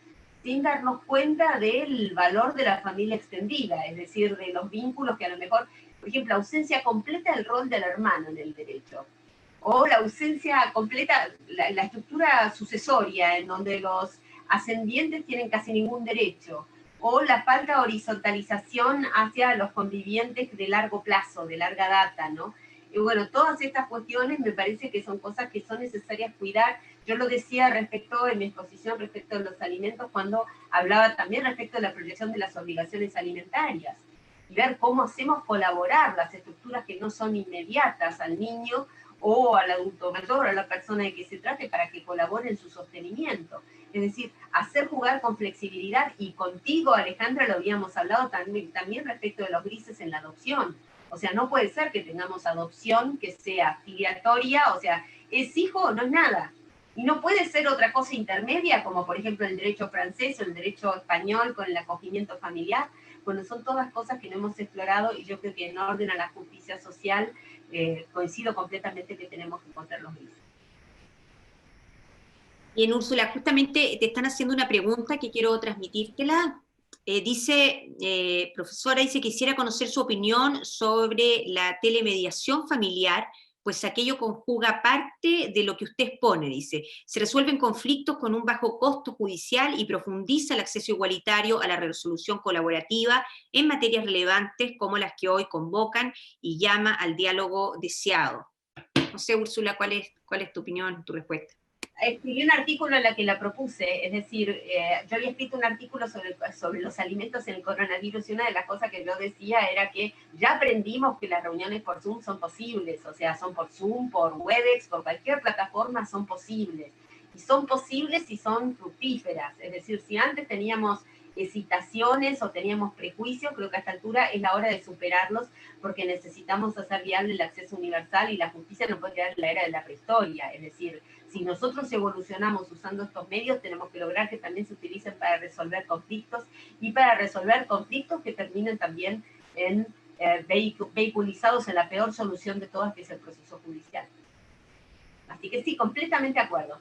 [SPEAKER 5] sin darnos cuenta del valor de la familia extendida, es decir, de los vínculos que a lo mejor, por ejemplo, ausencia completa del rol del hermano en el derecho, o la ausencia completa, la estructura sucesoria, en donde los ascendientes tienen casi ningún derecho, o la falta de horizontalización hacia los convivientes de largo plazo, de larga data, ¿no? Y bueno, todas estas cuestiones me parece que son cosas que son necesarias cuidar. Yo lo decía respecto, en mi exposición, respecto de los alimentos, cuando hablaba también respecto de la proyección de las obligaciones alimentarias, y ver cómo hacemos colaborar las estructuras que no son inmediatas al niño o al adulto mayor, a la persona de que se trate, para que colabore en su sostenimiento. Es decir, hacer jugar con flexibilidad, y contigo, Alejandra, lo habíamos hablado también respecto de los grises en la adopción. O sea, no puede ser que tengamos adopción que sea filiatoria, o sea, es hijo o no es nada. Y no puede ser otra cosa intermedia, como por ejemplo el derecho francés o el derecho español con el acogimiento familiar. Bueno, son todas cosas que no hemos explorado, y yo creo que en orden a la justicia social coincido completamente que tenemos que encontrar los grises.
[SPEAKER 1] Bien, Úrsula, justamente te están haciendo una pregunta que quiero transmitírtela. Profesora, dice, quisiera conocer su opinión sobre la telemediación familiar, pues aquello conjuga parte de lo que usted expone, dice. Se resuelven conflictos con un bajo costo judicial y profundiza el acceso igualitario a la resolución colaborativa en materias relevantes como las que hoy convocan, y llama al diálogo deseado. No sé, Úrsula, ¿cuál es tu opinión, tu respuesta?
[SPEAKER 5] Escribí un artículo en la que la propuse, es decir, yo había escrito un artículo sobre los alimentos en el coronavirus, y una de las cosas que yo decía era que ya aprendimos que las reuniones por Zoom son posibles, o sea, son por Zoom, por Webex, por cualquier plataforma son posibles, y son posibles y son fructíferas. Es decir, si antes teníamos hesitaciones o teníamos prejuicios, creo que a esta altura es la hora de superarlos, porque necesitamos hacer viable el acceso universal, y la justicia no puede quedar en la era de la prehistoria. Es decir, si nosotros evolucionamos usando estos medios, tenemos que lograr que también se utilicen para resolver conflictos, y para resolver conflictos que terminen también en vehiculizados en la peor solución de todas, que es el proceso judicial. Así que sí, completamente de acuerdo.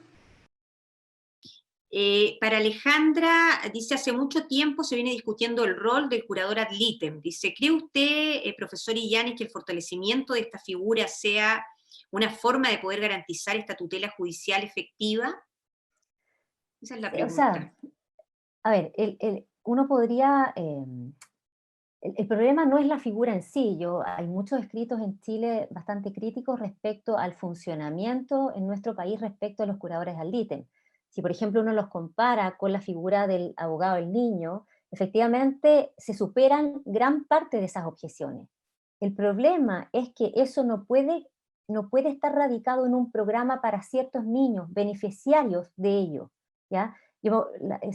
[SPEAKER 1] Para Alejandra, dice, hace mucho tiempo se viene discutiendo el rol del curador ad litem. Dice, ¿cree usted, profesor Illanes, que el fortalecimiento de esta figura sea una forma de poder garantizar esta tutela judicial efectiva? Esa es la pregunta.
[SPEAKER 6] O sea, a ver, uno podría... el problema no es la figura en sí. Hay muchos escritos en Chile bastante críticos respecto al funcionamiento en nuestro país respecto a los curadores ad litem. Si, por ejemplo, uno los compara con la figura del abogado del niño, efectivamente se superan gran parte de esas objeciones. El problema es que eso no puede estar radicado en un programa para ciertos niños, beneficiarios de ello, ¿ya? Yo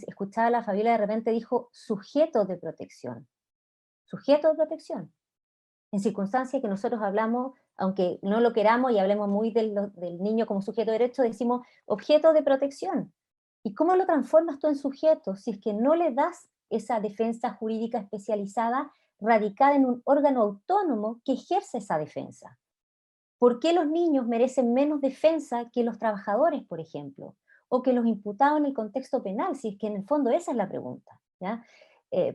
[SPEAKER 6] escuchaba a la Fabiola, de repente dijo sujeto de protección. Sujeto de protección. En circunstancias que nosotros hablamos, aunque no lo queramos y hablemos muy del niño como sujeto de derecho, decimos objeto de protección. ¿Y cómo lo transformas tú en sujeto si es que no le das esa defensa jurídica especializada radicada en un órgano autónomo que ejerce esa defensa? ¿Por qué los niños merecen menos defensa que los trabajadores, por ejemplo? o que los imputados en el contexto penal, si es que en el fondo esa es la pregunta, ¿ya?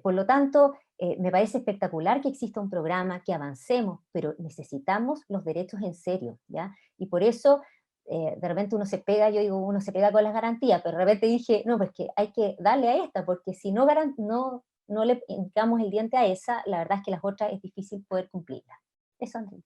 [SPEAKER 6] Por lo tanto, me parece espectacular que exista un programa, que avancemos, pero necesitamos los derechos en serio, ¿ya? Y por eso, de repente uno se pega, yo digo, uno se pega con las garantías, pero de repente dije, no, pues que hay que darle a esta, porque si no le hincamos el diente a esa, la verdad es que las otras es difícil poder cumplirlas. Eso, Andrea.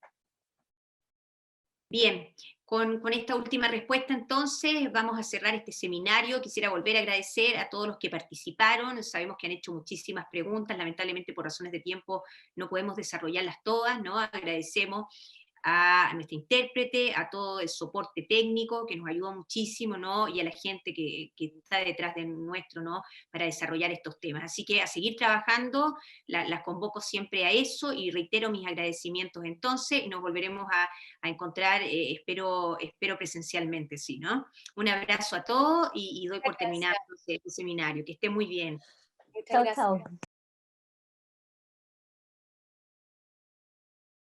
[SPEAKER 1] Bien, con esta última respuesta entonces vamos a cerrar este seminario. Quisiera volver a agradecer a todos los que participaron. Sabemos que han hecho muchísimas preguntas, lamentablemente por razones de tiempo no podemos desarrollarlas todas, ¿no? Agradecemos a nuestra intérprete, a todo el soporte técnico que nos ayudó muchísimo, ¿no? Y a la gente que está detrás de nuestro, ¿no? Para desarrollar estos temas. Así que a seguir trabajando, las convoco siempre a eso y reitero mis agradecimientos entonces y nos volveremos a encontrar, espero presencialmente, sí, ¿no? Un abrazo a todos y doy por terminado el seminario. Que esté muy bien.
[SPEAKER 3] Muchas
[SPEAKER 6] Chao,
[SPEAKER 3] gracias.
[SPEAKER 6] chao.